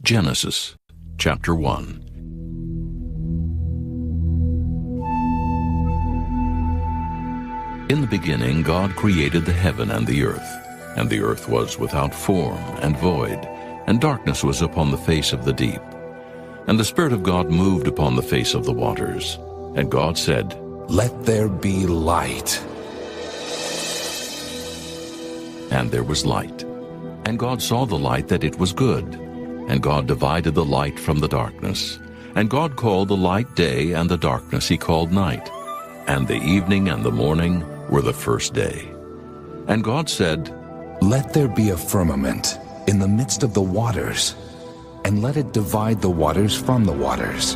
Genesis chapter 1. In the beginning God created the heaven and the earth was without form and void, and darkness was upon the face of the deep. And the Spirit of God moved upon the face of the waters. And God said, "Let there be light." And there was light. And God saw the light that it was good. And God divided the light from the darkness. And God called the light day, and the darkness he called night. And the evening and the morning were the first day. And God said, "Let there be a firmament in the midst of the waters, and let it divide the waters from the waters."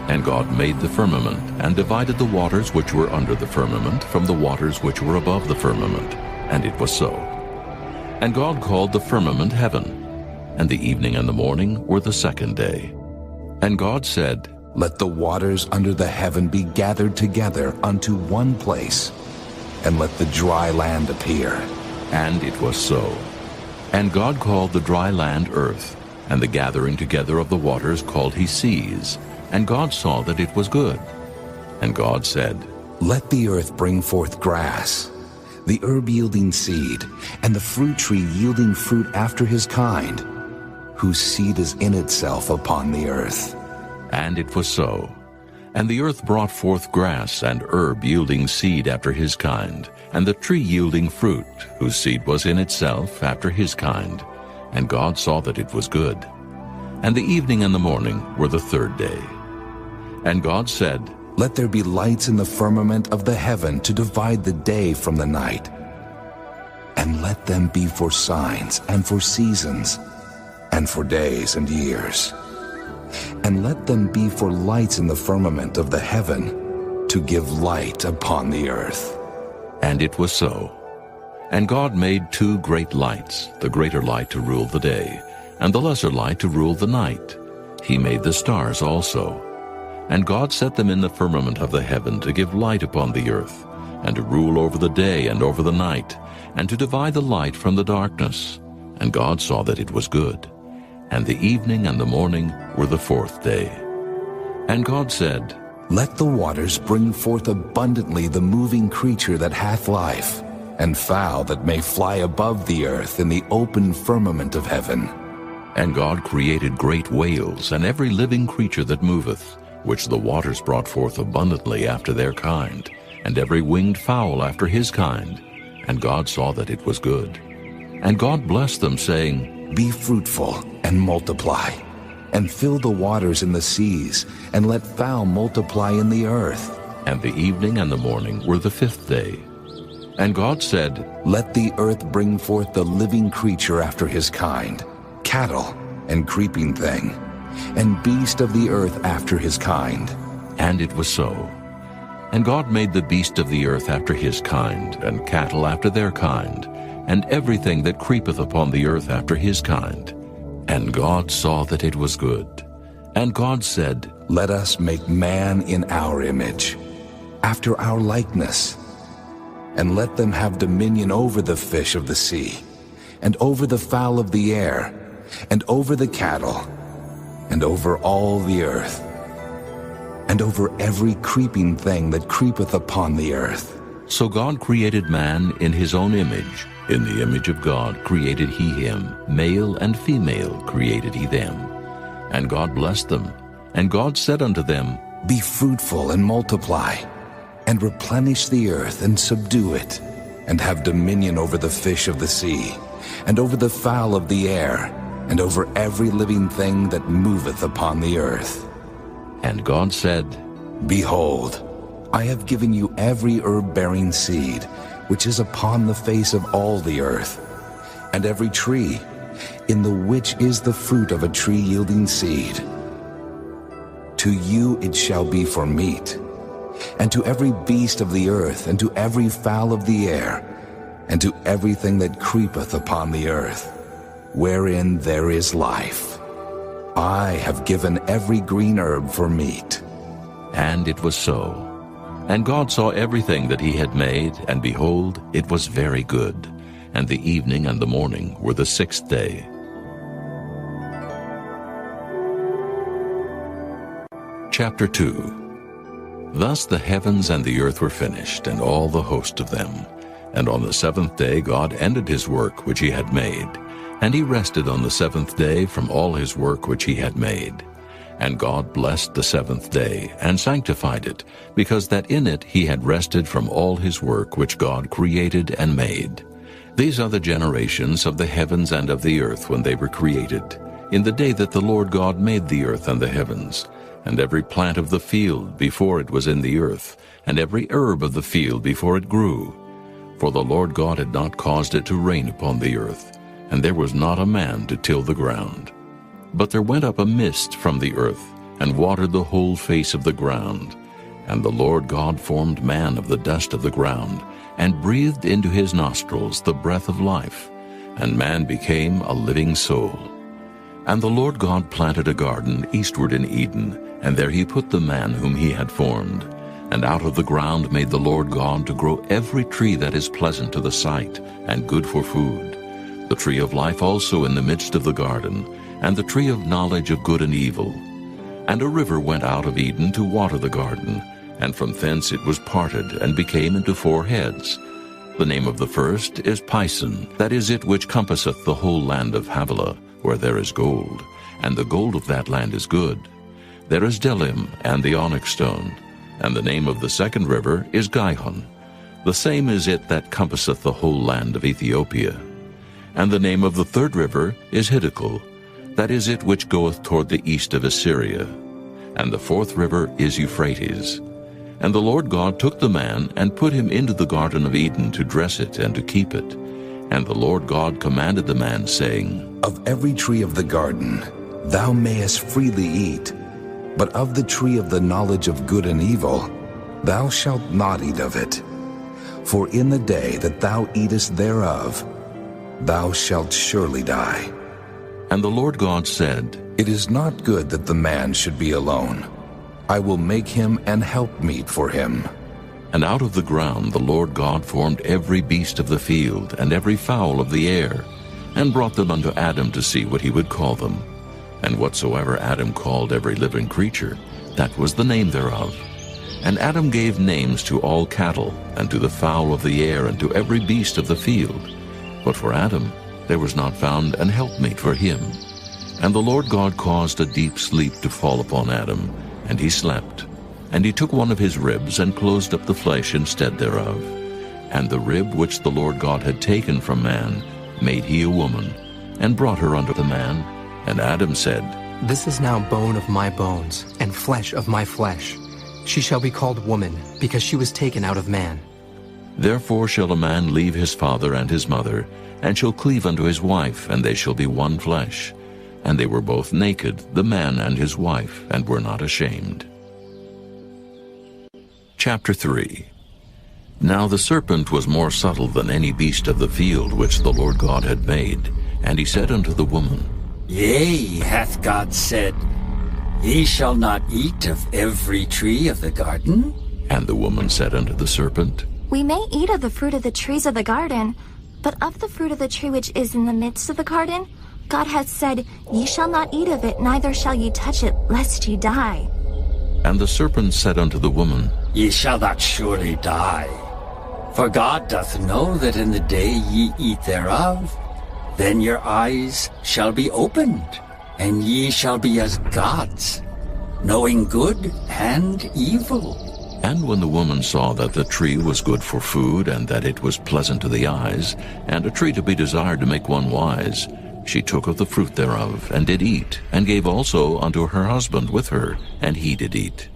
And God made the firmament, and divided the waters which were under the firmament from the waters which were above the firmament. And it was so. And God called the firmament heaven. And the evening and the morning were the second day. And God said, "Let the waters under the heaven be gathered together unto one place, and let the dry land appear." And it was so. And God called the dry land earth, and the gathering together of the waters called he seas. And God saw that it was good. And God said, "Let the earth bring forth grass, the herb yielding seed, and the fruit tree yielding fruit after his kind, whose seed is in itself upon the earth." And it was so. And the earth brought forth grass and herb yielding seed after his kind, and the tree yielding fruit, whose seed was in itself after his kind. And God saw that it was good. And the evening and the morning were the third day. And God said, "Let there be lights in the firmament of the heaven to divide the day from the night, and let them be for signs and for seasons, and for days and years. And let them be for lights in the firmament of the heaven, to give light upon the earth." And it was so. And God made two great lights, the greater light to rule the day, and the lesser light to rule the night. He made the stars also. And God set them in the firmament of the heaven to give light upon the earth, and to rule over the day and over the night, and to divide the light from the darkness. And God saw that it was good. And the evening and the morning were the fourth day. And God said, "Let the waters bring forth abundantly the moving creature that hath life, and fowl that may fly above the earth in the open firmament of heaven." And God created great whales, and every living creature that moveth, which the waters brought forth abundantly after their kind, and every winged fowl after his kind. And God saw that it was good. And God blessed them, saying, "Be fruitful and multiply, and fill the waters in the seas, and let fowl multiply in the earth." And the evening and the morning were the fifth day. And God said, "Let the earth bring forth the living creature after his kind, cattle and creeping thing, and beast of the earth after his kind." And it was so. And God made the beast of the earth after his kind, and cattle after their kind, and everything that creepeth upon the earth after his kind. And God saw that it was good. And God said, "Let us make man in our image, after our likeness, and let them have dominion over the fish of the sea, and over the fowl of the air, and over the cattle, and over all the earth, and over every creeping thing that creepeth upon the earth." So God created man in his own image. In the image of God created he him, male and female created he them. And God blessed them. And God said unto them, "Be fruitful and multiply, and replenish the earth and subdue it, and have dominion over the fish of the sea, and over the fowl of the air, and over every living thing that moveth upon the earth." And God said, "Behold, I have given you every herb-bearing seed, which is upon the face of all the earth, and every tree, in the which is the fruit of a tree yielding seed. To you it shall be for meat, and to every beast of the earth, and to every fowl of the air, and to everything that creepeth upon the earth, wherein there is life. I have given every green herb for meat." And it was so. And God saw everything that he had made, and behold, it was very good. And the evening and the morning were the sixth day. Chapter 2. Thus the heavens and the earth were finished, and all the host of them. And on the seventh day God ended his work which he had made. And he rested on the seventh day from all his work which he had made. And God blessed the seventh day, and sanctified it, because that in it he had rested from all his work which God created and made. These are the generations of the heavens and of the earth when they were created, in the day that the Lord God made the earth and the heavens, and every plant of the field before it was in the earth, and every herb of the field before it grew. For the Lord God had not caused it to rain upon the earth, and there was not a man to till the ground. But there went up a mist from the earth, and watered the whole face of the ground. And the Lord God formed man of the dust of the ground, and breathed into his nostrils the breath of life, and man became a living soul. And the Lord God planted a garden eastward in Eden, and there he put the man whom he had formed. And out of the ground made the Lord God to grow every tree that is pleasant to the sight, and good for food, the tree of life also in the midst of the garden, and the tree of knowledge of good and evil. And a river went out of Eden to water the garden, and from thence it was parted, and became into 4 heads. The name of the first is Pison, that is it which compasseth the whole land of Havilah, where there is gold, and the gold of that land is good. There is Delim, and the onyx stone. And the name of the second river is Gihon. The same is it that compasseth the whole land of Ethiopia. And the name of the third river is Hiddekel, that is it which goeth toward the east of Assyria. And the fourth river is Euphrates. And the Lord God took the man, and put him into the garden of Eden to dress it and to keep it. And the Lord God commanded the man, saying, Of every tree of the garden thou mayest freely eat, but of the tree of the knowledge of good and evil thou shalt not eat of it. For in the day that thou eatest thereof, thou shalt surely die. And the Lord God said, It is not good that the man should be alone. I will make him an helpmeet for him. And out of the ground the Lord God formed every beast of the field, and every fowl of the air, and brought them unto Adam to see what he would call them. And whatsoever Adam called every living creature, that was the name thereof. And Adam gave names to all cattle, and to the fowl of the air, and to every beast of the field. But for Adam there was not found an helpmate for him. And the Lord God caused a deep sleep to fall upon Adam, and he slept. And he took one of his ribs, and closed up the flesh instead thereof. And the rib which the Lord God had taken from man made he a woman, and brought her unto the man. And Adam said, This is now bone of my bones, and flesh of my flesh. She shall be called woman, because she was taken out of man. Therefore shall a man leave his father and his mother, and shall cleave unto his wife, and they shall be one flesh. And they were both naked, the man and his wife, and were not ashamed. Chapter 3. Now the serpent was more subtle than any beast of the field which the Lord God had made. And he said unto the woman, Yea, hath God said, Ye shall not eat of every tree of the garden? And the woman said unto the serpent, We may eat of the fruit of the trees of the garden, but of the fruit of the tree which is in the midst of the garden, God hath said, Ye shall not eat of it, neither shall ye touch it, lest ye die. And the serpent said unto the woman, Ye shall not surely die. For God doth know that in the day ye eat thereof, then your eyes shall be opened, and ye shall be as gods, knowing good and evil. And when the woman saw that the tree was good for food, and that it was pleasant to the eyes, and a tree to be desired to make one wise, she took of the fruit thereof, and did eat, and gave also unto her husband with her, and he did eat.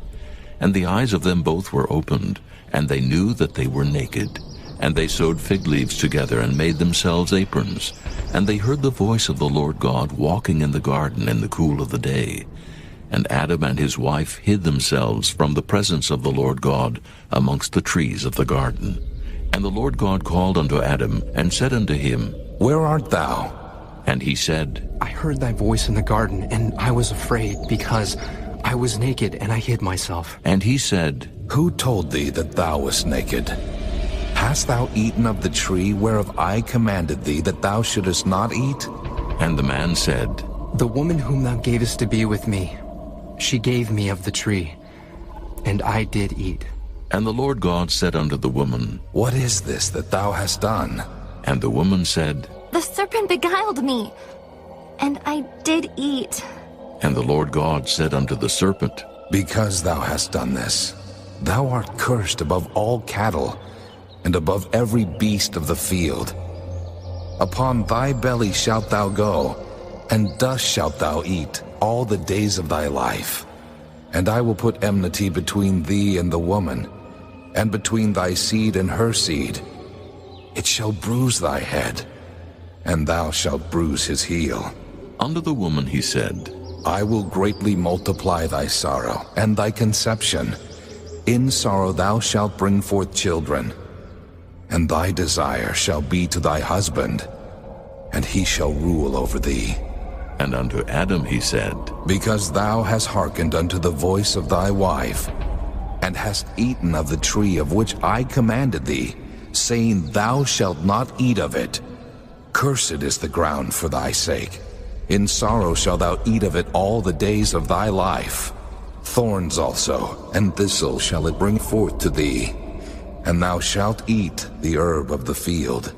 And the eyes of them both were opened, and they knew that they were naked. And they sewed fig leaves together, and made themselves aprons. And they heard the voice of the Lord God walking in the garden in the cool of the day. And Adam and his wife hid themselves from the presence of the Lord God amongst the trees of the garden. And the Lord God called unto Adam, and said unto him, Where art thou? And he said, I heard thy voice in the garden, and I was afraid, because I was naked, and I hid myself. And he said, Who told thee that thou wast naked? Hast thou eaten of the tree whereof I commanded thee that thou shouldest not eat? And the man said, The woman whom thou gavest to be with me, she gave me of the tree, and I did eat. And the Lord God said unto the woman, What is this that thou hast done? And the woman said, The serpent beguiled me, and I did eat. And the Lord God said unto the serpent, Because thou hast done this, thou art cursed above all cattle, and above every beast of the field. Upon thy belly shalt thou go, and dust shalt thou eat all the days of thy life. And I will put enmity between thee and the woman, and between thy seed and her seed. It shall bruise thy head, and thou shalt bruise his heel. Unto the woman he said, I will greatly multiply thy sorrow and thy conception. In sorrow thou shalt bring forth children, and thy desire shall be to thy husband, and he shall rule over thee. And unto Adam he said, Because thou hast hearkened unto the voice of thy wife, and hast eaten of the tree of which I commanded thee, saying, Thou shalt not eat of it. Cursed is the ground for thy sake. In sorrow shalt thou eat of it all the days of thy life. Thorns also and thistles shall it bring forth to thee, and thou shalt eat the herb of the field.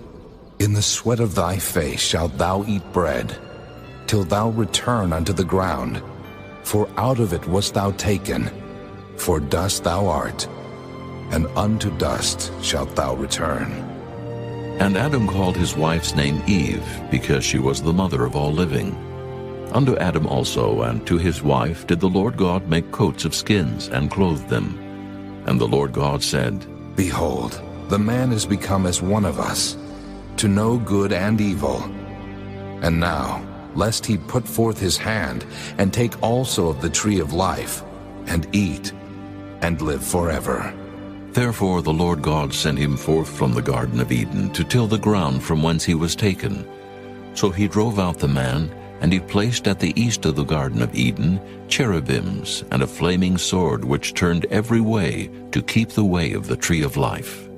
In the sweat of thy face shalt thou eat bread, till thou return unto the ground. For out of it wast thou taken, for dust thou art, and unto dust shalt thou return. And Adam called his wife's name Eve, because she was the mother of all living. Unto Adam also and to his wife did the Lord God make coats of skins, and clothe them. And the Lord God said, Behold, the man is become as one of us, to know good and evil. And now, lest he put forth his hand, and take also of the tree of life, and eat, and live forever. Therefore the Lord God sent him forth from the Garden of Eden to till the ground from whence he was taken. So he drove out the man, and he placed at the east of the Garden of Eden cherubims and a flaming sword which turned every way to keep the way of the tree of life.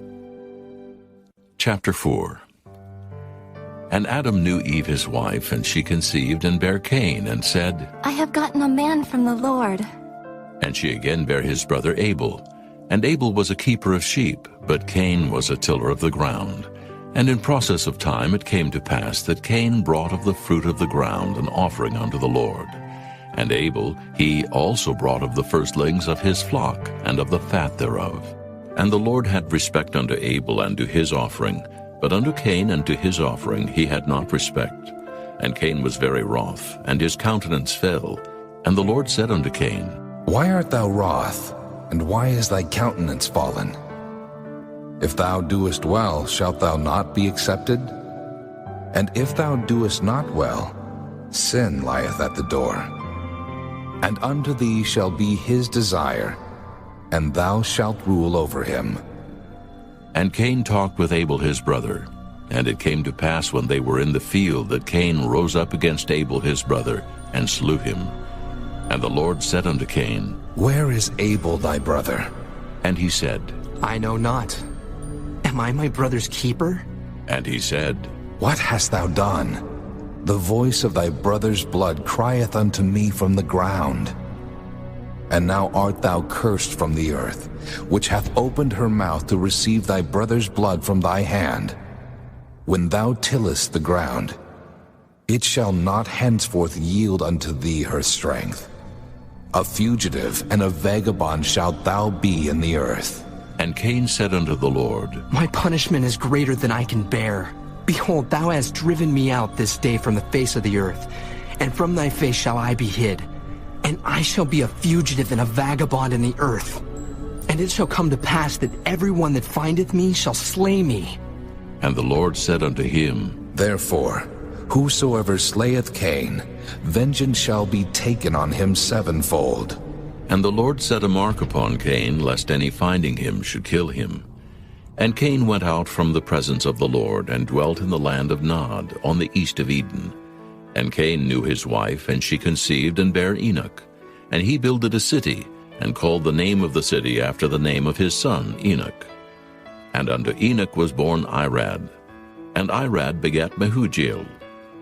Chapter 4. And Adam knew Eve his wife, and she conceived and bare Cain, and said, I have gotten a man from the Lord. And she again bare his brother Abel. And Abel was a keeper of sheep, but Cain was a tiller of the ground. And in process of time it came to pass that Cain brought of the fruit of the ground an offering unto the Lord. And Abel, he also brought of the firstlings of his flock, and of the fat thereof. And the Lord had respect unto Abel and to his offering, but unto Cain and to his offering he had not respect. And Cain was very wroth, and his countenance fell. And the Lord said unto Cain, Why art thou wroth, and why is thy countenance fallen? If thou doest well, shalt thou not be accepted? And if thou doest not well, sin lieth at the door. And unto thee shall be his desire, and thou shalt rule over him. And Cain talked with Abel his brother. And it came to pass when they were in the field that Cain rose up against Abel his brother, and slew him. And the Lord said unto Cain, Where is Abel thy brother? And he said, I know not. Am I my brother's keeper? And he said, What hast thou done? The voice of thy brother's blood crieth unto me from the ground. And now art thou cursed from the earth, which hath opened her mouth to receive thy brother's blood from thy hand. When thou tillest the ground, it shall not henceforth yield unto thee her strength. A fugitive and a vagabond shalt thou be in the earth. And Cain said unto the Lord, My punishment is greater than I can bear. Behold, thou hast driven me out this day from the face of the earth, and from thy face shall I be hid. And I shall be a fugitive and a vagabond in the earth. And it shall come to pass that every one that findeth me shall slay me. And the Lord said unto him, Therefore, whosoever slayeth Cain, vengeance shall be taken on him sevenfold. And the Lord set a mark upon Cain, lest any finding him should kill him. And Cain went out from the presence of the Lord, and dwelt in the land of Nod, on the east of Eden. And Cain knew his wife, and she conceived and bare Enoch. And he builded a city, and called the name of the city after the name of his son Enoch. And unto Enoch was born Irad. And Irad begat Mehujael.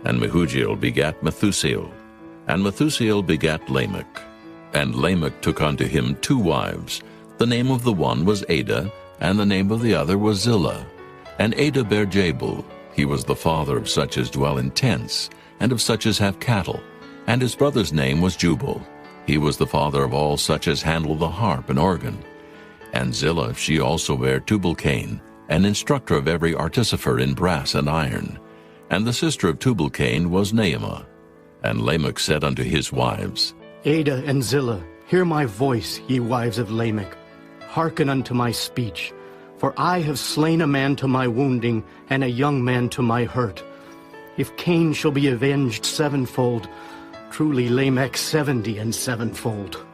And Mehujael begat Methusael. And Methusael begat Lamech. And Lamech took unto him 2 wives. The name of the one was Adah, and the name of the other was Zillah. And Adah bare Jabal. He was the father of such as dwell in tents, and of such as have cattle. And his brother's name was Jubal. He was the father of all such as handle the harp and organ. And Zillah, she also bare Tubal-Cain, an instructor of every artificer in brass and iron. And the sister of Tubal-Cain was Naamah. And Lamech said unto his wives, Adah and Zillah, hear my voice, ye wives of Lamech. Hearken unto my speech. For I have slain a man to my wounding, and a young man to my hurt. If Cain shall be avenged 7-fold, truly Lamech 70 and 7-fold.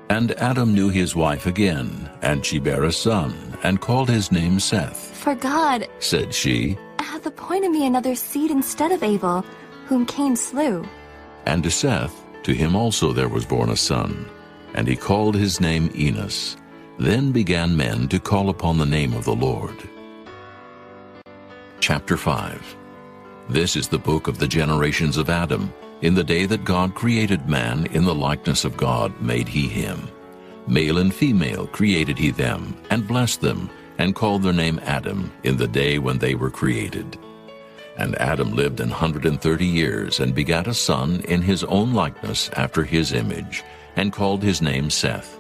And Adam knew his wife again, and she bare a son, and called his name Seth. For God Said she, hath appointed me another seed instead of Abel, whom Cain slew. And to Seth, to him also there was born a son, and he called his name Enos. Then began men to call upon the name of the Lord. Chapter 5. This is the book of the generations of Adam. In the day that God created man, in the likeness of God made he him. Male and female created he them, and blessed them, and called their name Adam, in the day when they were created. And Adam lived 130 years, and begat a son in his own likeness after his image, and called his name Seth.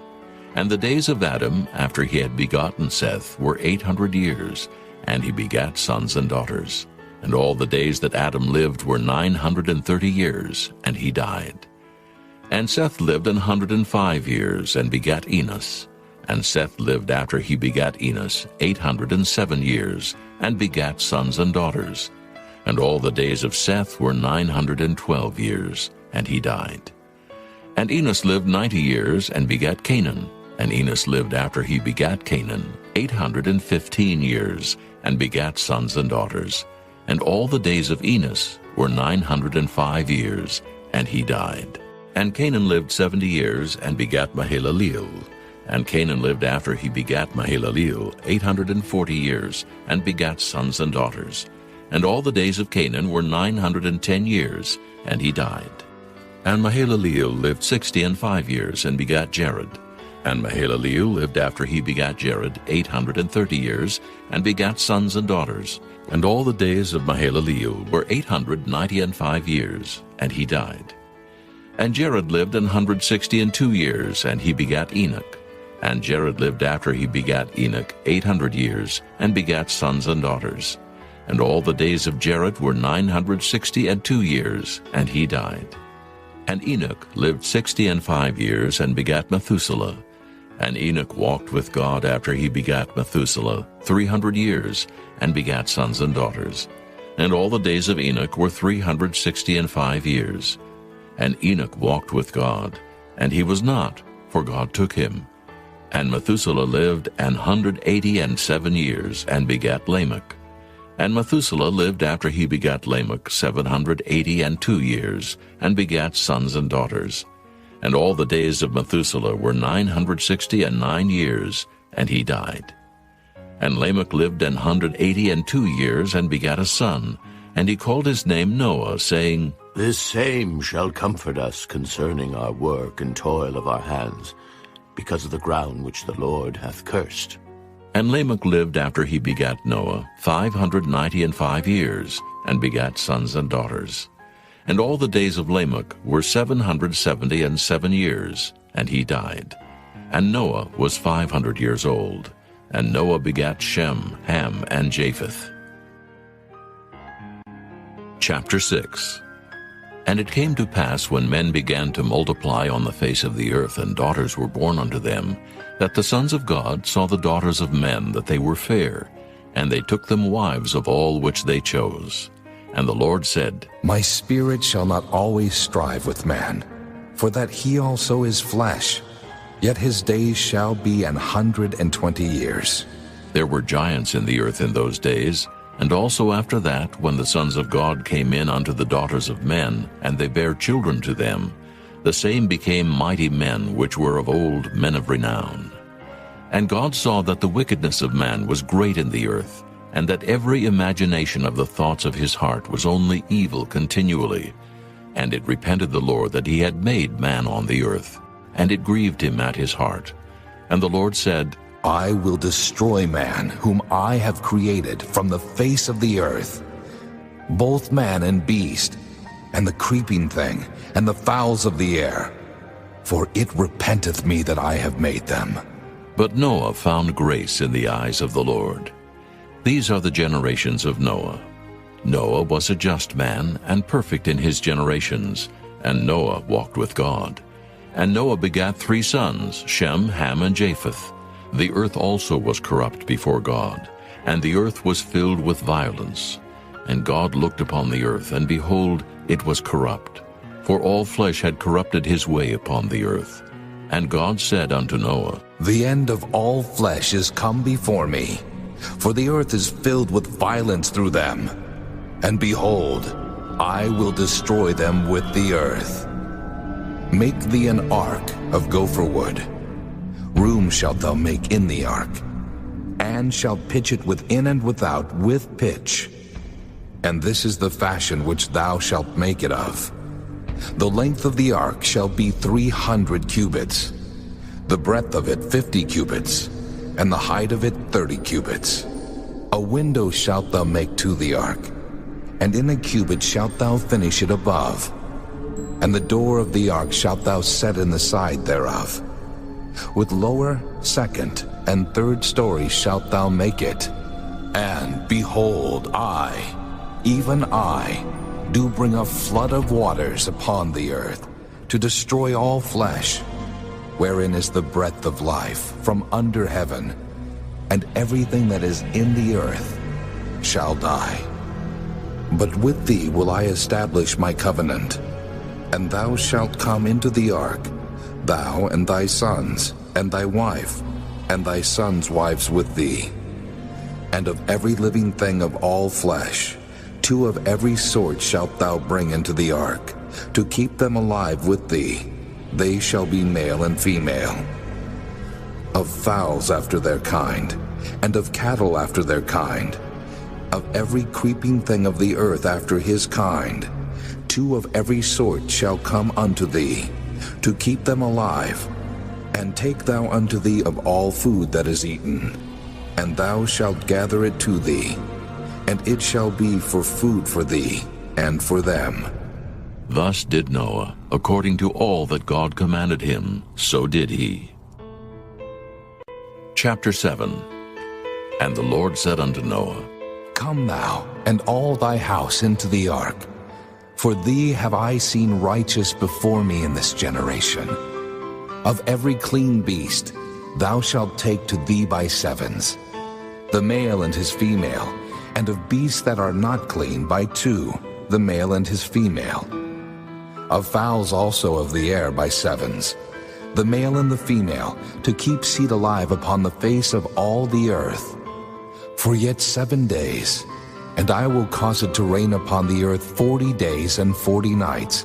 And the days of Adam, after he had begotten Seth, were 800 years, and he begat sons and daughters. And all the days that Adam lived were 930 years, and he died. And Seth lived 105 years, and begat Enos. And Seth lived after he begat Enos 807 years, and begat sons and daughters. And all the days of Seth were 912 years, and he died. And Enos lived 90 years, and begat Canaan. And Enos lived after he begat Canaan 815 years, and begat sons and daughters. And all the days of Enos were 905 years, and he died. And Canaan lived 70 years, and begat Mahalaleel. And Canaan lived after he begat Mahalaleel 840 years, and begat sons and daughters. And all the days of Canaan were 910 years, and he died. And Mahalaleel lived 65 years, and begat Jared. And Mahalaleel lived after he begat Jared 830 years, and begat sons and daughters. And all the days of Mahalaleel were 895 years, and he died. And Jared lived 162 years, and he begat Enoch. And Jared lived after he begat Enoch 800 years, and begat sons and daughters. And all the days of Jared were 962 years, and he died. And Enoch lived 65 years, and begat Methuselah. And Enoch walked with God after he begat Methuselah 300 years, and begat sons and daughters. And all the days of Enoch were 365 years. And Enoch walked with God, and he was not, for God took him. And Methuselah lived 187 years, and begat Lamech. And Methuselah lived after he begat Lamech 782 years, and begat sons and daughters. And all the days of Methuselah were 969 years, and he died. And Lamech lived 182 years, and begat a son, and he called his name Noah, saying, This same shall comfort us concerning our work and toil of our hands, because of the ground which the Lord hath cursed. And Lamech lived after he begat Noah 595 years, and begat sons and daughters. And all the days of Lamech were 777 years, and he died. And Noah was 500 years old. And Noah begat Shem, Ham, and Japheth. Chapter 6. And it came to pass, when men began to multiply on the face of the earth, and daughters were born unto them, that the sons of God saw the daughters of men, that they were fair, and they took them wives of all which they chose. And the Lord said, My spirit shall not always strive with man, for that he also is flesh. Yet his days shall be 120 years. There were giants in the earth in those days, and also after that, when the sons of God came in unto the daughters of men, and they bare children to them, the same became mighty men, which were of old, men of renown. And God saw that the wickedness of man was great in the earth, and that every imagination of the thoughts of his heart was only evil continually. And it repented the Lord that he had made man on the earth. and it grieved him at his heart. And the Lord said, I will destroy man, whom I have created from the face of the earth, both man and beast, and the creeping thing, and the fowls of the air, for it repenteth me that I have made them. But Noah found grace in the eyes of the Lord. These are the generations of Noah. Noah was a just man and perfect in his generations, and Noah walked with God. And Noah begat 3 sons, Shem, Ham, and Japheth. The earth also was corrupt before God, and the earth was filled with violence. And God looked upon the earth, and behold, it was corrupt, for all flesh had corrupted his way upon the earth. And God said unto Noah, The end of all flesh is come before me, for the earth is filled with violence through them. And behold, I will destroy them with the earth. Make thee an ark of gopher wood. Room shalt thou make in the ark, and shalt pitch it within and without with pitch. And this is the fashion which thou shalt make it of. The length of the ark shall be 300 cubits, the breadth of it 50 cubits, and the height of it 30 cubits. A window shalt thou make to the ark, and in a cubit shalt thou finish it above. And the door of the ark shalt thou set in the side thereof. With lower, second, and third stories shalt thou make it. And behold, I, even I, do bring a flood of waters upon the earth, to destroy all flesh, wherein is the breath of life from under heaven, and everything that is in the earth shall die. But with thee will I establish my covenant, and thou shalt come into the ark, thou and thy sons, and thy wife, and thy sons' wives with thee. And of every living thing of all flesh, 2 of every sort shalt thou bring into the ark, to keep them alive with thee. They shall be male and female. Of fowls after their kind, and of cattle after their kind, of every creeping thing of the earth after his kind, 2 of every sort shall come unto thee, to keep them alive. And take thou unto thee of all food that is eaten, and thou shalt gather it to thee, and it shall be for food for thee and for them. Thus did Noah, according to all that God commanded him, so did he. Chapter 7. And the Lord said unto Noah, Come thou, and all thy house into the ark, for thee have I seen righteous before me in this generation. Of every clean beast thou shalt take to thee by 7s, the male and his female, and of beasts that are not clean by 2, the male and his female. Of fowls also of the air by 7s, the male and the female, to keep seed alive upon the face of all the earth. For yet 7 days, and I will cause it to rain upon the earth 40 days and 40 nights,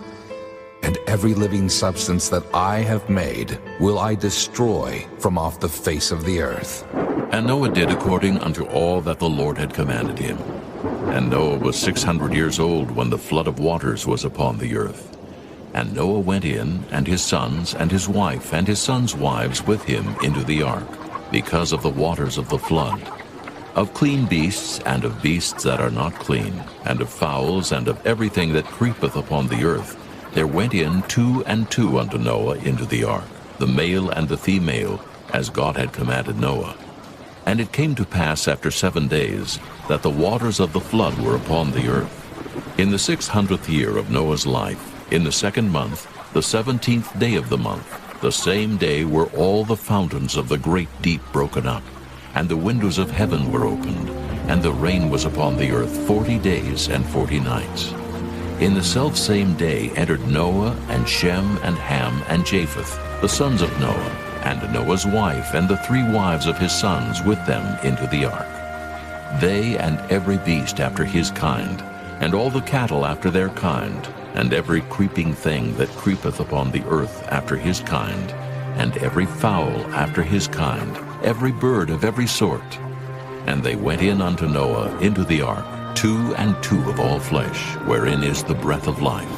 and every living substance that I have made will I destroy from off the face of the earth. And Noah did according unto all that the Lord had commanded him. And Noah was 600 years old when the flood of waters was upon the earth. And Noah went in, and his sons, and his wife, and his sons' wives with him into the ark, because of the waters of the flood. Of clean beasts, and of beasts that are not clean, and of fowls, and of everything that creepeth upon the earth, there went in 2 and 2 unto Noah into the ark, the male and the female, as God had commanded Noah. And it came to pass after 7 days, that the waters of the flood were upon the earth. In the 600th year of Noah's life, in the 2nd month, the 17th day of the month, the same day were all the fountains of the great deep broken up, and the windows of heaven were opened, and the rain was upon the earth 40 days and 40 nights. In the selfsame day entered Noah and Shem and Ham and Japheth, the sons of Noah, and Noah's wife and the 3 wives of his sons with them into the ark. They and every beast after his kind, and all the cattle after their kind, and every creeping thing that creepeth upon the earth after his kind, and every fowl after his kind, every bird of every sort. And they went in unto Noah into the ark, 2 and 2 of all flesh, wherein is the breath of life.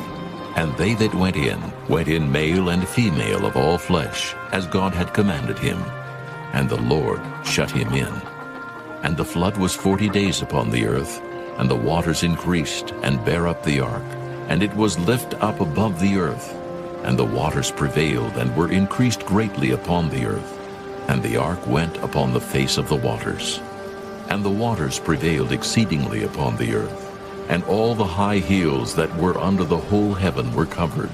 And they that went in went in male and female of all flesh, as God had commanded him. And the Lord shut him in. And the flood was 40 days upon the earth, and the waters increased, and bare up the ark, and it was lift up above the earth. And the waters prevailed, and were increased greatly upon the earth. And the ark went upon the face of the waters. And the waters prevailed exceedingly upon the earth. And all the high hills that were under the whole heaven were covered.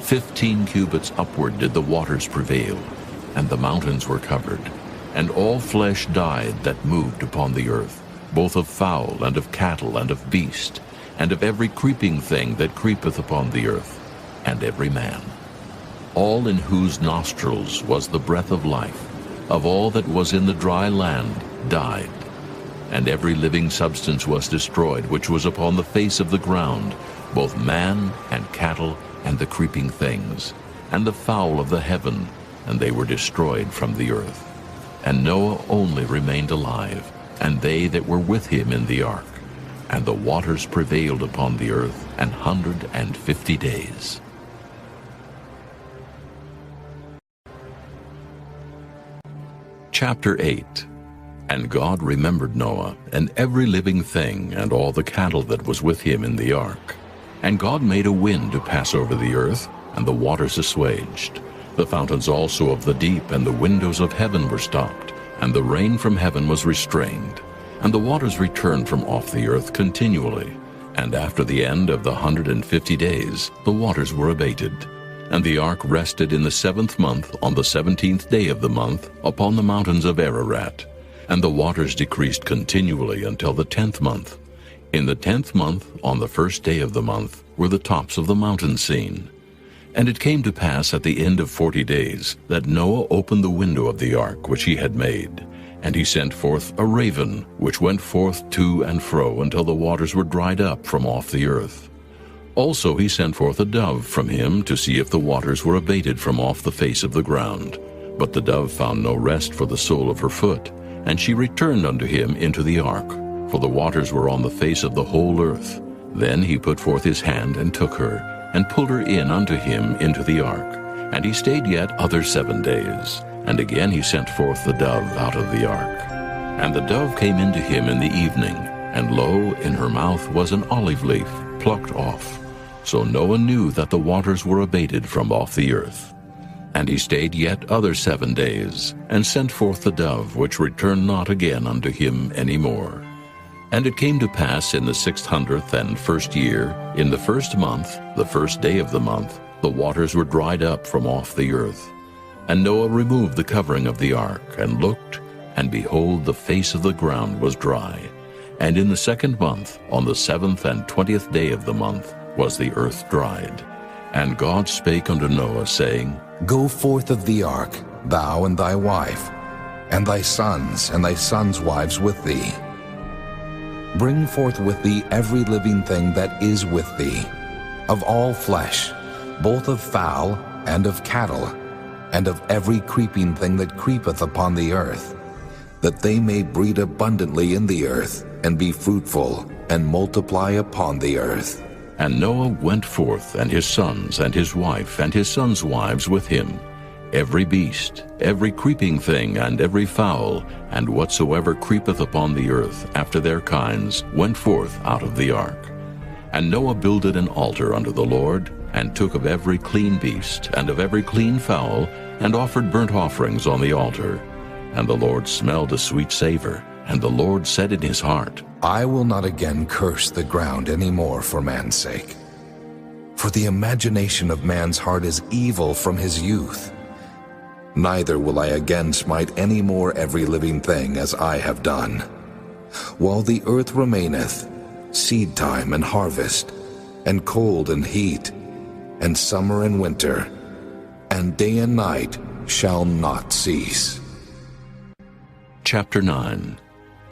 15 cubits upward did the waters prevail, and the mountains were covered. And all flesh died that moved upon the earth, both of fowl, and of cattle, and of beast, and of every creeping thing that creepeth upon the earth, and every man. All in whose nostrils was the breath of life, of all that was in the dry land, died. And every living substance was destroyed, which was upon the face of the ground, both man and cattle, and the creeping things, and the fowl of the heaven, and they were destroyed from the earth. And Noah only remained alive, and they that were with him in the ark. And the waters prevailed upon the earth 150 days. Chapter 8. And God remembered Noah, and every living thing, and all the cattle that was with him in the ark. And God made a wind to pass over the earth, and the waters assuaged. The fountains also of the deep and the windows of heaven were stopped, and the rain from heaven was restrained. And the waters returned from off the earth continually. And after the end of the 150 days, the waters were abated. And the ark rested in the 7th month, on the 17th day of the month, upon the mountains of Ararat. And the waters decreased continually until the 10th month. In the 10th month, on the 1st day of the month, were the tops of the mountains seen. And it came to pass at the end of 40 days, that Noah opened the window of the ark which he had made. And he sent forth a raven, which went forth to and fro until the waters were dried up from off the earth. Also he sent forth a dove from him to see if the waters were abated from off the face of the ground. But the dove found no rest for the sole of her foot, and she returned unto him into the ark, for the waters were on the face of the whole earth. Then he put forth his hand and took her, and pulled her in unto him into the ark. And he stayed yet other 7 days. And again he sent forth the dove out of the ark. And the dove came into him in the evening, and lo, in her mouth was an olive leaf, plucked off. So Noah knew that the waters were abated from off the earth. And he stayed yet other 7 days, and sent forth the dove, which returned not again unto him any more. And it came to pass in the 601st year, in the 1st month, the 1st day of the month, the waters were dried up from off the earth. And Noah removed the covering of the ark, and looked, and behold, the face of the ground was dry. And in the 2nd month, on the 7th and 20th day of the month, was the earth dried. And God spake unto Noah, saying, Go forth of the ark, thou and thy wife, and thy sons and thy sons' wives with thee. Bring forth with thee every living thing that is with thee, of all flesh, both of fowl and of cattle, and of every creeping thing that creepeth upon the earth, that they may breed abundantly in the earth, and be fruitful, and multiply upon the earth. And Noah went forth, and his sons, and his wife, and his sons' wives with him. Every beast, every creeping thing, and every fowl, and whatsoever creepeth upon the earth after their kinds, went forth out of the ark. And Noah builded an altar unto the Lord, and took of every clean beast, and of every clean fowl, and offered burnt offerings on the altar. And the Lord smelled a sweet savor, and the Lord said in his heart, I will not again curse the ground any more for man's sake. For the imagination of man's heart is evil from his youth. Neither will I again smite any more every living thing as I have done. While the earth remaineth, seed time and harvest, and cold and heat, and summer and winter, and day and night shall not cease. Chapter 9.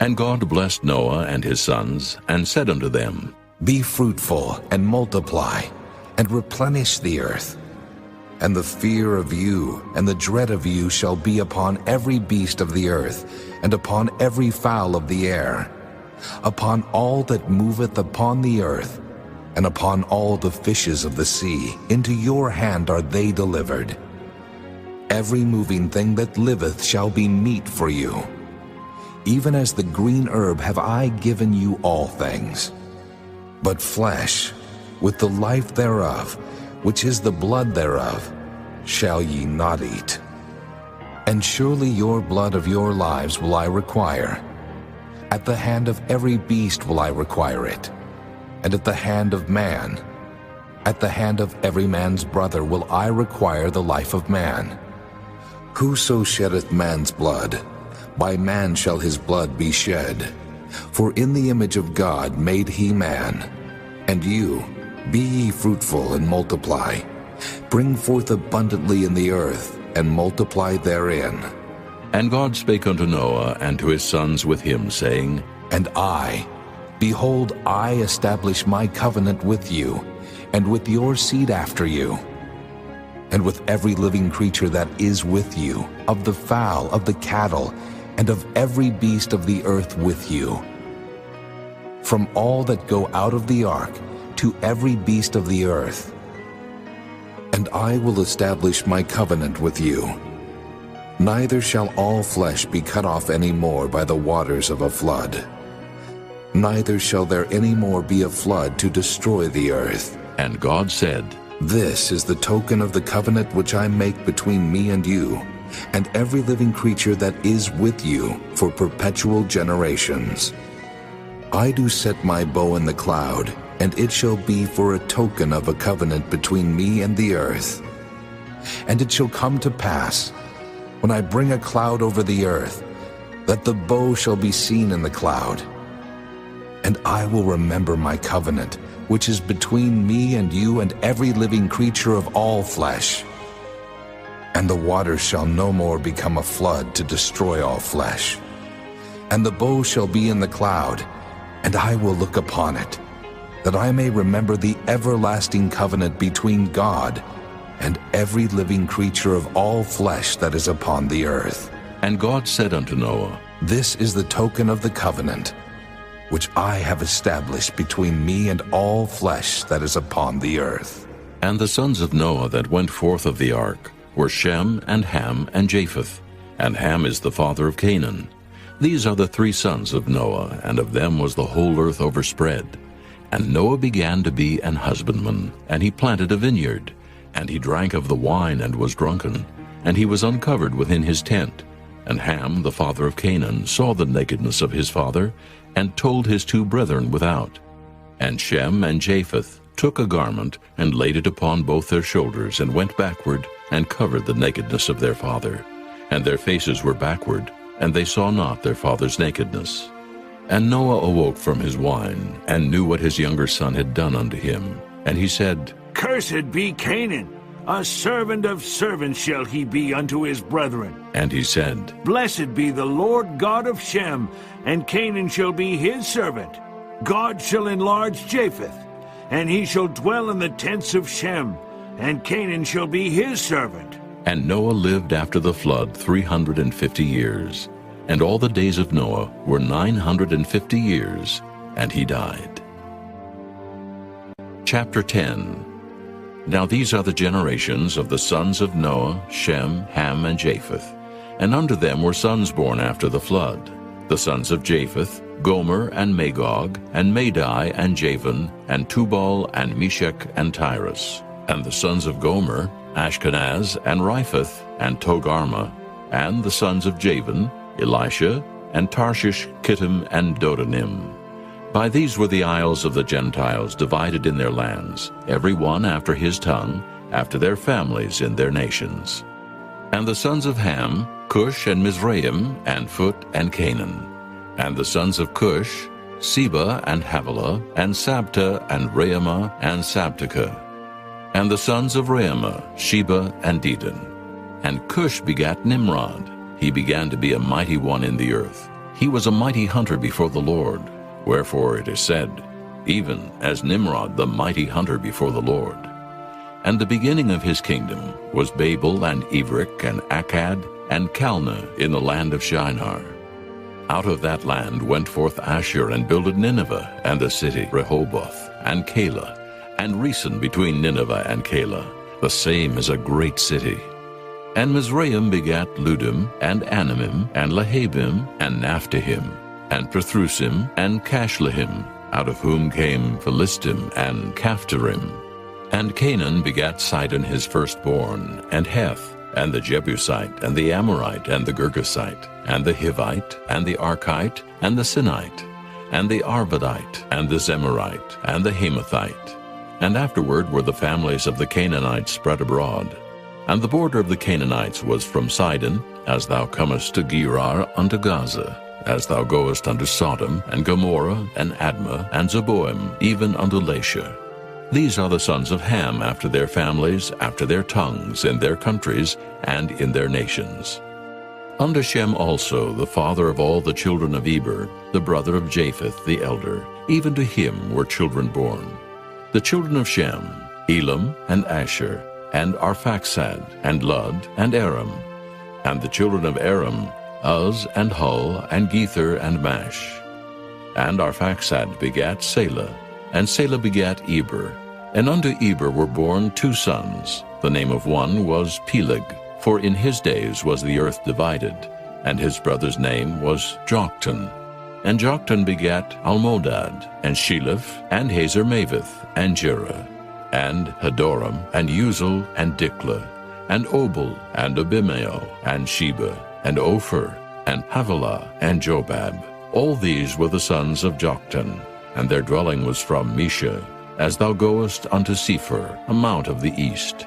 And God blessed Noah and his sons, and said unto them, Be fruitful, and multiply, and replenish the earth. And the fear of you and the dread of you shall be upon every beast of the earth, and upon every fowl of the air, upon all that moveth upon the earth, and upon all the fishes of the sea. Into your hand are they delivered. Every moving thing that liveth shall be meat for you. Even as the green herb have I given you all things. But flesh, with the life thereof, which is the blood thereof, shall ye not eat. And surely your blood of your lives will I require. At the hand of every beast will I require it, and at the hand of man, at the hand of every man's brother will I require the life of man. Whoso sheddeth man's blood, by man shall his blood be shed. For in the image of God made he man. And you, be ye fruitful and multiply. Bring forth abundantly in the earth, and multiply therein. And God spake unto Noah and to his sons with him, saying, And I, behold, I establish my covenant with you, and with your seed after you, and with every living creature that is with you, of the fowl, of the cattle, and of every beast of the earth with you. From all that go out of the ark, to every beast of the earth. And I will establish my covenant with you. Neither shall all flesh be cut off any more by the waters of a flood. Neither shall there any more be a flood to destroy the earth. And God said, This is the token of the covenant which I make between me and you, and every living creature that is with you for perpetual generations. I do set my bow in the cloud, and it shall be for a token of a covenant between me and the earth. And it shall come to pass, when I bring a cloud over the earth, that the bow shall be seen in the cloud. And I will remember my covenant, which is between me and you and every living creature of all flesh. And the waters shall no more become a flood to destroy all flesh. And the bow shall be in the cloud, and I will look upon it, that I may remember the everlasting covenant between God and every living creature of all flesh that is upon the earth. And God said unto Noah, This is the token of the covenant, which I have established between me and all flesh that is upon the earth. And the sons of Noah that went forth of the ark were Shem, and Ham, and Japheth. And Ham is the father of Canaan. These are the three sons of Noah, and of them was the whole earth overspread. And Noah began to be an husbandman, and he planted a vineyard. And he drank of the wine and was drunken, and he was uncovered within his tent. And Ham, the father of Canaan, saw the nakedness of his father, and told his two brethren without. And Shem and Japheth took a garment, and laid it upon both their shoulders, and went backward, and covered the nakedness of their father. And their faces were backward, and they saw not their father's nakedness. And Noah awoke from his wine, and knew what his younger son had done unto him. And he said, Cursed be Canaan, a servant of servants shall he be unto his brethren. And he said, Blessed be the Lord God of Shem, and Canaan shall be his servant. God shall enlarge Japheth, and he shall dwell in the tents of Shem, and Canaan shall be his servant. And Noah lived after the flood 350 years. And all the days of Noah were 950 years, and he died. Chapter 10. Now these are the generations of the sons of Noah, Shem, Ham, and Japheth. And unto them were sons born after the flood. The sons of Japheth, Gomer, and Magog, and Madai, and Javan, and Tubal, and Meshech, and Tyrus. And the sons of Gomer, Ashkenaz, and Riphath, and Togarmah. And the sons of Javan, Elisha, and Tarshish, Kittim, and Dodanim. By these were the isles of the Gentiles divided in their lands, every one after his tongue, after their families in their nations. And the sons of Ham, Cush, and Mizraim, and Phut, and Canaan. And the sons of Cush, Seba, and Havilah, and Sabta, and Reumah, and Sabteka. And the sons of Reumah, Sheba, and Dedan. And Cush begat Nimrod. He began to be a mighty one in the earth. He was a mighty hunter before the Lord. Wherefore it is said, even as Nimrod the mighty hunter before the Lord. And the beginning of his kingdom was Babel, and Evrich, and Akkad, and Calneh in the land of Shinar. Out of that land went forth Ashur, and builded Nineveh, and the city Rehoboth, and Calah, and Resen between Nineveh and Calah. The same is a great city. And Mizraim begat Ludim, and Anamim, and Lehabim, and Naphtahim, and Pathrusim, and Cashlahim, out of whom came Philistim and Caphtorim. And Canaan begat Sidon his firstborn, and Heth, and the Jebusite, and the Amorite, and the Girgasite, and the Hivite, and the Archite, and the Sinite, and the Arvadite, and the Zemarite, and the Hamathite. And afterward were the families of the Canaanites spread abroad. And the border of the Canaanites was from Sidon, as thou comest to Gerar unto Gaza, as thou goest unto Sodom, and Gomorrah, and Admah, and Zeboim, even unto Lasha. These are the sons of Ham after their families, after their tongues, in their countries, and in their nations. Unto Shem also, the father of all the children of Eber, the brother of Japheth the elder, even to him were children born. The children of Shem, Elam, and Asher, and Arphaxad, and Lud, and Aram. And the children of Aram, Uz, and Hul, and Gether, and Mash. And Arphaxad begat Salah, and Salah begat Eber. And unto Eber were born two sons. The name of one was Peleg, for in his days was the earth divided, and his brother's name was Joktan. And Joktan begat Almodad, and Sheleph, and Hazarmaveth, and Jerah, and Hadoram, and Uzel, and Diklah, and Obal, and Abimael, and Sheba, and Ophir, and Havilah, and Jobab. All these were the sons of Joktan, and their dwelling was from Mesha, as thou goest unto Sephir, a mount of the east.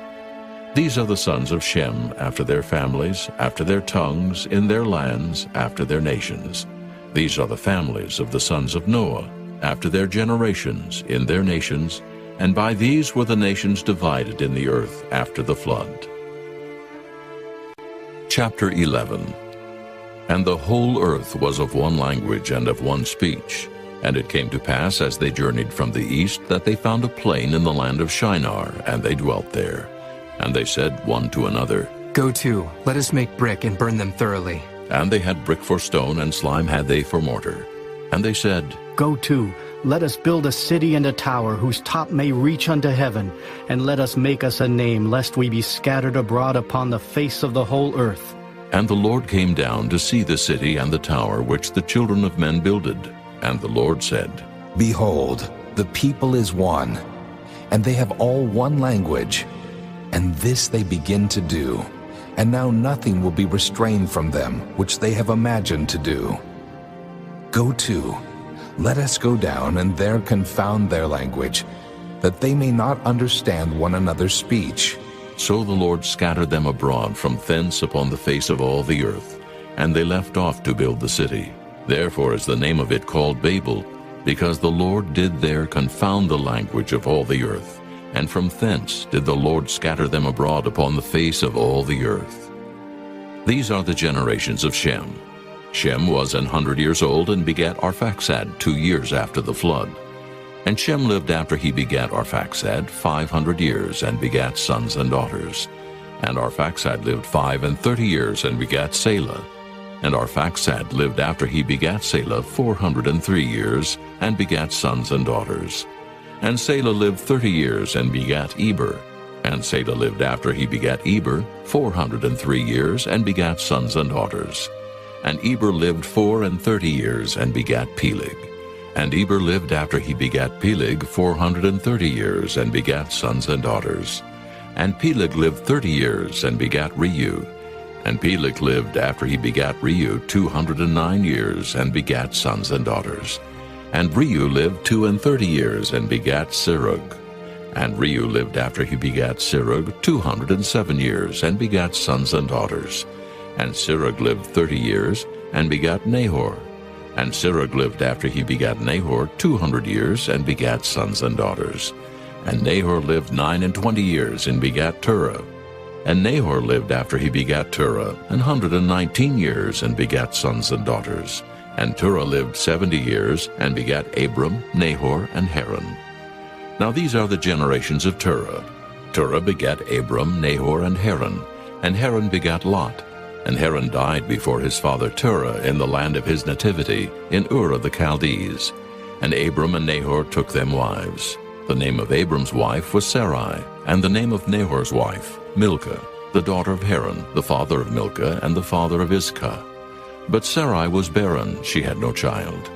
These are the sons of Shem after their families, after their tongues, in their lands, after their nations. These are the families of the sons of Noah, after their generations, in their nations, and by these were the nations divided in the earth after the flood. Chapter 11. And the whole earth was of one language and of one speech. And it came to pass, as they journeyed from the east, that they found a plain in the land of Shinar, and they dwelt there. And they said one to another, Go to, let us make brick and burn them thoroughly. And they had brick for stone, and slime had they for mortar. And they said, Go to, let us build a city and a tower, whose top may reach unto heaven, and let us make us a name, lest we be scattered abroad upon the face of the whole earth. And the Lord came down to see the city and the tower which the children of men builded. And the Lord said, Behold, the people is one, and they have all one language. And this they begin to do. And now nothing will be restrained from them, which they have imagined to do. Go to, let us go down and there confound their language, that they may not understand one another's speech. So the Lord scattered them abroad from thence upon the face of all the earth, and they left off to build the city. Therefore is the name of it called Babel, because the Lord did there confound the language of all the earth, and from thence did the Lord scatter them abroad upon the face of all the earth. These are the generations of Shem. Shem was 100 years old, and begat Arphaxad 2 years after the flood. And Shem lived after he begat Arphaxad 500 years, and begat sons and daughters. And Arphaxad lived 35 years, and begat Salah. And Arphaxad lived after he begat Salah 403 years, and begat sons and daughters. And Salah lived 30 years, and begat Eber. And Salah lived after he begat Eber 403 years, and begat sons and daughters. And Eber lived 34 years, and begat Peleg. And Eber lived after he begat Peleg 430 years, and begat sons and daughters. And Peleg lived 30 years, and begat Reu. And Peleg lived after he begat Reu 209 years, and begat sons and daughters. And Reu lived 32 years, and begat Serug. And Reu lived after he begat Serug 207 years, and begat sons and daughters. And Serug lived 30 years, and begat Nahor. And Serug lived after he begat Nahor 200 years, and begat sons and daughters. And Nahor lived 29 years, and begat Terah. And Nahor lived after he begat Terah 119 years, and begat sons and daughters. And Terah lived 70 years, and begat Abram, Nahor, and Haran. Now these are the generations of Terah. Terah begat Abram, Nahor, and Haran. And Haran begat Lot. And Haran died before his father Terah in the land of his nativity, in Ur of the Chaldees. And Abram and Nahor took them wives. The name of Abram's wife was Sarai, and the name of Nahor's wife, Milcah, the daughter of Haran, the father of Milcah, and the father of Iscah. But Sarai was barren, she had no child.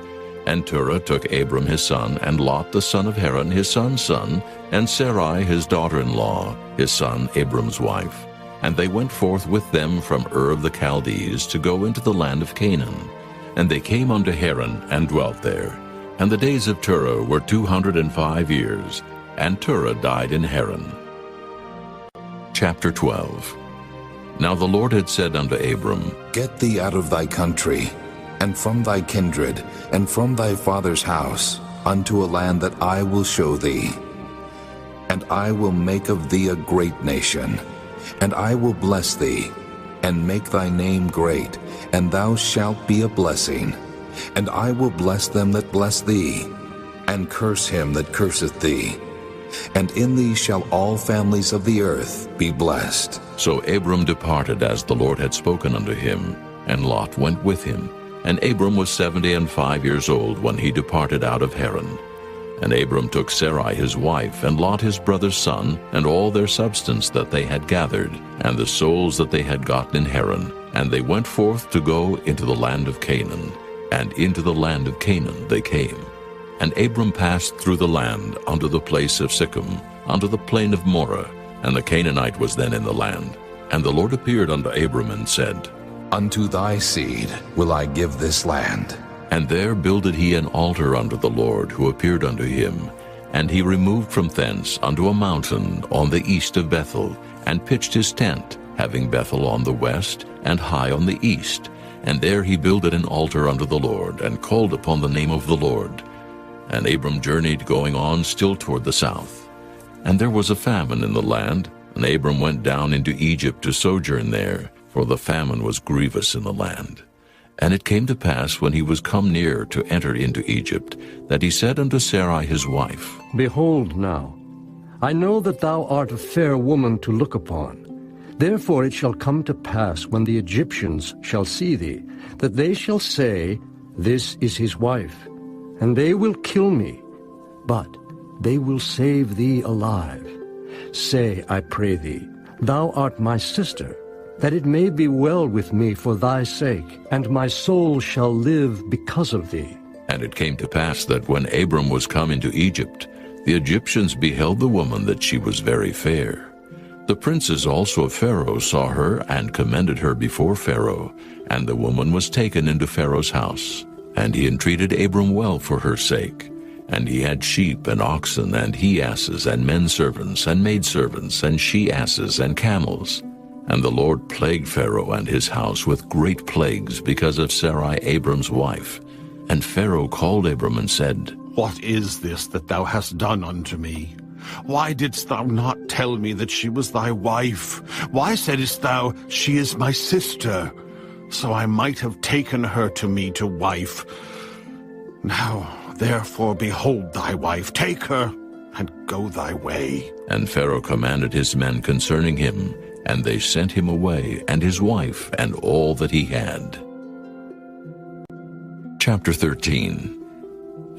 And Terah took Abram his son, and Lot the son of Haran his son's son, and Sarai his daughter-in-law, his son Abram's wife. And they went forth with them from Ur of the Chaldees to go into the land of Canaan. And they came unto Haran, and dwelt there. And the days of Terah were 205 years, and Terah died in Haran. Chapter 12. Now the Lord had said unto Abram, Get thee out of thy country, and from thy kindred, and from thy father's house, unto a land that I will show thee. And I will make of thee a great nation, and I will bless thee, and make thy name great, and thou shalt be a blessing. And I will bless them that bless thee, and curse him that curseth thee. And in thee shall all families of the earth be blessed. So Abram departed as the Lord had spoken unto him, and Lot went with him. And Abram was 75 years old when he departed out of Haran. And Abram took Sarai his wife, and Lot his brother's son, and all their substance that they had gathered, and the souls that they had gotten in Haran. And they went forth to go into the land of Canaan. And into the land of Canaan they came. And Abram passed through the land unto the place of Sichem, unto the plain of Moreh, and the Canaanite was then in the land. And the Lord appeared unto Abram and said, Unto thy seed will I give this land. And there builded he an altar unto the Lord, who appeared unto him. And he removed from thence unto a mountain on the east of Bethel, and pitched his tent, having Bethel on the west, and Hai on the east. And there he builded an altar unto the Lord, and called upon the name of the Lord. And Abram journeyed going on still toward the south. And there was a famine in the land, and Abram went down into Egypt to sojourn there, for the famine was grievous in the land. And it came to pass, when he was come near to enter into Egypt, that he said unto Sarai his wife, Behold now, I know that thou art a fair woman to look upon. Therefore it shall come to pass, when the Egyptians shall see thee, that they shall say, This is his wife. And they will kill me, but they will save thee alive. Say, I pray thee, Thou art my sister, that it may be well with me for thy sake, and my soul shall live because of thee. And it came to pass that when Abram was come into Egypt, the Egyptians beheld the woman that she was very fair. The princes also of Pharaoh saw her, and commended her before Pharaoh. And the woman was taken into Pharaoh's house. And he entreated Abram well for her sake. And he had sheep and oxen, and he-asses, and men-servants, and maidservants, and she-asses, and camels. And the Lord plagued Pharaoh and his house with great plagues because of Sarai Abram's wife. And Pharaoh called Abram and said, What is this that thou hast done unto me? Why didst thou not tell me that she was thy wife? Why saidst thou, She is my sister? So I might have taken her to me to wife. Now, therefore, behold thy wife, take her, and go thy way. And Pharaoh commanded his men concerning him, and they sent him away, and his wife, and all that he had. Chapter 13.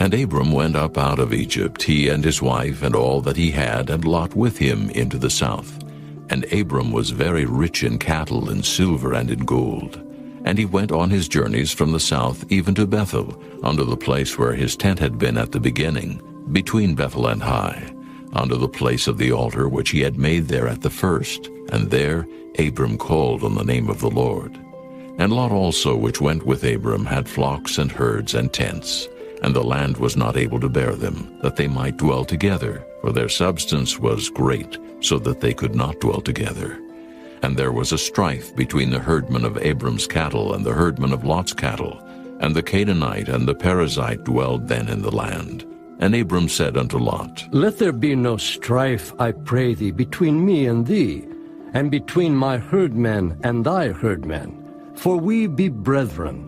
And Abram went up out of Egypt, he and his wife, and all that he had, and Lot with him into the south. And Abram was very rich in cattle, in silver, and in gold. And he went on his journeys from the south even to Bethel, unto the place where his tent had been at the beginning, between Bethel and Hai, unto the place of the altar which he had made there at the first. And there Abram called on the name of the Lord. And Lot also, which went with Abram, had flocks and herds and tents. And the land was not able to bear them, that they might dwell together, for their substance was great, so that they could not dwell together. And there was a strife between the herdmen of Abram's cattle and the herdmen of Lot's cattle. And the Canaanite and the Perizzite dwelled then in the land. And Abram said unto Lot, Let there be no strife, I pray thee, between me and thee, and between my herdmen and thy herdmen, for we be brethren.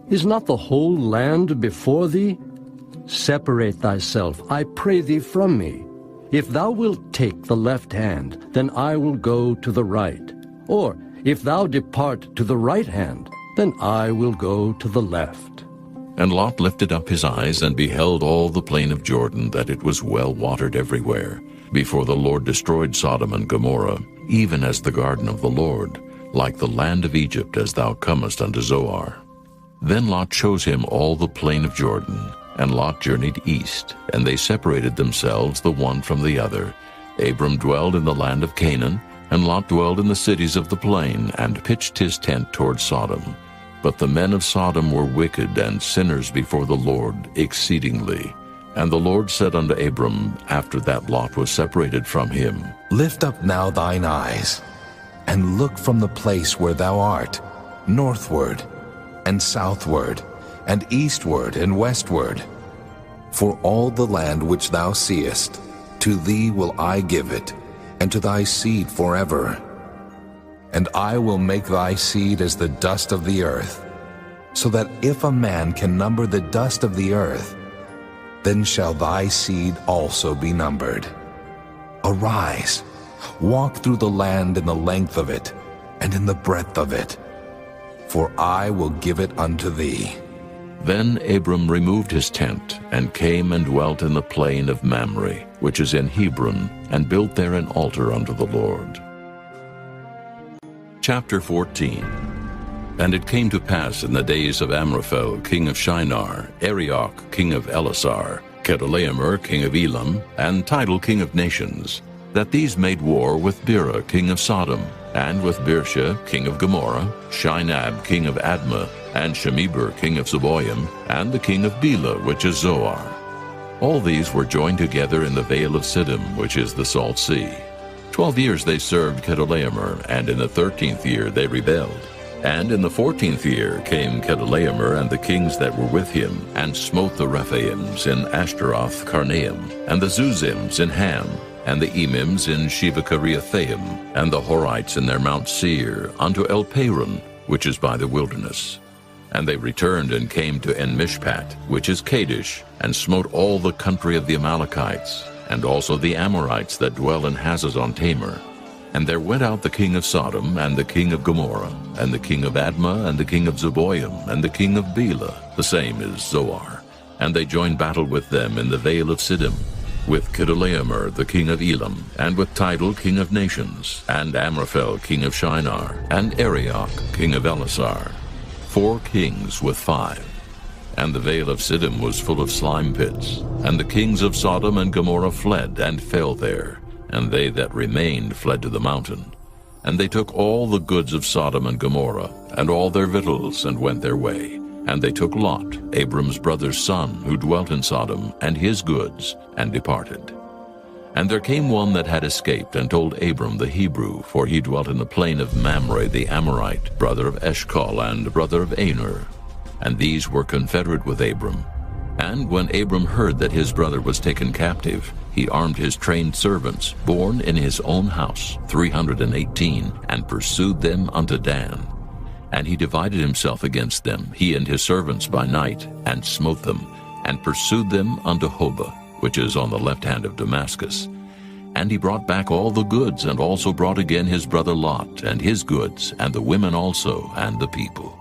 Is not the whole land before thee? Separate thyself, I pray thee, from me. If thou wilt take the left hand, then I will go to the right. Or if thou depart to the right hand, then I will go to the left. And Lot lifted up his eyes and beheld all the plain of Jordan, that it was well watered everywhere, before the Lord destroyed Sodom and Gomorrah, even as the garden of the Lord, like the land of Egypt, as thou comest unto Zoar. Then Lot chose him all the plain of Jordan, and Lot journeyed east, and they separated themselves the one from the other. Abram dwelled in the land of Canaan, and Lot dwelled in the cities of the plain, and pitched his tent toward Sodom. But the men of Sodom were wicked and sinners before the Lord exceedingly. And the Lord said unto Abram, after that Lot was separated from him, Lift up now thine eyes, and look from the place where thou art, northward, and southward, and eastward, and westward. For all the land which thou seest, to thee will I give it, and to thy seed forever. And I will make thy seed as the dust of the earth, so that if a man can number the dust of the earth, then shall thy seed also be numbered. Arise, walk through the land in the length of it, and in the breadth of it, for I will give it unto thee. Then Abram removed his tent, and came and dwelt in the plain of Mamre, which is in Hebron, and built there an altar unto the Lord. Chapter 14. And it came to pass in the days of Amraphel, king of Shinar, Arioch, king of Elasar, Chedorlaomer, king of Elam, and Tidal, king of nations, that these made war with Bera, king of Sodom, and with Birsha, king of Gomorrah, Shinab, king of Admah, and Shemeber, king of Zeboim, and the king of Bela, which is Zoar. All these were joined together in the vale of Siddim, which is the salt sea. 12 years they served Chedorlaomer, and in the 13th year they rebelled. And in the 14th year came Chedorlaomer and the kings that were with him, and smote the Rephaims in Ashtaroth Karnaim, and the Zuzims in Ham, and the Emims in Shevakiriathaim, and the Horites in their Mount Seir, unto El Paran, which is by the wilderness. And they returned and came to En-Mishpat, which is Kadesh, and smote all the country of the Amalekites, and also the Amorites that dwell in Hazazon Tamar. And there went out the king of Sodom, and the king of Gomorrah, and the king of Admah, and the king of Zeboim, and the king of Bela, the same is Zoar. And they joined battle with them in the vale of Siddim, with Chedorlaomer the king of Elam, and with Tidal king of nations, and Amraphel king of Shinar, and Arioch king of Elasar, 4 kings with 5. And the vale of Siddim was full of slime pits, and the kings of Sodom and Gomorrah fled and fell there, and they that remained fled to the mountain. And they took all the goods of Sodom and Gomorrah, and all their victuals, and went their way. And they took Lot, Abram's brother's son, who dwelt in Sodom, and his goods, and departed. And there came one that had escaped, and told Abram the Hebrew, for he dwelt in the plain of Mamre the Amorite, brother of Eshcol, and brother of Aner. And these were confederate with Abram. And when Abram heard that his brother was taken captive, he armed his trained servants, born in his own house, 318, and pursued them unto Dan. And he divided himself against them, he and his servants by night, and smote them, and pursued them unto Hobah, which is on the left hand of Damascus. And he brought back all the goods, and also brought again his brother Lot, and his goods, and the women also, and the people.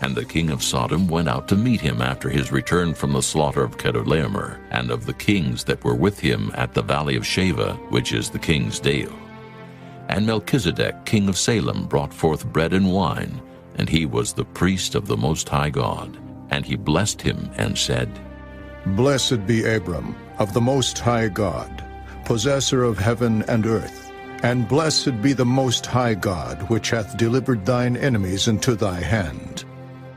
And the king of Sodom went out to meet him after his return from the slaughter of Chedorlaomer, and of the kings that were with him at the valley of Sheva, which is the king's dale. And Melchizedek, king of Salem, brought forth bread and wine, and he was the priest of the Most High God. And he blessed him, and said, Blessed be Abram, of the Most High God, possessor of heaven and earth. And blessed be the Most High God, which hath delivered thine enemies into thy hand.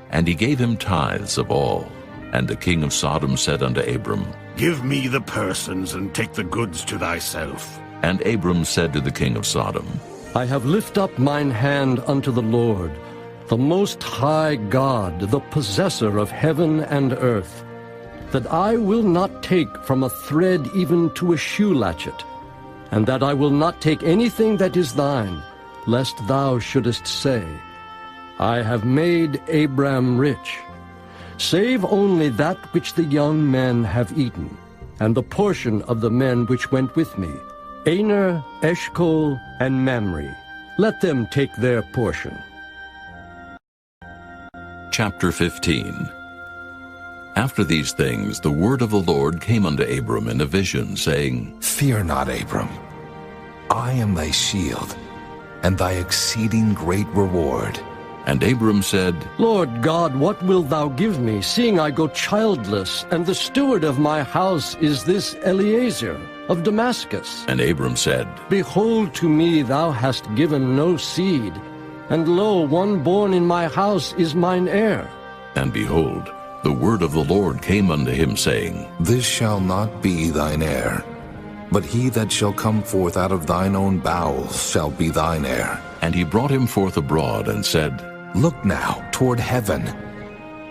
And he gave him tithes of all. And the king of Sodom said unto Abram, Give me the persons, and take the goods to thyself. And Abram said to the king of Sodom, I have lift up mine hand unto the Lord, the Most High God, the possessor of heaven and earth, that I will not take from a thread even to a shoe latchet, and that I will not take anything that is thine, lest thou shouldest say, I have made Abram rich, save only that which the young men have eaten, and the portion of the men which went with me, Aner, Eshcol, and Mamre. Let them take their portion. Chapter 15. After these things the word of the Lord came unto Abram in a vision, saying, Fear not, Abram. I am thy shield, and thy exceeding great reward. And Abram said, Lord God, what wilt thou give me, seeing I go childless, and the steward of my house is this Eliezer of Damascus? And Abram said, Behold, to me thou hast given no seed, and lo, one born in my house is mine heir. And behold, the word of the Lord came unto him, saying, This shall not be thine heir, but he that shall come forth out of thine own bowels shall be thine heir. And he brought him forth abroad, and said, Look now toward heaven,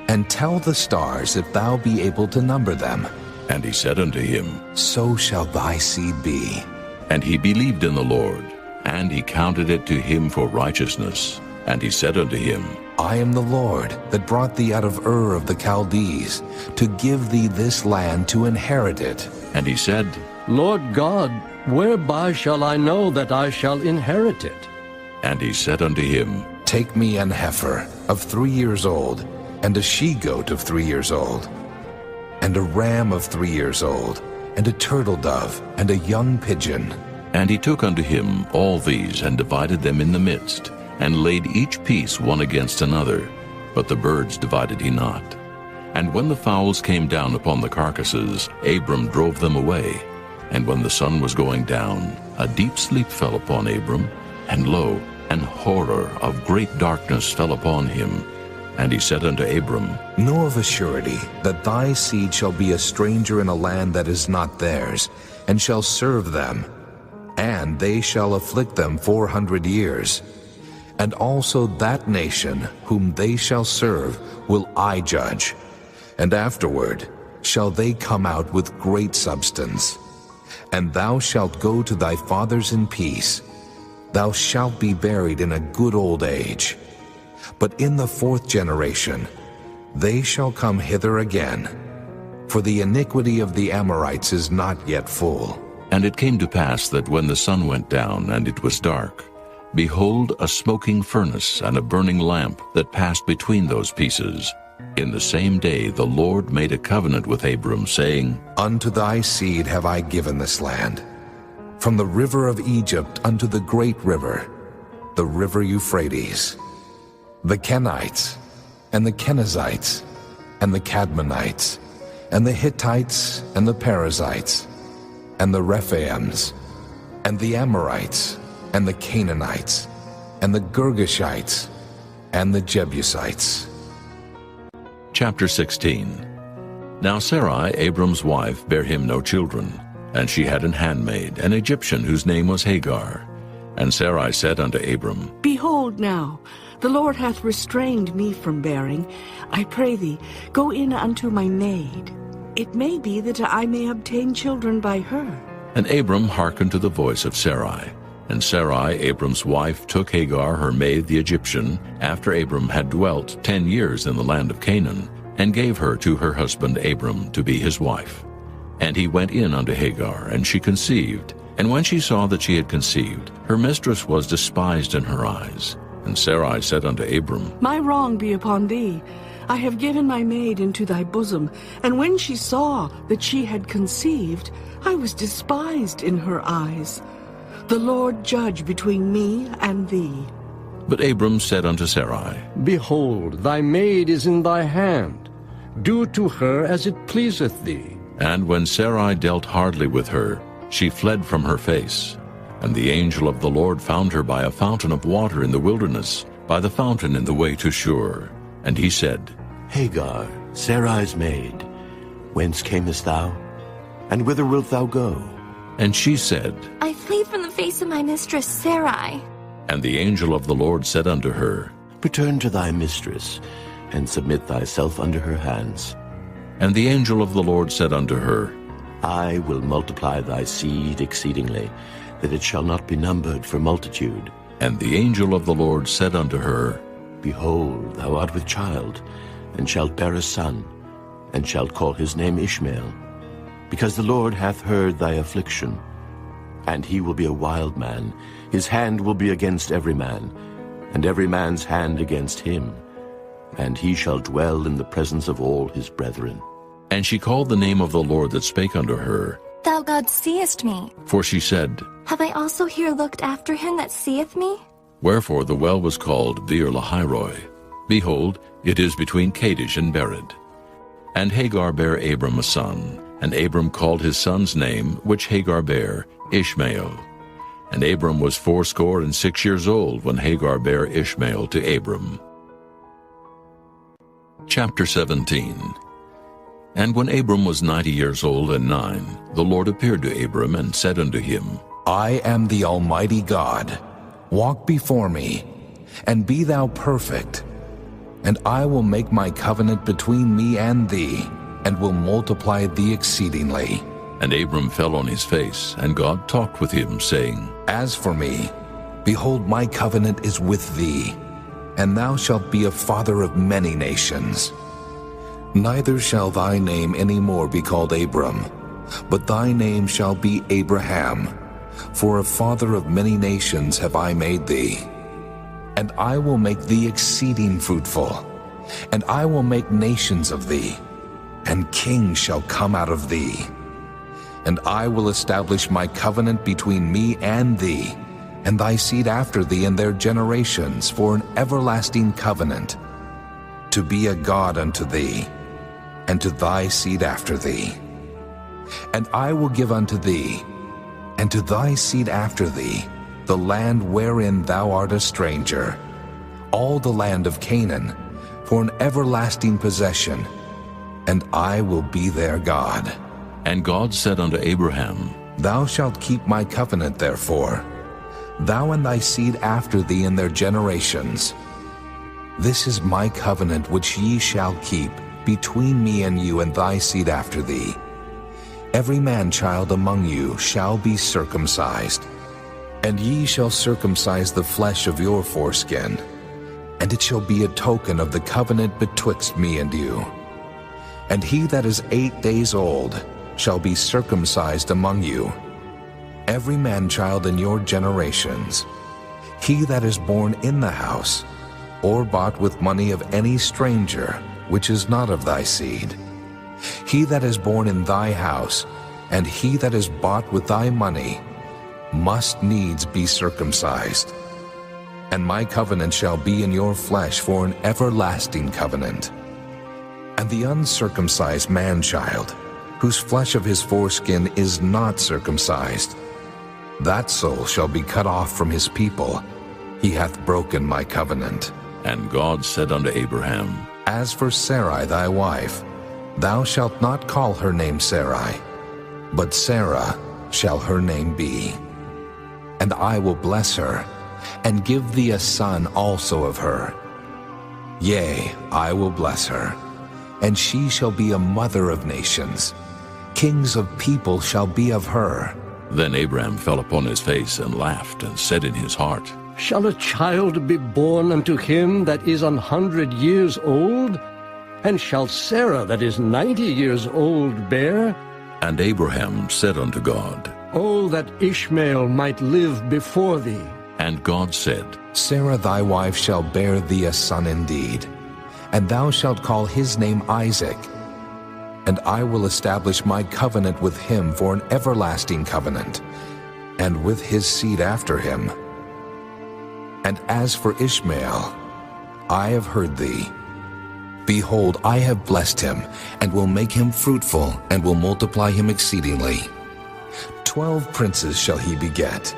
and tell the stars if thou be able to number them. And he said unto him, So shall thy seed be. And he believed in the Lord, and he counted it to him for righteousness. And he said unto him, I am the Lord that brought thee out of Ur of the Chaldees, to give thee this land to inherit it. And he said, Lord God, whereby shall I know that I shall inherit it? And he said unto him, Take me an heifer of 3 years old, and a she-goat of 3 years old, and a ram of 3 years old, and a turtle dove, and a young pigeon. And he took unto him all these, and divided them in the midst, and laid each piece one against another. But the birds divided he not. And when the fowls came down upon the carcasses, Abram drove them away. And when the sun was going down, a deep sleep fell upon Abram, and lo, an horror of great darkness fell upon him. And he said unto Abram, Know of a surety that thy seed shall be a stranger in a land that is not theirs, and shall serve them, and they shall afflict them 400 years. And also that nation whom they shall serve will I judge, and afterward shall they come out with great substance. And thou shalt go to thy fathers in peace. Thou shalt be buried in a good old age. But in the 4th generation they shall come hither again, for the iniquity of the Amorites is not yet full. And it came to pass that when the sun went down, and it was dark, behold, a smoking furnace and a burning lamp that passed between those pieces. In the same day the Lord made a covenant with Abram, saying, Unto thy seed have I given this land, from the river of Egypt unto the great river, the river Euphrates. The Kenites, and the Kenizzites, and the Cadmonites, and the Hittites, and the Perizzites, and the Rephaims, and the Amorites, and the Canaanites, and the Girgashites, and the Jebusites. Chapter 16. Now Sarai, Abram's wife, bare him no children, and she had an handmaid, an Egyptian, whose name was Hagar. And Sarai said unto Abram, Behold now, the Lord hath restrained me from bearing. I pray thee, go in unto my maid. It may be that I may obtain children by her. And Abram hearkened to the voice of Sarai. And Sarai, Abram's wife, took Hagar, her maid, the Egyptian, after Abram had dwelt 10 years in the land of Canaan, and gave her to her husband Abram to be his wife. And he went in unto Hagar, and she conceived. And when she saw that she had conceived, her mistress was despised in her eyes. And Sarai said unto Abram, My wrong be upon thee. I have given my maid into thy bosom. And when she saw that she had conceived, I was despised in her eyes. The Lord judge between me and thee. But Abram said unto Sarai, Behold, thy maid is in thy hand. Do to her as it pleaseth thee. And when Sarai dealt hardly with her, she fled from her face. And the angel of the Lord found her by a fountain of water in the wilderness, by the fountain in the way to Shur. And he said, Hagar, Sarai's maid, whence camest thou? And whither wilt thou go? And she said, I flee from the face of my mistress Sarai. And the angel of the Lord said unto her, Return to thy mistress, and submit thyself under her hands. And the angel of the Lord said unto her, I will multiply thy seed exceedingly, that it shall not be numbered for multitude. And the angel of the Lord said unto her, Behold, thou art with child, and shalt bear a son, and shalt call his name Ishmael, because the Lord hath heard thy affliction. And he will be a wild man, his hand will be against every man, and every man's hand against him. And he shall dwell in the presence of all his brethren. And she called the name of the Lord that spake unto her. Thou God seest me. For she said, Have I also here looked after him that seeth me? Wherefore the well was called Beer-lahai-roi. Behold, it is between Kadesh and Bered. And Hagar bare Abram a son, and Abram called his son's name, which Hagar bare, Ishmael. And Abram was 86 years old when Hagar bare Ishmael to Abram. Chapter 17. And when Abram was 90 years old and 9, the Lord appeared to Abram and said unto him, I am the Almighty God. Walk before me, and be thou perfect. And I will make my covenant between me and thee, and will multiply thee exceedingly. And Abram fell on his face, and God talked with him, saying, As for me, behold, my covenant is with thee, and thou shalt be a father of many nations. Neither shall thy name any more be called Abram, but thy name shall be Abraham, for a father of many nations have I made thee. And I will make thee exceeding fruitful, and I will make nations of thee, and kings shall come out of thee. And I will establish my covenant between me and thee, and thy seed after thee in their generations, for an everlasting covenant, to be a God unto thee, and to thy seed after thee. And I will give unto thee, and to thy seed after thee, the land wherein thou art a stranger, all the land of Canaan, for an everlasting possession, and I will be their God. And God said unto Abraham, Thou shalt keep my covenant therefore, thou and thy seed after thee in their generations. This is my covenant which ye shall keep between me and you and thy seed after thee. Every man-child among you shall be circumcised, and ye shall circumcise the flesh of your foreskin, and it shall be a token of the covenant betwixt me and you. And he that is 8 days old shall be circumcised among you, every man-child in your generations. He that is born in the house, or bought with money of any stranger, which is not of thy seed. He that is born in thy house, and he that is bought with thy money, must needs be circumcised. And my covenant shall be in your flesh for an everlasting covenant. And the uncircumcised man-child, whose flesh of his foreskin is not circumcised, that soul shall be cut off from his people. He hath broken my covenant. And God said unto Abraham, As for Sarai thy wife, thou shalt not call her name Sarai, but Sarah shall her name be. And I will bless her, and give thee a son also of her. Yea, I will bless her, and she shall be a mother of nations. Kings of people shall be of her. Then Abraham fell upon his face and laughed, and said in his heart, Shall a child be born unto him that is 100 years old? And shall Sarah that is 90 years old bear? And Abraham said unto God, Oh, that Ishmael might live before thee. And God said, Sarah thy wife shall bear thee a son indeed, and thou shalt call his name Isaac. And I will establish my covenant with him for an everlasting covenant, and with his seed after him. And as for Ishmael, I have heard thee. Behold, I have blessed him, and will make him fruitful, and will multiply him exceedingly. 12 princes shall he beget,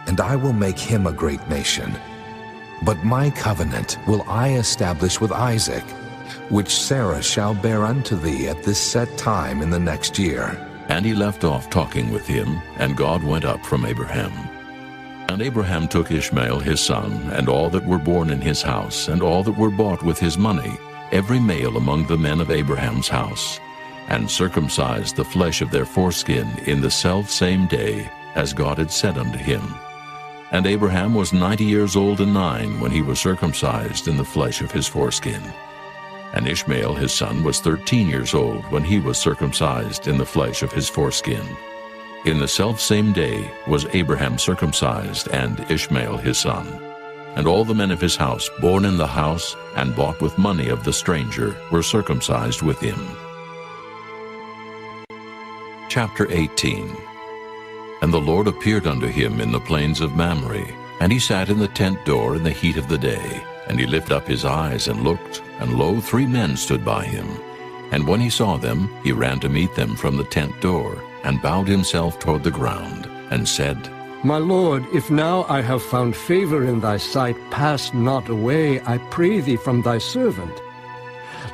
and I will make him a great nation. But my covenant will I establish with Isaac, which Sarah shall bear unto thee at this set time in the next year. And he left off talking with him, and God went up from Abraham. And Abraham took Ishmael his son, and all that were born in his house, and all that were bought with his money, every male among the men of Abraham's house, and circumcised the flesh of their foreskin in the selfsame day, as God had said unto him. And Abraham was 90 years old and 9 when he was circumcised in the flesh of his foreskin. And Ishmael his son was 13 years old when he was circumcised in the flesh of his foreskin. In the selfsame day was Abraham circumcised, and Ishmael his son. And all the men of his house, born in the house, and bought with money of the stranger, were circumcised with him. Chapter 18. And the Lord appeared unto him in the plains of Mamre, and he sat in the tent door in the heat of the day. And he lifted up his eyes and looked, and lo, 3 men stood by him. And when he saw them, he ran to meet them from the tent door, and bowed himself toward the ground, and said, My Lord, if now I have found favor in thy sight, pass not away, I pray thee, from thy servant.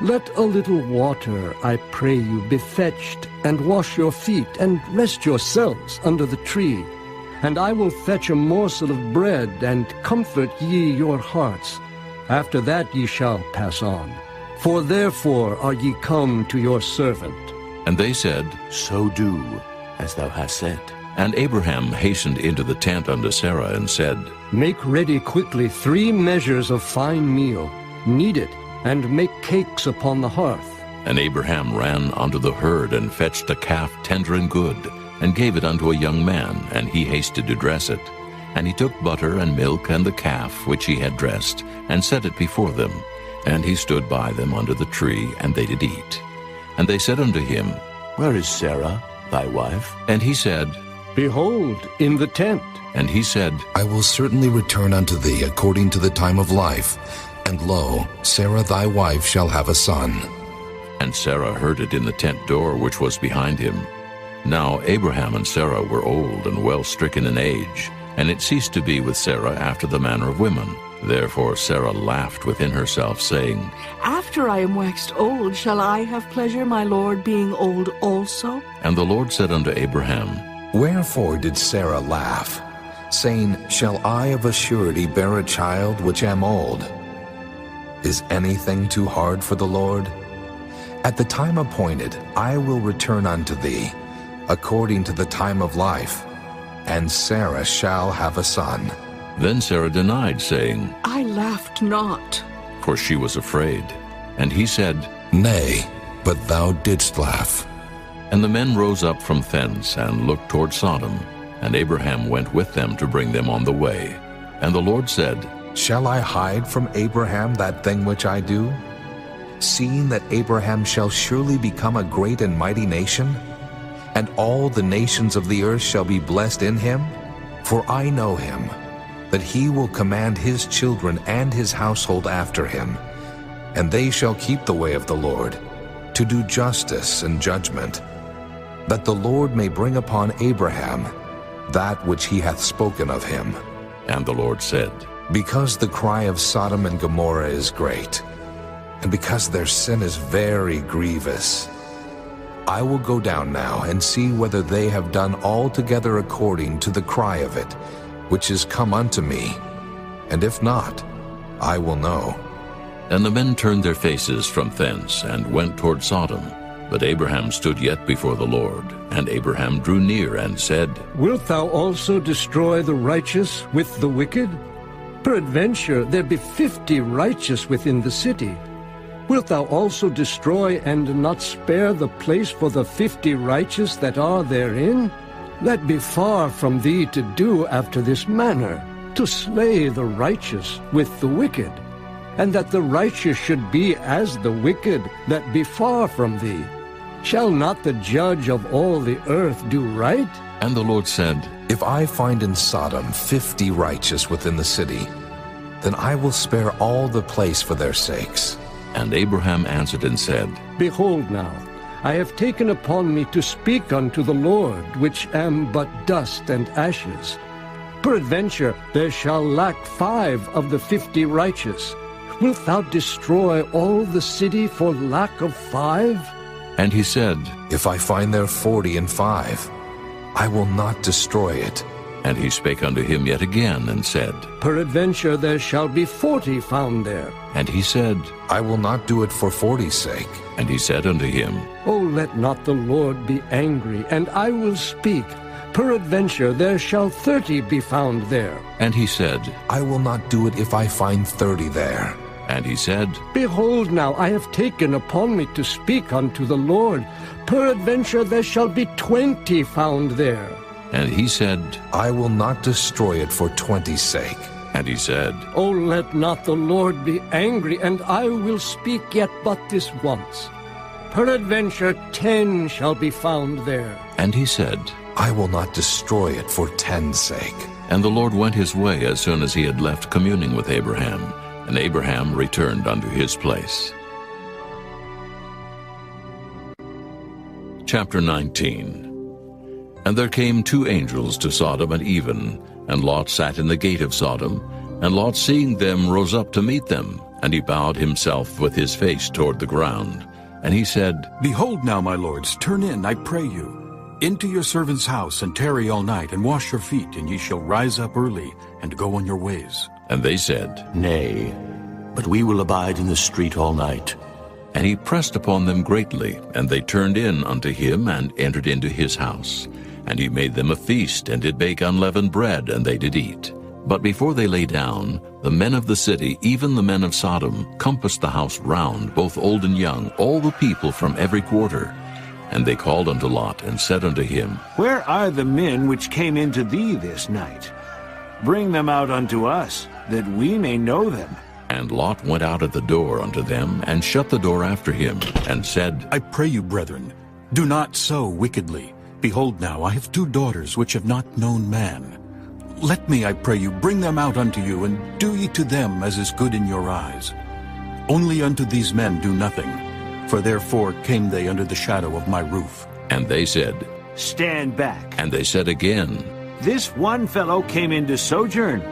Let a little water, I pray you, be fetched, and wash your feet, and rest yourselves under the tree. And I will fetch a morsel of bread, and comfort ye your hearts. After that ye shall pass on. For therefore are ye come to your servant. And they said, So do, as thou hast said. And Abraham hastened into the tent unto Sarah, and said, Make ready quickly 3 measures of fine meal, knead it, and make cakes upon the hearth. And Abraham ran unto the herd, and fetched a calf tender and good, and gave it unto a young man, and he hasted to dress it. And he took butter and milk and the calf which he had dressed, and set it before them. And he stood by them under the tree, and they did eat. And they said unto him, Where is Sarah, thy wife? And he said, Behold, in the tent. And he said, I will certainly return unto thee according to the time of life, and lo, Sarah thy wife shall have a son. And Sarah heard it in the tent door which was behind him. Now Abraham and Sarah were old and well stricken in age, and it ceased to be with Sarah after the manner of women. Therefore Sarah laughed within herself, saying, After I am waxed old, shall I have pleasure, my Lord, being old also? And the Lord said unto Abraham, Wherefore did Sarah laugh, saying, Shall I of a surety bear a child which am old? Is anything too hard for the Lord? At the time appointed I will return unto thee, according to the time of life, and Sarah shall have a son. Then Sarah denied, saying, I laughed not. For she was afraid. And he said, Nay, but thou didst laugh. And the men rose up from thence, and looked toward Sodom. And Abraham went with them to bring them on the way. And the Lord said, Shall I hide from Abraham that thing which I do? Seeing that Abraham shall surely become a great and mighty nation, and all the nations of the earth shall be blessed in him? For I know him, that he will command his children and his household after him, and they shall keep the way of the Lord, to do justice and judgment, that the Lord may bring upon Abraham that which he hath spoken of him. And the Lord said, Because the cry of Sodom and Gomorrah is great, and because their sin is very grievous, I will go down now and see whether they have done altogether according to the cry of it, which is come unto me, and if not, I will know. And the men turned their faces from thence, and went toward Sodom. But Abraham stood yet before the Lord. And Abraham drew near, and said, Wilt thou also destroy the righteous with the wicked? Peradventure there be 50 righteous within the city. Wilt thou also destroy and not spare the place for the 50 righteous that are therein? That be far from thee to do after this manner, to slay the righteous with the wicked, and that the righteous should be as the wicked, that be far from thee. Shall not the judge of all the earth do right? And the Lord said, If I find in Sodom 50 righteous within the city, then I will spare all the place for their sakes. And Abraham answered and said, Behold now, I have taken upon me to speak unto the Lord, which am but dust and ashes. Peradventure there shall lack 5 of the 50 righteous. Wilt thou destroy all the city for lack of 5? And he said, If I find there 40 and 5, I will not destroy it. And he spake unto him yet again, and said, Peradventure there shall be 40 found there. And he said, I will not do it for 40's sake. And he said unto him, O let not the Lord be angry, and I will speak. Peradventure there shall 30 be found there. And he said, I will not do it if I find 30 there. And he said, Behold now, I have taken upon me to speak unto the Lord. Peradventure there shall be 20 found there. And he said, I will not destroy it for 20's sake. And he said, O let not the Lord be angry, and I will speak yet but this once. peradventure 10 shall be found there. And he said, I will not destroy it for 10's sake. And the Lord went his way as soon as he had left communing with Abraham, and Abraham returned unto his place. Chapter 19. And there came 2 angels to Sodom at even, and Lot sat in the gate of Sodom. And Lot, seeing them, rose up to meet them, and he bowed himself with his face toward the ground. And he said, Behold now, my lords, turn in, I pray you, into your servant's house, and tarry all night, and wash your feet, and ye shall rise up early, and go on your ways. And they said, Nay, but we will abide in the street all night. And he pressed upon them greatly, and they turned in unto him, and entered into his house. And he made them a feast, and did bake unleavened bread, and they did eat. But before they lay down, the men of the city, even the men of Sodom, compassed the house round, both old and young, all the people from every quarter. And they called unto Lot, and said unto him, Where are the men which came into thee this night? Bring them out unto us, that we may know them. And Lot went out at the door unto them, and shut the door after him, and said, I pray you, brethren, do not so wickedly. Behold now, I have 2 daughters which have not known man. Let me, I pray you, bring them out unto you, and do ye to them as is good in your eyes. Only unto these men do nothing, for therefore came they under the shadow of my roof. And they said, Stand back. And they said again, This one fellow came in to sojourn,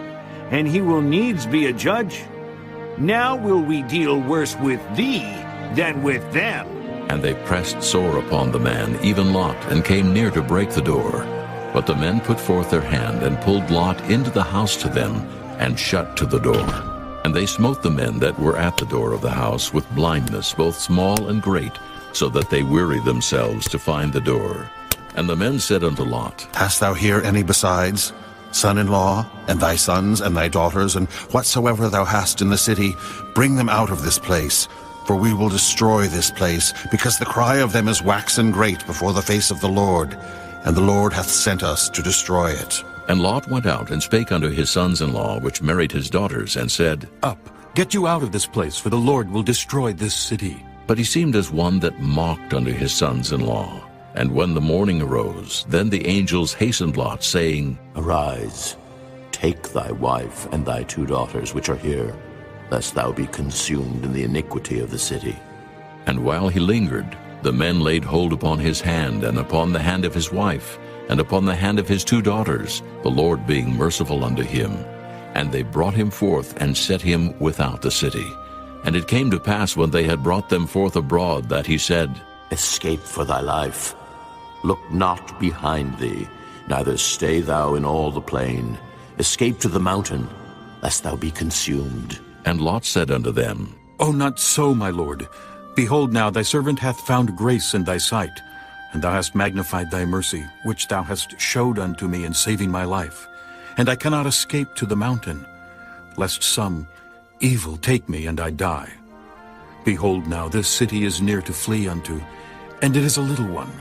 and he will needs be a judge. Now will we deal worse with thee than with them. And they pressed sore upon the man, even Lot, and came near to break the door. But the men put forth their hand, and pulled Lot into the house to them, and shut to the door. And they smote the men that were at the door of the house with blindness, both small and great, so that they wearied themselves to find the door. And the men said unto Lot, Hast thou here any besides? Son-in-law, and thy sons, and thy daughters, and whatsoever thou hast in the city, bring them out of this place. For we will destroy this place, because the cry of them is waxen great before the face of the Lord, and the Lord hath sent us to destroy it. And Lot went out and spake unto his sons-in-law, which married his daughters, and said, Up, get you out of this place, for the Lord will destroy this city. But he seemed as one that mocked unto his sons-in-law. And when the morning arose, then the angels hastened Lot, saying, Arise, take thy wife and thy 2 daughters which are here, lest thou be consumed in the iniquity of the city. And while he lingered, the men laid hold upon his hand, and upon the hand of his wife, and upon the hand of his 2 daughters, the Lord being merciful unto him. And they brought him forth, and set him without the city. And it came to pass, when they had brought them forth abroad, that he said, Escape for thy life. Look not behind thee, neither stay thou in all the plain. Escape to the mountain, lest thou be consumed. And Lot said unto them, O not so, my lord. Behold now, thy servant hath found grace in thy sight, and thou hast magnified thy mercy, which thou hast showed unto me in saving my life. And I cannot escape to the mountain, lest some evil take me, and I die. Behold now, this city is near to flee unto, and it is a little one.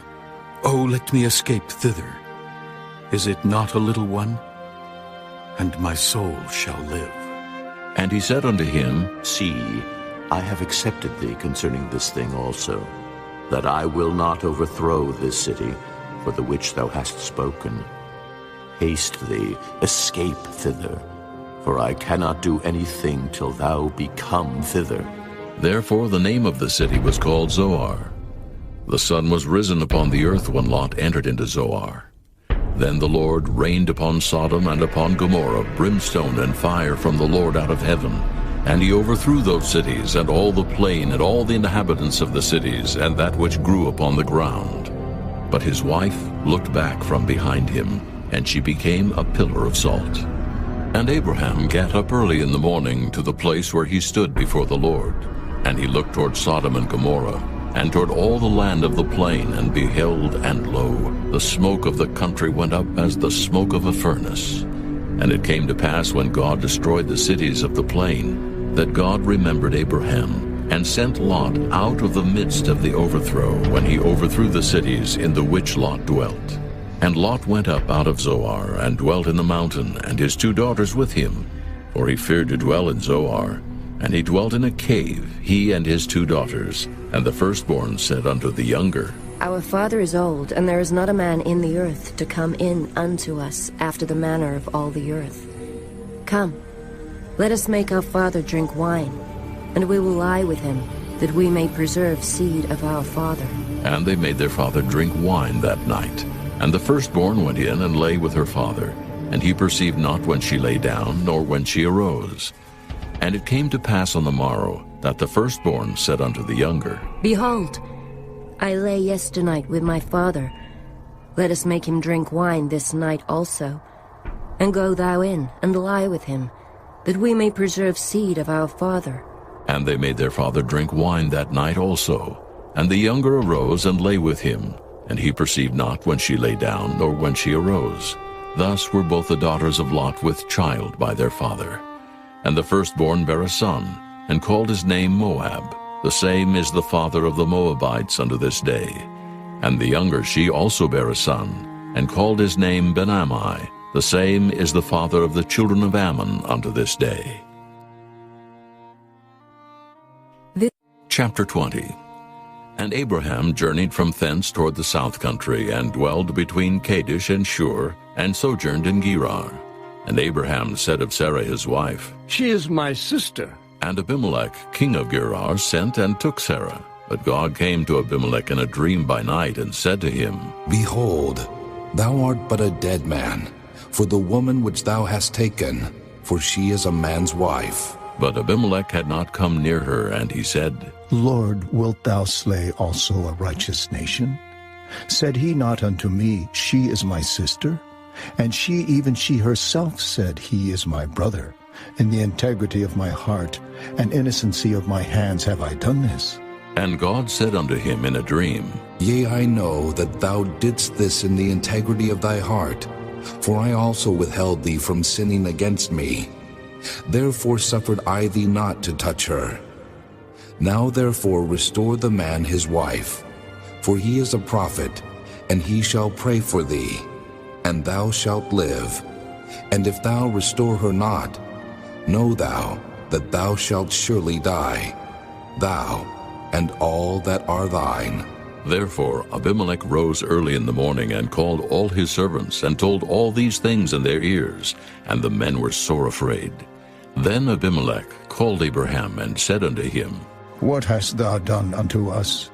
O let me escape thither. Is it not a little one? And my soul shall live. And he said unto him, See, I have accepted thee concerning this thing also, that I will not overthrow this city, for the which thou hast spoken. Haste thee, escape thither, for I cannot do anything till thou be come thither. Therefore the name of the city was called Zoar. The sun was risen upon the earth when Lot entered into Zoar. Then the Lord rained upon Sodom and upon Gomorrah brimstone and fire from the Lord out of heaven. And he overthrew those cities, and all the plain, and all the inhabitants of the cities, and that which grew upon the ground. But his wife looked back from behind him, and she became a pillar of salt. And Abraham gat up early in the morning to the place where he stood before the Lord. And he looked toward Sodom and Gomorrah, and toward all the land of the plain, and beheld, and lo, the smoke of the country went up as the smoke of a furnace. And it came to pass, when God destroyed the cities of the plain, that God remembered Abraham, and sent Lot out of the midst of the overthrow, when he overthrew the cities in the which Lot dwelt. And Lot went up out of Zoar, and dwelt in the mountain, and his 2 daughters with him, for he feared to dwell in Zoar. And he dwelt in a cave, he and his 2 daughters. And the firstborn said unto the younger, Our father is old, and there is not a man in the earth to come in unto us after the manner of all the earth. Come, let us make our father drink wine, and we will lie with him, that we may preserve seed of our father. And they made their father drink wine that night. And the firstborn went in and lay with her father. And he perceived not when she lay down, nor when she arose. And it came to pass on the morrow, that the firstborn said unto the younger, Behold, I lay yesternight with my father. Let us make him drink wine this night also. And go thou in, and lie with him, that we may preserve seed of our father. And they made their father drink wine that night also. And the younger arose and lay with him. And he perceived not when she lay down, nor when she arose. Thus were both the daughters of Lot with child by their father. And the firstborn bare a son, and called his name Moab. The same is the father of the Moabites unto this day. And the younger she also bare a son, and called his name Ben-ammi. The same is the father of the children of Ammon unto this day. Chapter 20. And Abraham journeyed from thence toward the south country, and dwelled between Kadesh and Shur, and sojourned in Gerar. And Abraham said of Sarah his wife, She is my sister. And Abimelech king of Gerar sent and took Sarah. But God came to Abimelech in a dream by night, and said to him, Behold, thou art but a dead man, for the woman which thou hast taken, for she is a man's wife. But Abimelech had not come near her, and he said, Lord, wilt thou slay also a righteous nation? Said he not unto me, She is my sister? And she, even she herself, said, He is my brother. In the integrity of my heart and innocency of my hands have I done this. And God said unto him in a dream, Yea, I know that thou didst this in the integrity of thy heart, for I also withheld thee from sinning against me. Therefore suffered I thee not to touch her. Now therefore restore the man his wife, for he is a prophet, and he shall pray for thee, and thou shalt live. And if thou restore her not, know thou that thou shalt surely die, thou and all that are thine. Therefore Abimelech rose early in the morning, and called all his servants, and told all these things in their ears, and the men were sore afraid. Then Abimelech called Abraham, and said unto him, What hast thou done unto us?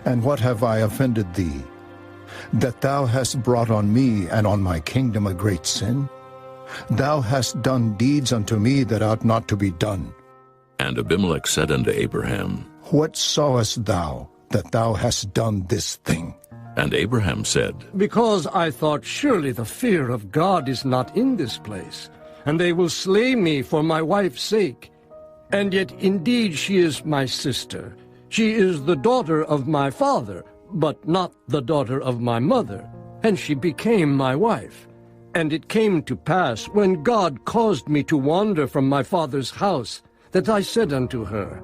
And what have I offended thee? That thou hast brought on me and on my kingdom a great sin? Thou hast done deeds unto me that ought not to be done. And Abimelech said unto Abraham, What sawest thou that thou hast done this thing? And Abraham said, Because I thought, surely the fear of God is not in this place, and they will slay me for my wife's sake. And yet indeed she is my sister. She is the daughter of my father, but not the daughter of my mother, and she became my wife. And it came to pass, when God caused me to wander from my father's house, that I said unto her,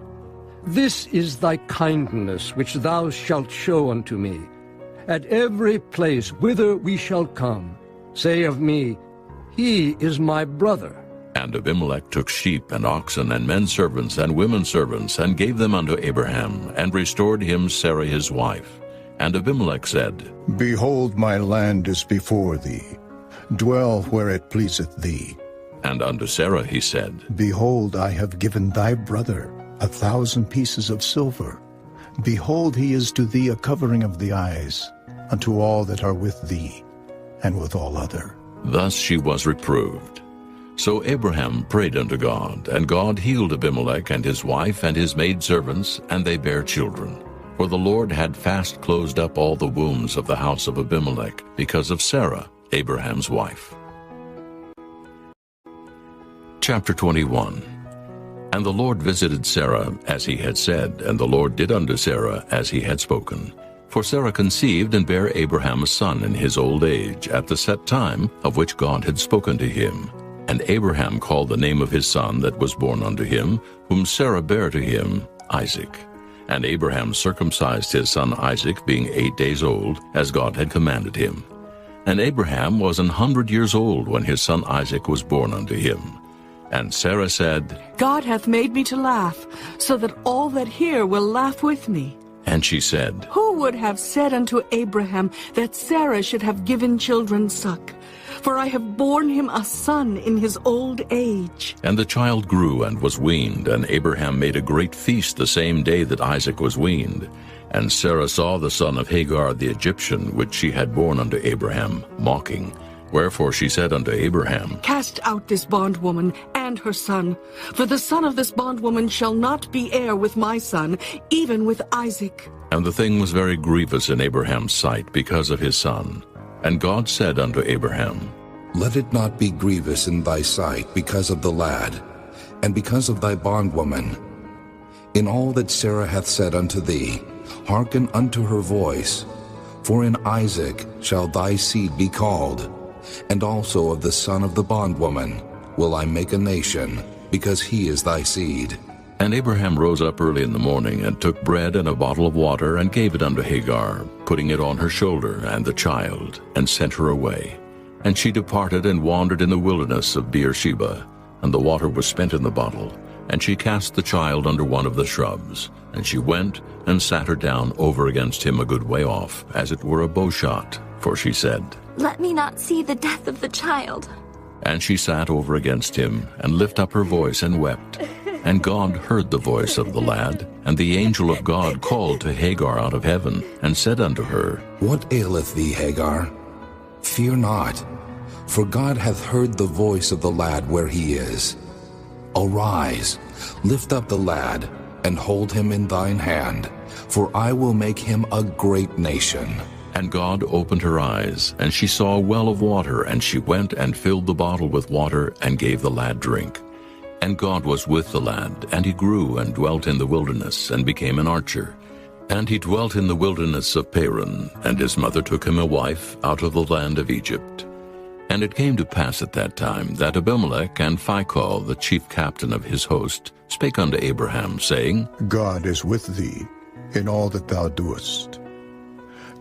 This is thy kindness which thou shalt show unto me. At every place whither we shall come, say of me, He is my brother. And Abimelech took sheep and oxen and men servants and women servants, and gave them unto Abraham, and restored him Sarah his wife. And Abimelech said, Behold, my land is before thee. Dwell where it pleaseth thee. And unto Sarah he said, Behold, I have given thy brother 1,000 pieces of silver. Behold, he is to thee a covering of the eyes, unto all that are with thee, and with all other. Thus she was reproved. So Abraham prayed unto God, and God healed Abimelech and his wife and his maidservants, and they bare children. For the Lord had fast closed up all the wombs of the house of Abimelech, because of Sarah, Abraham's wife. Chapter 21. And the Lord visited Sarah as he had said, and the Lord did unto Sarah as he had spoken. For Sarah conceived and bare Abraham a son in his old age, at the set time of which God had spoken to him. And Abraham called the name of his son that was born unto him, whom Sarah bare to him, Isaac. And Abraham circumcised his son Isaac, being 8 days old, as God had commanded him. And Abraham was 100 years old when his son Isaac was born unto him. And Sarah said, God hath made me to laugh, so that all that hear will laugh with me. And she said, Who would have said unto Abraham that Sarah should have given children suck? For I have borne him a son in his old age. And the child grew and was weaned, and Abraham made a great feast the same day that Isaac was weaned. And Sarah saw the son of Hagar the Egyptian, which she had borne unto Abraham, mocking. Wherefore she said unto Abraham, Cast out this bondwoman and her son, for the son of this bondwoman shall not be heir with my son, even with Isaac. And the thing was very grievous in Abraham's sight because of his son. And God said unto Abraham, Let it not be grievous in thy sight because of the lad, and because of thy bondwoman. In all that Sarah hath said unto thee, hearken unto her voice. For in Isaac shall thy seed be called, and also of the son of the bondwoman will I make a nation, because he is thy seed. And Abraham rose up early in the morning, and took bread and a bottle of water, and gave it unto Hagar, putting it on her shoulder and the child, and sent her away. And she departed and wandered in the wilderness of Beersheba, and the water was spent in the bottle. And she cast the child under one of the shrubs. And she went and sat her down over against him a good way off, as it were a bowshot. For she said, Let me not see the death of the child. And she sat over against him, and lifted up her voice and wept. And God heard the voice of the lad. And the angel of God called to Hagar out of heaven, and said unto her, What aileth thee, Hagar? Fear not, for God hath heard the voice of the lad where he is. Arise, lift up the lad, and hold him in thine hand, for I will make him a great nation. And God opened her eyes, and she saw a well of water, and she went and filled the bottle with water, and gave the lad drink. And God was with the lad, and he grew and dwelt in the wilderness, and became an archer. And he dwelt in the wilderness of Paran, and his mother took him a wife out of the land of Egypt. And it came to pass at that time that Abimelech and Phicol, the chief captain of his host, spake unto Abraham, saying, God is with thee in all that thou doest.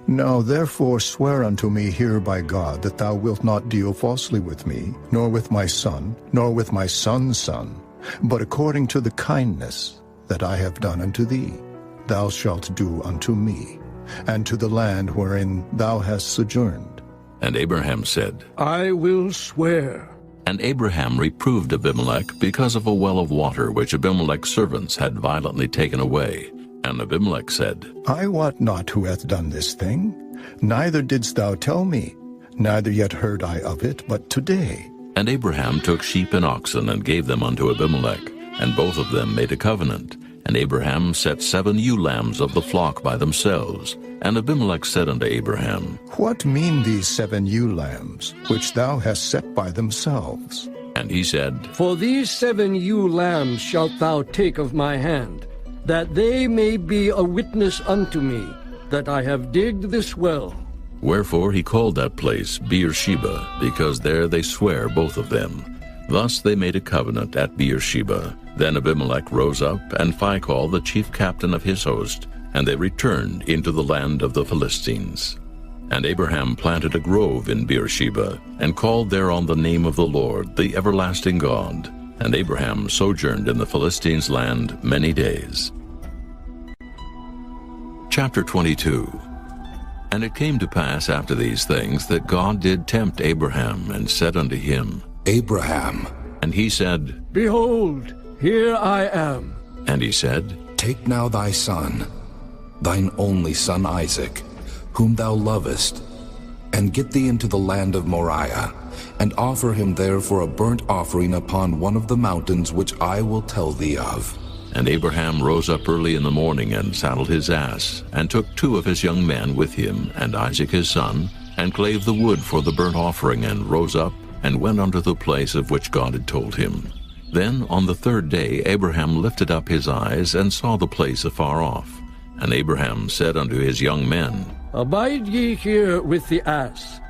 Now therefore swear unto me here by God that thou wilt not deal falsely with me, nor with my son, nor with my son's son, but according to the kindness that I have done unto thee, thou shalt do unto me, and to the land wherein thou hast sojourned. And Abraham said, I will swear. And Abraham reproved Abimelech because of a well of water which Abimelech's servants had violently taken away. And Abimelech said, I wot not who hath done this thing, neither didst thou tell me, neither yet heard I of it, but today. And Abraham took sheep and oxen, and gave them unto Abimelech, and both of them made a covenant. And Abraham set 7 ewe lambs of the flock by themselves. And Abimelech said unto Abraham, What mean these 7 ewe lambs, which thou hast set by themselves? And he said, For these 7 ewe lambs shalt thou take of my hand, that they may be a witness unto me, that I have digged this well. Wherefore he called that place Beersheba, because there they sware both of them. Thus they made a covenant at Beersheba. Then Abimelech rose up, and Phicol the chief captain of his host, and they returned into the land of the Philistines. And Abraham planted a grove in Beersheba, and called thereon the name of the Lord, the everlasting God. And Abraham sojourned in the Philistines' land many days. Chapter 22. And it came to pass after these things that God did tempt Abraham, and said unto him, Abraham. And he said, Behold, here I am. And he said, Take now thy son, thine only son Isaac, whom thou lovest, and get thee into the land of Moriah, and offer him there for a burnt offering upon one of the mountains which I will tell thee of. And Abraham rose up early in the morning, and saddled his ass, and took 2 of his young men with him, and Isaac his son, and clave the wood for the burnt offering, and rose up, and went unto the place of which God had told him. Then on the 3rd day Abraham lifted up his eyes, and saw the place afar off. And Abraham said unto his young men, Abide ye here with the ass,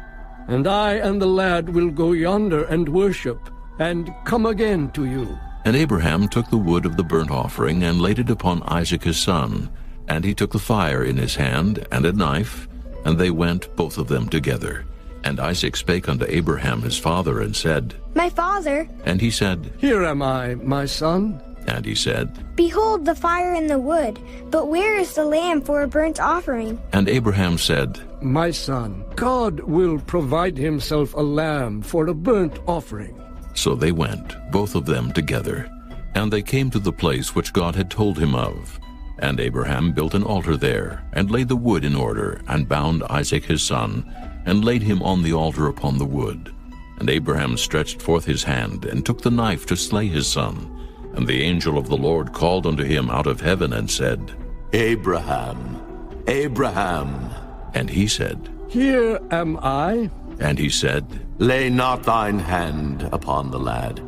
and I and the lad will go yonder and worship, and come again to you. And Abraham took the wood of the burnt offering, and laid it upon Isaac his son. And he took the fire in his hand, and a knife, and they went both of them together. And Isaac spake unto Abraham his father, and said, My father. And he said, Here am I, my son. And he said, Behold the fire and the wood, but where is the lamb for a burnt offering? And Abraham said, My son, God will provide himself a lamb for a burnt offering. So they went, both of them together. And they came to the place which God had told him of. And Abraham built an altar there, and laid the wood in order, and bound Isaac his son, and laid him on the altar upon the wood. And Abraham stretched forth his hand, and took the knife to slay his son. And the angel of the Lord called unto him out of heaven, and said, Abraham, Abraham. And he said, Here am I. And he said, Lay not thine hand upon the lad,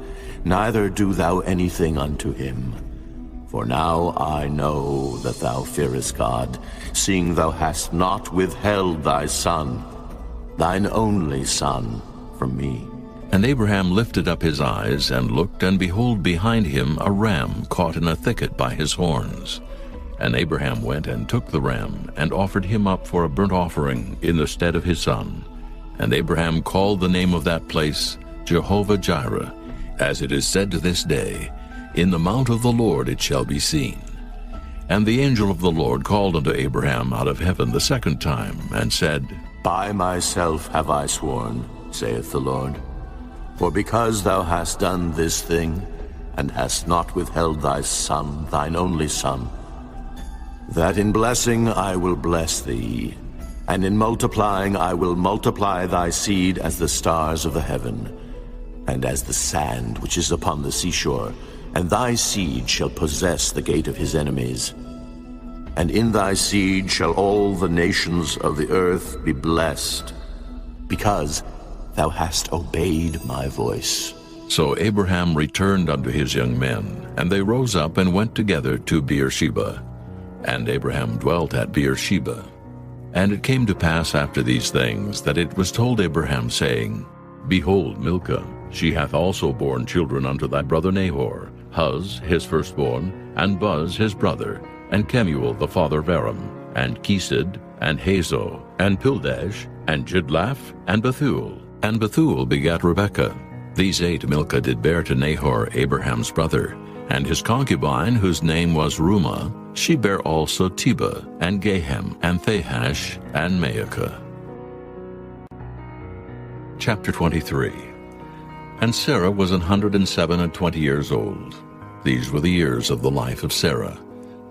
neither do thou anything unto him. For now I know that thou fearest God, seeing thou hast not withheld thy son, thine only son, from me. And Abraham lifted up his eyes, and looked, and behold behind him a ram caught in a thicket by his horns. And Abraham went and took the ram, and offered him up for a burnt offering in the stead of his son. And Abraham called the name of that place Jehovah-Jireh, as it is said to this day, In the mount of the Lord it shall be seen. And the angel of the Lord called unto Abraham out of heaven the second time, and said, By myself have I sworn, saith the Lord, for because thou hast done this thing, and hast not withheld thy son, thine only son, that in blessing I will bless thee, and in multiplying I will multiply thy seed as the stars of the heaven, and as the sand which is upon the seashore, and thy seed shall possess the gate of his enemies. And in thy seed shall all the nations of the earth be blessed, because thou hast obeyed my voice. So Abraham returned unto his young men, and they rose up and went together to Beersheba. And Abraham dwelt at Beersheba. And it came to pass after these things, that it was told Abraham, saying, Behold, Milcah, she hath also borne children unto thy brother Nahor, Huz his firstborn, and Buz his brother, and Kemuel the father of Aram, and Kesed, and Hazo, and Pildash, and Jidlaph, and Bethuel. And Bethuel begat Rebekah. These 8 Milcah did bear to Nahor, Abraham's brother. And his concubine, whose name was Reumah, she bare also Tebah, and Gahem, and Thahash, and Maacah. Chapter 23. And Sarah was 127 years old. These were the years of the life of Sarah.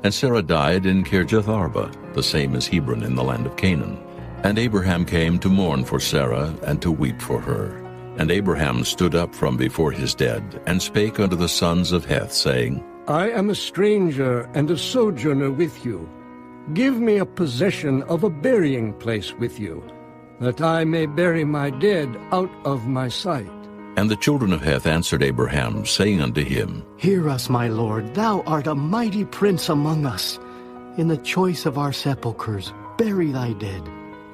And Sarah died in Kirjath-arba, the same as Hebron in the land of Canaan. And Abraham came to mourn for Sarah, and to weep for her. And Abraham stood up from before his dead, and spake unto the sons of Heth, saying, I am a stranger and a sojourner with you. Give me a possession of a burying place with you, that I may bury my dead out of my sight. And the children of Heth answered Abraham, saying unto him, Hear us, my lord, thou art a mighty prince among us. In the choice of our sepulchres, bury thy dead.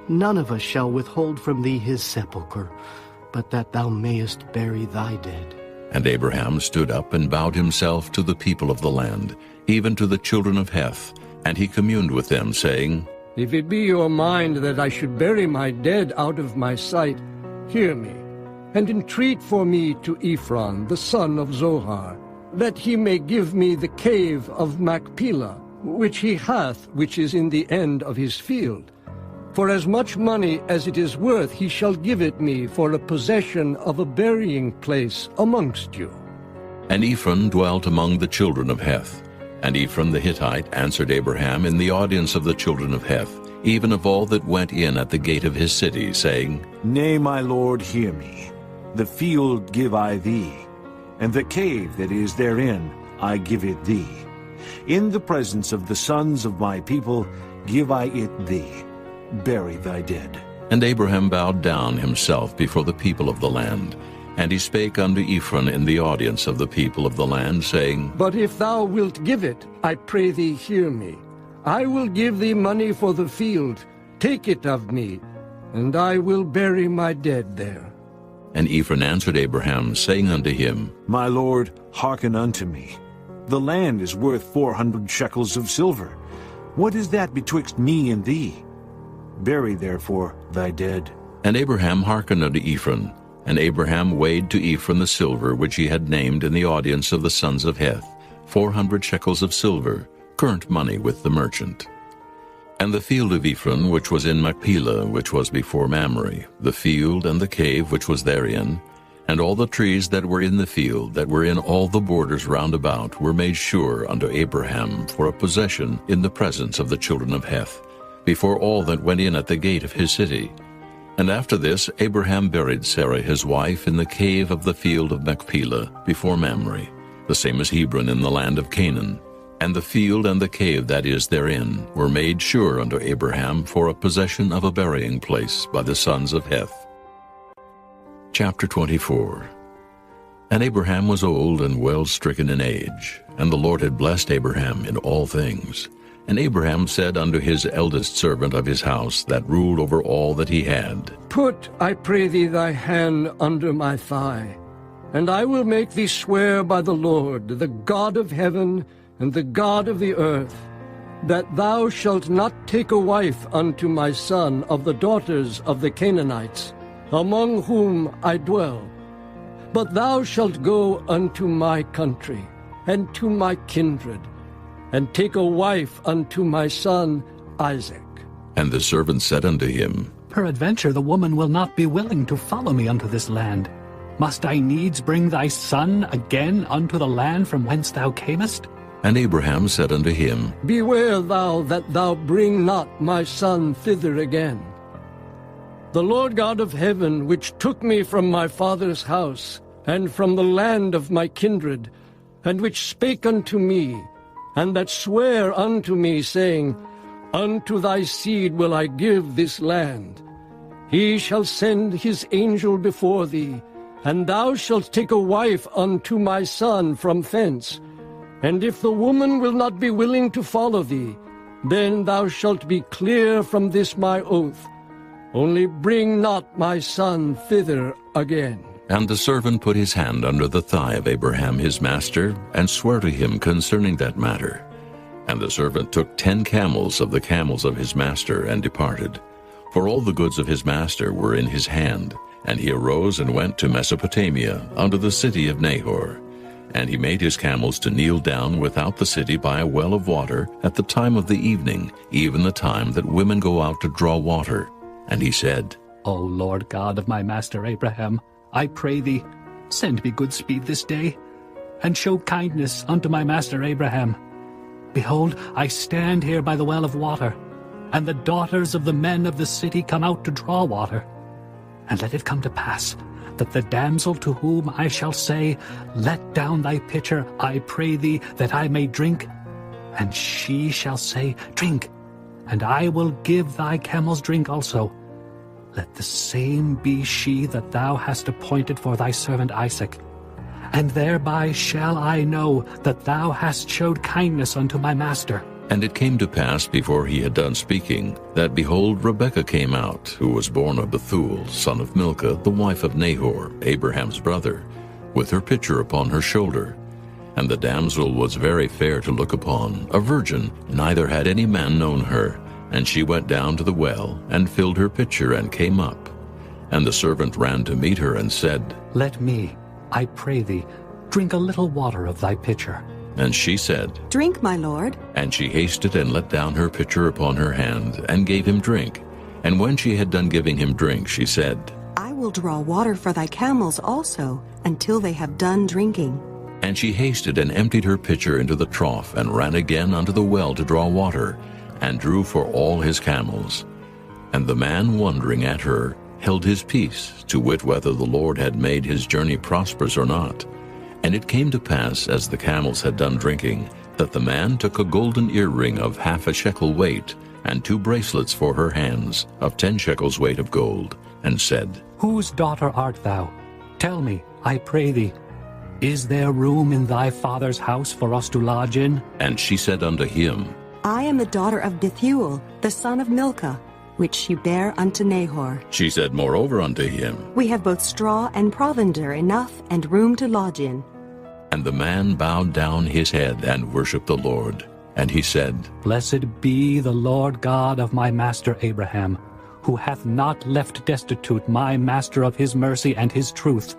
None of us shall withhold from thee his sepulchre, but that thou mayest bury thy dead. And Abraham stood up and bowed himself to the people of the land, even to the children of Heth, and he communed with them, saying, If it be your mind that I should bury my dead out of my sight, hear me, and entreat for me to Ephron, the son of Zohar, that he may give me the cave of Machpelah, which he hath, which is in the end of his field. For as much money as it is worth he shall give it me for a possession of a burying place amongst you. And Ephron dwelt among the children of Heth. And Ephron the Hittite answered Abraham in the audience of the children of Heth, even of all that went in at the gate of his city, saying, Nay, my lord, hear me. The field give I thee, and the cave that is therein I give it thee. In the presence of the sons of my people give I it thee. Bury thy dead. And Abraham bowed down himself before the people of the land. And he spake unto Ephron in the audience of the people of the land, saying, But if thou wilt give it, I pray thee hear me. I will give thee money for the field. Take it of me, and I will bury my dead there. And Ephron answered Abraham, saying unto him, My lord, hearken unto me. The land is worth 400 shekels of silver. What is that betwixt me and thee? Bury therefore thy dead. And Abraham hearkened unto Ephron, and Abraham weighed to Ephron the silver which he had named in the audience of the sons of Heth, 400 shekels of silver, current money with the merchant. And the field of Ephron which was in Machpelah, which was before Mamre, the field and the cave which was therein, and all the trees that were in the field, that were in all the borders round about, were made sure unto Abraham for a possession in the presence of the children of Heth, before all that went in at the gate of his city. And after this Abraham buried Sarah his wife in the cave of the field of Machpelah before Mamre, the same as Hebron in the land of Canaan. And the field and the cave that is therein were made sure unto Abraham for a possession of a burying place by the sons of Heth. Chapter 24. And Abraham was old and well stricken in age, and the Lord had blessed Abraham in all things. And Abraham said unto his eldest servant of his house, that ruled over all that he had, Put, I pray thee, thy hand under my thigh, and I will make thee swear by the Lord, the God of heaven and the God of the earth, that thou shalt not take a wife unto my son of the daughters of the Canaanites, among whom I dwell. But thou shalt go unto my country, and to my kindred, and take a wife unto my son Isaac. And the servant said unto him, Peradventure the woman will not be willing to follow me unto this land. Must I needs bring thy son again unto the land from whence thou camest? And Abraham said unto him, Beware thou that thou bring not my son thither again. The Lord God of heaven, which took me from my father's house, and from the land of my kindred, and which spake unto me, and that sware unto me, saying, Unto thy seed will I give this land. He shall send his angel before thee, and thou shalt take a wife unto my son from thence. And if the woman will not be willing to follow thee, then thou shalt be clear from this my oath. Only bring not my son thither again. And the servant put his hand under the thigh of Abraham his master, and sware to him concerning that matter. And the servant took 10 camels of the camels of his master, and departed. For all the goods of his master were in his hand. And he arose and went to Mesopotamia, unto the city of Nahor. And he made his camels to kneel down without the city by a well of water, at the time of the evening, even the time that women go out to draw water. And he said, O Lord God of my master Abraham, I pray thee, send me good speed this day, and show kindness unto my master Abraham. Behold, I stand here by the well of water, and the daughters of the men of the city come out to draw water. And let it come to pass, that the damsel to whom I shall say, Let down thy pitcher, I pray thee, that I may drink, and she shall say, Drink, and I will give thy camels drink also. Let the same be she that thou hast appointed for thy servant Isaac. And thereby shall I know that thou hast showed kindness unto my master. And it came to pass, before he had done speaking, that, behold, Rebekah came out, who was born of Bethuel, son of Milcah, the wife of Nahor, Abraham's brother, with her pitcher upon her shoulder. And the damsel was very fair to look upon, a virgin, neither had any man known her. And she went down to the well, and filled her pitcher, and came up. And the servant ran to meet her, and said, Let me, I pray thee, drink a little water of thy pitcher. And she said, Drink, my lord. And she hasted and let down her pitcher upon her hand, and gave him drink. And when she had done giving him drink, she said, I will draw water for thy camels also, until they have done drinking. And she hasted and emptied her pitcher into the trough, and ran again unto the well to draw water, and drew for all his camels. And the man, wondering at her, held his peace, to wit whether the Lord had made his journey prosperous or not. And it came to pass, as the camels had done drinking, that the man took a golden earring of 1/2 shekel weight, and 2 bracelets for her hands, of 10 shekels weight of gold, and said, Whose daughter art thou? Tell me, I pray thee, is there room in thy father's house for us to lodge in? And she said unto him, I am the daughter of Bethuel, the son of Milcah, which she bare unto Nahor. She said moreover unto him, We have both straw and provender enough, and room to lodge in. And the man bowed down his head, and worshipped the Lord. And he said, Blessed be the Lord God of my master Abraham, who hath not left destitute my master of his mercy and his truth.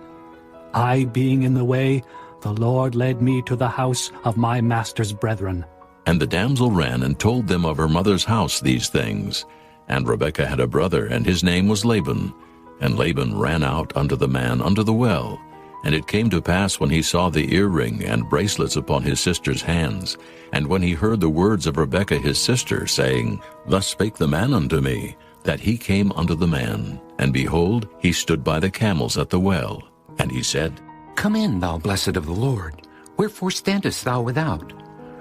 I being in the way, the Lord led me to the house of my master's brethren. And the damsel ran and told them of her mother's house these things. And Rebekah had a brother, and his name was Laban. And Laban ran out unto the man under the well. And it came to pass, when he saw the earring and bracelets upon his sister's hands, and when he heard the words of Rebekah his sister, saying, Thus spake the man unto me, that he came unto the man. And behold, he stood by the camels at the well. And he said, Come in, thou blessed of the Lord. Wherefore standest thou without?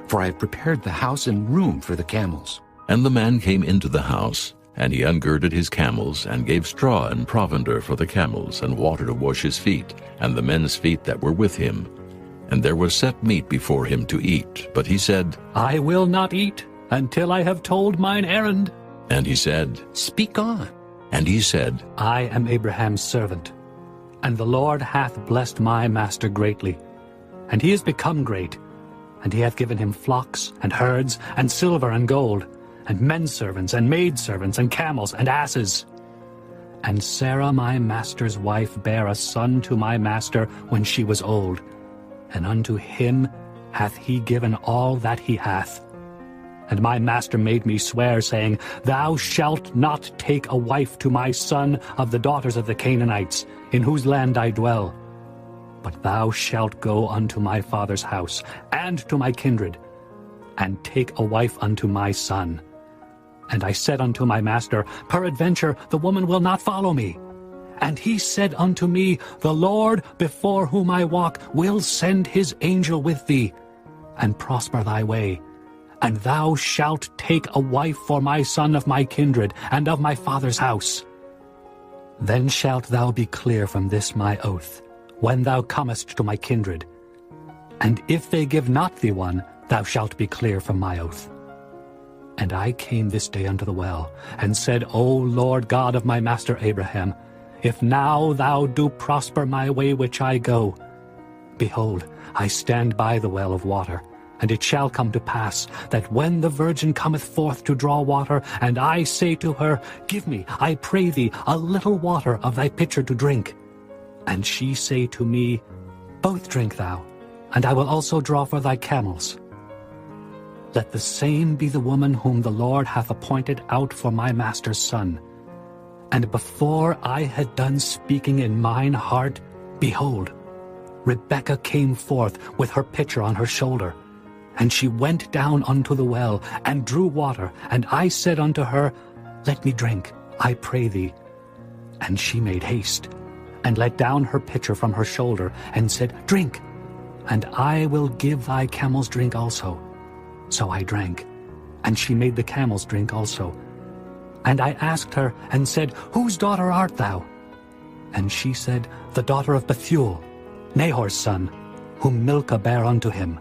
For I have prepared the house and room for the camels. And the man came into the house, and he ungirded his camels, and gave straw and provender for the camels, and water to wash his feet, and the men's feet that were with him. And there was set meat before him to eat. But he said, I will not eat until I have told mine errand. And he said, Speak on. And he said, I am Abraham's servant, and the Lord hath blessed my master greatly. And he is become great, and he hath given him flocks, and herds, and silver, and gold, and menservants, and maidservants, and camels, and asses. And Sarah my master's wife bare a son to my master when she was old, and unto him hath he given all that he hath. And my master made me swear, saying, Thou shalt not take a wife to my son of the daughters of the Canaanites, in whose land I dwell. But thou shalt go unto my father's house, and to my kindred, and take a wife unto my son. And I said unto my master, Peradventure the woman will not follow me. And he said unto me, The Lord before whom I walk will send his angel with thee, and prosper thy way. And thou shalt take a wife for my son of my kindred, and of my father's house. Then shalt thou be clear from this my oath, when thou comest to my kindred. And if they give not thee one, thou shalt be clear from my oath. And I came this day unto the well, and said, O Lord God of my master Abraham, if now thou do prosper my way which I go, behold, I stand by the well of water. And it shall come to pass, that when the virgin cometh forth to draw water, and I say to her, Give me, I pray thee, a little water of thy pitcher to drink. And she say to me, Both drink thou, and I will also draw for thy camels. Let the same be the woman whom the Lord hath appointed out for my master's son. And before I had done speaking in mine heart, behold, Rebekah came forth with her pitcher on her shoulder. And she went down unto the well, and drew water. And I said unto her, Let me drink, I pray thee. And she made haste, and let down her pitcher from her shoulder, and said, Drink, and I will give thy camels drink also. So I drank, and she made the camels drink also. And I asked her, and said, Whose daughter art thou? And she said, The daughter of Bethuel, Nahor's son, whom Milcah bare unto him.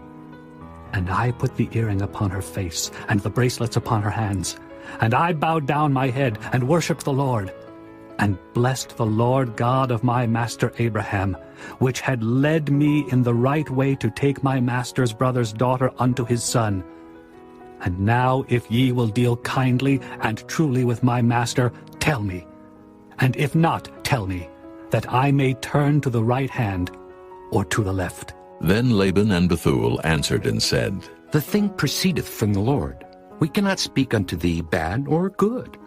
And I put the earring upon her face, and the bracelets upon her hands. And I bowed down my head, and worshipped the Lord, and blessed the Lord God of my master Abraham, which had led me in the right way to take my master's brother's daughter unto his son. And now if ye will deal kindly and truly with my master, tell me. And if not, tell me, that I may turn to the right hand or to the left. Then Laban and Bethuel answered and said, The thing proceedeth from the Lord. We cannot speak unto thee bad or good.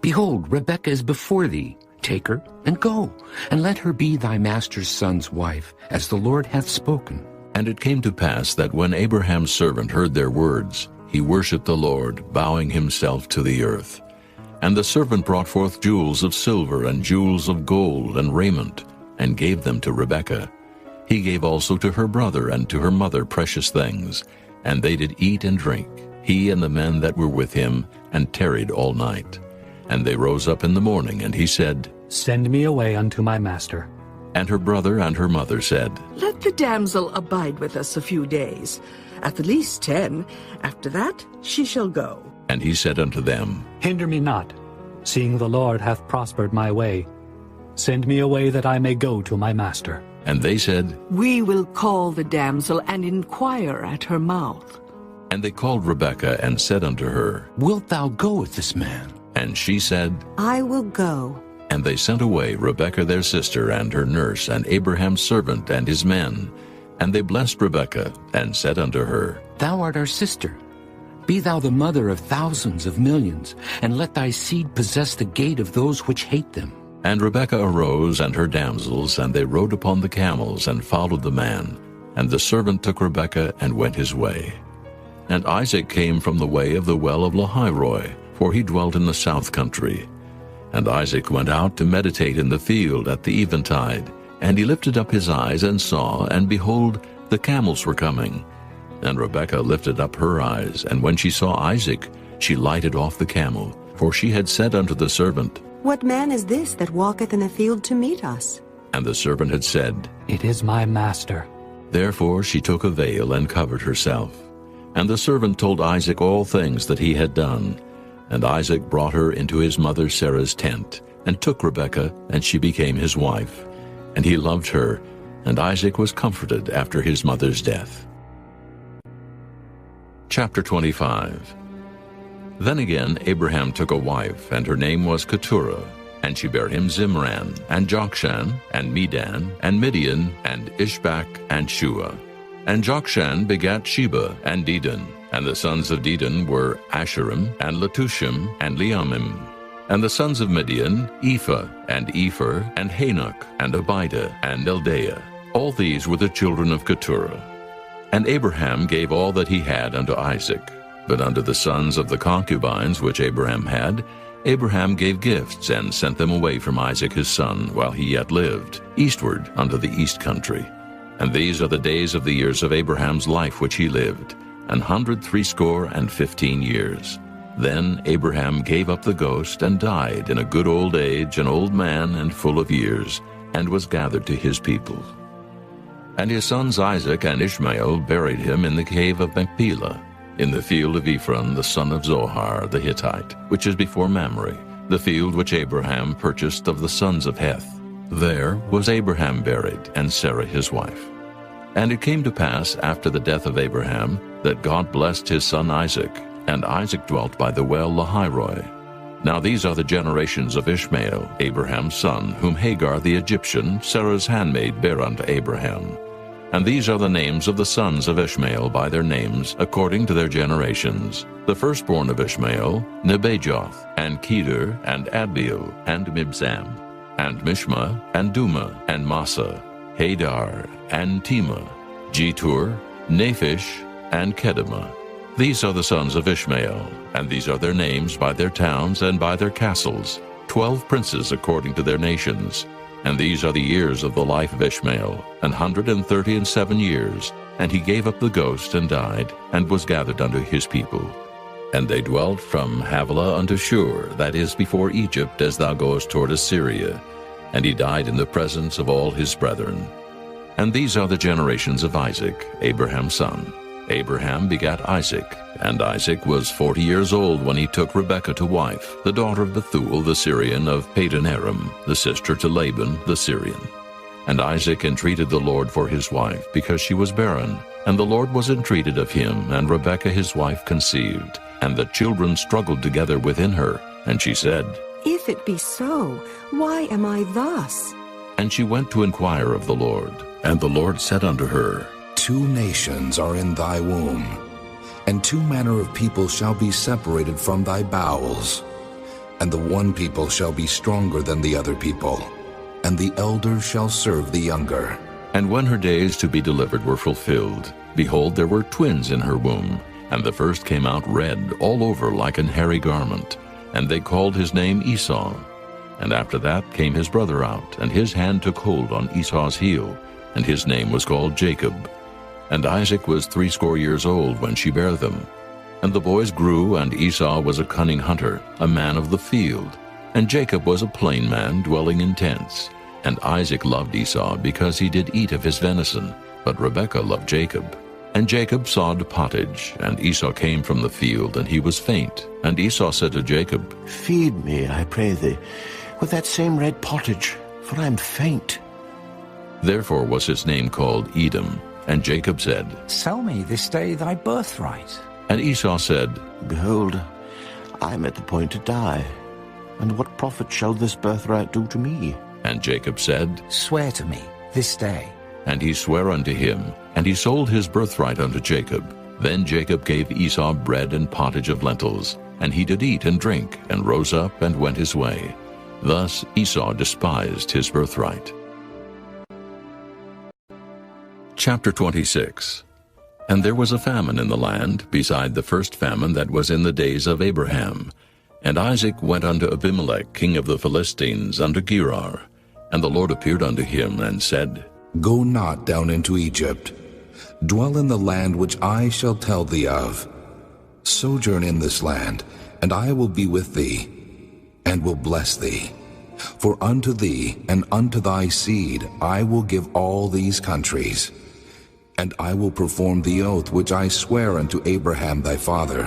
Behold, Rebekah is before thee. Take her, and go, and let her be thy master's son's wife, as the Lord hath spoken. And it came to pass that when Abraham's servant heard their words, he worshipped the Lord, bowing himself to the earth. And the servant brought forth jewels of silver and jewels of gold and raiment, and gave them to Rebekah. He gave also to her brother and to her mother precious things, and they did eat and drink, he and the men that were with him, and tarried all night. And they rose up in the morning, and he said, Send me away unto my master. And her brother and her mother said, Let the damsel abide with us a few days, at the least 10. After that she shall go. And he said unto them, Hinder me not, seeing the Lord hath prospered my way. Send me away that I may go to my master. And they said, We will call the damsel and inquire at her mouth. And they called Rebekah and said unto her, Wilt thou go with this man? And she said, I will go. And they sent away Rebekah their sister and her nurse and Abraham's servant and his men. And they blessed Rebekah and said unto her, Thou art our sister. Be thou the mother of thousands of millions, and let thy seed possess the gate of those which hate them. And Rebekah arose and her damsels, and they rode upon the camels and followed the man. And the servant took Rebekah and went his way. And Isaac came from the way of the well of Lahairoi, for he dwelt in the south country. And Isaac went out to meditate in the field at the eventide. And he lifted up his eyes and saw, and behold, the camels were coming. And Rebekah lifted up her eyes, and when she saw Isaac, she lighted off the camel, for she had said unto the servant, What man is this that walketh in the field to meet us? And the servant had said, It is my master. Therefore she took a veil and covered herself. And the servant told Isaac all things that he had done. And Isaac brought her into his mother Sarah's tent, and took Rebekah, and she became his wife. And he loved her, and Isaac was comforted after his mother's death. Chapter 25. Then again Abraham took a wife, and her name was Keturah. And she bare him Zimran, and Jokshan, and Medan, and Midian, and Ishbak, and Shua. And Jokshan begat Sheba, and Dedan. And the sons of Dedan were Asherim, and Letushim, and Leamim. And the sons of Midian, Ephah, and Epher, and Hanok, and Abida, and Eldaah. All these were the children of Keturah. And Abraham gave all that he had unto Isaac. But unto the sons of the concubines which Abraham had, Abraham gave gifts, and sent them away from Isaac his son, while he yet lived, eastward unto the east country. And these are the days of the years of Abraham's life which he lived, 160 years. Then Abraham gave up the ghost, and died in a good old age, an old man and full of years, and was gathered to his people. And his sons Isaac and Ishmael buried him in the cave of Machpelah, in the field of Ephron the son of Zohar the Hittite, which is before Mamre, the field which Abraham purchased of the sons of Heth. There was Abraham buried, and Sarah his wife. And it came to pass after the death of Abraham, that God blessed his son Isaac, and Isaac dwelt by the well Lahairoi. Now these are the generations of Ishmael, Abraham's son, whom Hagar the Egyptian, Sarah's handmaid, bare unto Abraham. And these are the names of the sons of Ishmael by their names, according to their generations. The firstborn of Ishmael, Nebajoth, and Kedar, and Adbeel, and Mibzam, and Mishma, and Duma, and Massa, Hadar, and Tema, Jetur, Naphish, and Kedemah. These are the sons of Ishmael, and these are their names by their towns and by their castles, 12 princes according to their nations. And these are the years of the life of Ishmael, 137 years. And he gave up the ghost and died, and was gathered unto his people. And they dwelt from Havilah unto Shur, that is before Egypt, as thou goest toward Assyria. And he died in the presence of all his brethren. And these are the generations of Isaac, Abraham's son. Abraham begat Isaac, and Isaac was 40 years old when he took Rebekah to wife, the daughter of Bethuel the Syrian of Padan Aram, the sister to Laban the Syrian. And Isaac entreated the Lord for his wife, because she was barren. And the Lord was entreated of him, and Rebekah his wife conceived. And the children struggled together within her. And she said, If it be so, why am I thus? And she went to inquire of the Lord. And the Lord said unto her, 2 nations are in thy womb, and 2 manner of people shall be separated from thy bowels. And the one people shall be stronger than the other people, and the elder shall serve the younger. And when her days to be delivered were fulfilled, behold, there were twins in her womb. And the first came out red all over like an hairy garment, and they called his name Esau. And after that came his brother out, and his hand took hold on Esau's heel, and his name was called Jacob. And Isaac was 80 years old when she bare them. And the boys grew, and Esau was a cunning hunter, a man of the field. And Jacob was a plain man, dwelling in tents. And Isaac loved Esau, because he did eat of his venison, but Rebekah loved Jacob. And Jacob sawed pottage, and Esau came from the field, and he was faint. And Esau said to Jacob, Feed me, I pray thee, with that same red pottage, for I am faint. Therefore was his name called Edom. And Jacob said, Sell me this day thy birthright. And Esau said, Behold, I am at the point to die. And what profit shall this birthright do to me? And Jacob said, Swear to me this day. And he sware unto him, and he sold his birthright unto Jacob. Then Jacob gave Esau bread and pottage of lentils, and he did eat and drink, and rose up and went his way. Thus Esau despised his birthright. Chapter 26. And there was a famine in the land, beside the first famine that was in the days of Abraham. And Isaac went unto Abimelech king of the Philistines unto Gerar. And the Lord appeared unto him, and said, Go not down into Egypt. Dwell in the land which I shall tell thee of. Sojourn in this land, and I will be with thee, and will bless thee. For unto thee and unto thy seed I will give all these countries. And I will perform the oath which I sware unto Abraham thy father.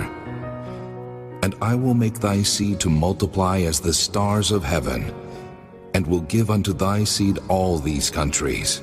And I will make thy seed to multiply as the stars of heaven, and will give unto thy seed all these countries.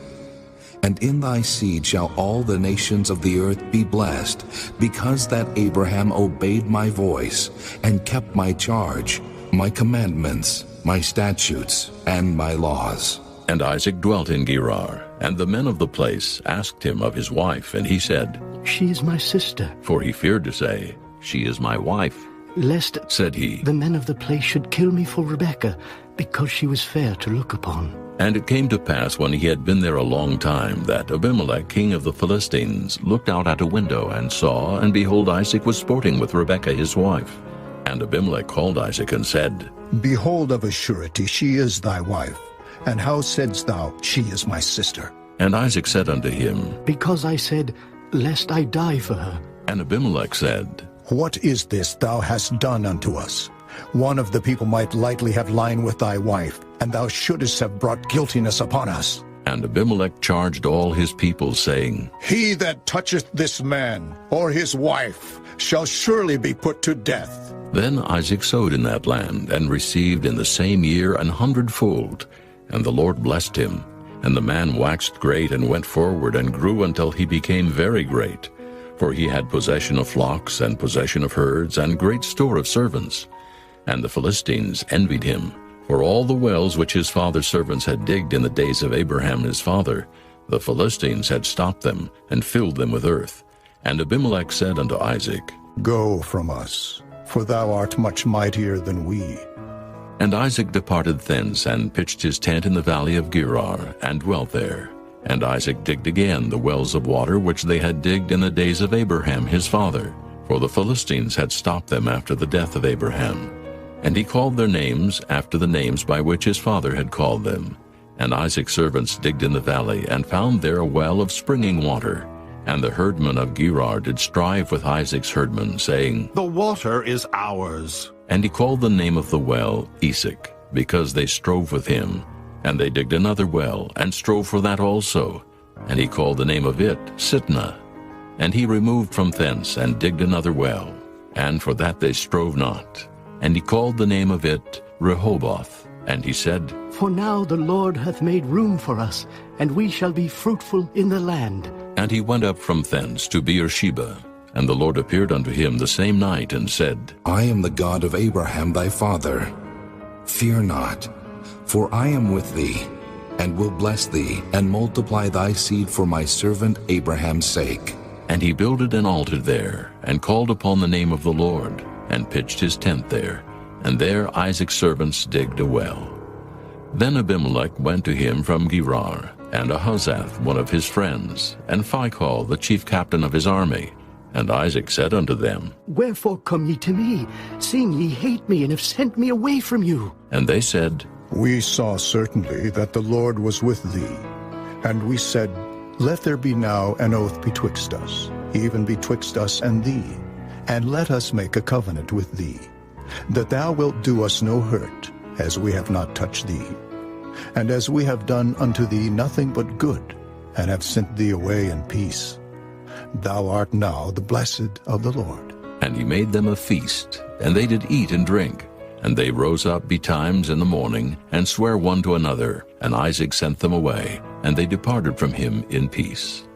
And in thy seed shall all the nations of the earth be blessed, because that Abraham obeyed my voice, and kept my charge, my commandments, my statutes, and my laws. And Isaac dwelt in Gerar, and the men of the place asked him of his wife, and he said, She is my sister. For he feared to say, She is my wife. Lest, said he, the men of the place should kill me for Rebekah, because she was fair to look upon. And it came to pass, when he had been there a long time, that Abimelech king of the Philistines looked out at a window, and saw, and behold, Isaac was sporting with Rebekah his wife. And Abimelech called Isaac, and said, Behold, of a surety she is thy wife. And how saidst thou, She is my sister? And Isaac said unto him, Because I said, Lest I die for her. And Abimelech said, What is this thou hast done unto us? One of the people might lightly have lain with thy wife, and thou shouldest have brought guiltiness upon us. And Abimelech charged all his people, saying, He that toucheth this man, or his wife, shall surely be put to death. Then Isaac sowed in that land, and received in the same year 100-fold. And the Lord blessed him. And the man waxed great, and went forward, and grew until he became very great. For he had possession of flocks, and possession of herds, and great store of servants. And the Philistines envied him, for all the wells which his father's servants had digged in the days of Abraham his father, the Philistines had stopped them, and filled them with earth. And Abimelech said unto Isaac, Go from us, for thou art much mightier than we. And Isaac departed thence, and pitched his tent in the valley of Gerar, and dwelt there. And Isaac digged again the wells of water which they had digged in the days of Abraham his father, for the Philistines had stopped them after the death of Abraham. And he called their names after the names by which his father had called them. And Isaac's servants digged in the valley, and found there a well of springing water. And the herdmen of Gerar did strive with Isaac's herdmen, saying, The water is ours. And he called the name of the well Esek, because they strove with him. And they digged another well, and strove for that also. And he called the name of it Sitnah. And he removed from thence, and digged another well. And for that they strove not. And he called the name of it Rehoboth. And he said, For now the Lord hath made room for us, and we shall be fruitful in the land. And he went up from thence to Beersheba. And the Lord appeared unto him the same night, and said, I am the God of Abraham thy father. Fear not, for I am with thee, and will bless thee, and multiply thy seed for my servant Abraham's sake. And he builded an altar there, and called upon the name of the Lord, and pitched his tent there. And there Isaac's servants digged a well. Then Abimelech went to him from Gerar, and Ahuzzath one of his friends, and Phicol the chief captain of his army. And Isaac said unto them, Wherefore come ye to me, seeing ye hate me, and have sent me away from you? And they said, We saw certainly that the Lord was with thee. And we said, Let there be now an oath betwixt us, even betwixt us and thee, and let us make a covenant with thee, that thou wilt do us no hurt, as we have not touched thee, and as we have done unto thee nothing but good, and have sent thee away in peace. Thou art now the blessed of the Lord. And he made them a feast, and they did eat and drink. And they rose up betimes in the morning, and sware one to another. And Isaac sent them away, and they departed from him in peace.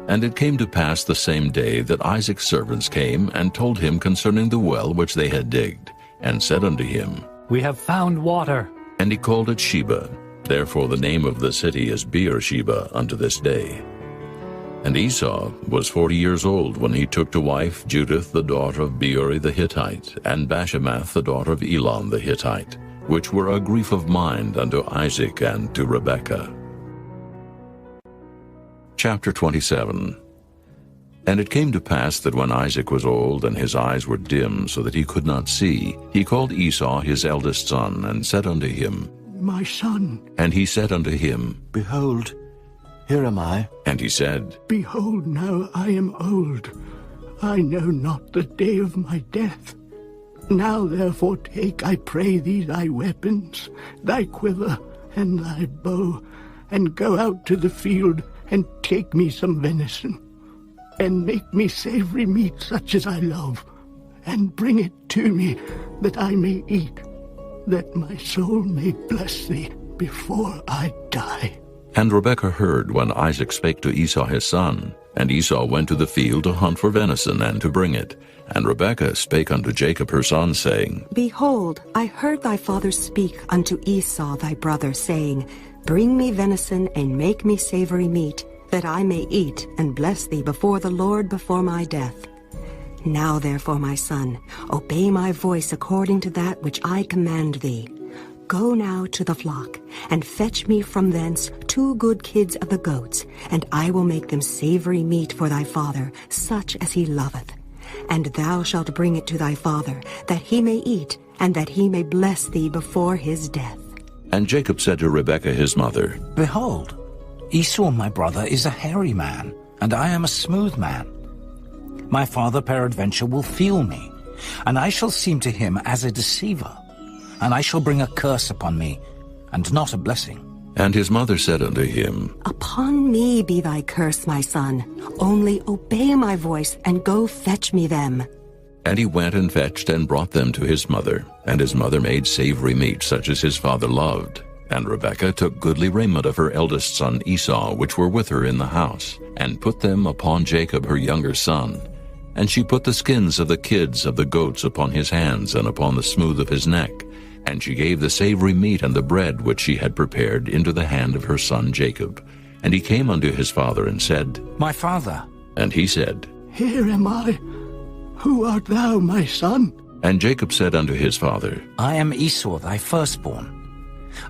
And it came to pass the same day that Isaac's servants came, and told him concerning the well which they had digged, and said unto him, we have found water. And he called it Sheba. Therefore the name of the city is Beersheba unto this day. And Esau was 40 years old when he took to wife Judith the daughter of Beeri the Hittite, and Bashemath the daughter of Elon the Hittite, which were a grief of mind unto Isaac and to Rebekah. Chapter 27. And it came to pass that when Isaac was old, and his eyes were dim, so that he could not see, he called Esau his eldest son, and said unto him, My son. And he said unto him, Behold, here am I. And he said, Behold, now I am old. I know not the day of my death. Now therefore take, I pray thee, thy weapons, thy quiver, and thy bow, and go out to the field, and take me some venison, and make me savory meat such as I love, and bring it to me, that I may eat, that my soul may bless thee before I die. And Rebekah heard when Isaac spake to Esau his son. And Esau went to the field to hunt for venison, and to bring it. And Rebekah spake unto Jacob her son, saying, Behold, I heard thy father speak unto Esau thy brother, saying, Bring me venison, and make me savory meat, that I may eat, and bless thee before the Lord before my death. Now therefore, my son, obey my voice according to that which I command thee. Go now to the flock, and fetch me from thence 2 good kids of the goats, and I will make them savory meat for thy father, such as he loveth. And thou shalt bring it to thy father, that he may eat, and that he may bless thee before his death. And Jacob said to Rebekah his mother, Behold, Esau my brother is a hairy man, and I am a smooth man. My father peradventure will feel me, and I shall seem to him as a deceiver, and I shall bring a curse upon me, and not a blessing. And his mother said unto him, Upon me be thy curse, my son. Only obey my voice, and go fetch me them. And he went and fetched and brought them to his mother. And his mother made savory meat, such as his father loved. And Rebekah took goodly raiment of her eldest son Esau, which were with her in the house, and put them upon Jacob her younger son. And she put the skins of the kids of the goats upon his hands, and upon the smooth of his neck. And she gave the savory meat and the bread which she had prepared into the hand of her son Jacob. And he came unto his father and said, My father. And he said, Here am I. Who art thou, my son? And Jacob said unto his father, I am Esau thy firstborn.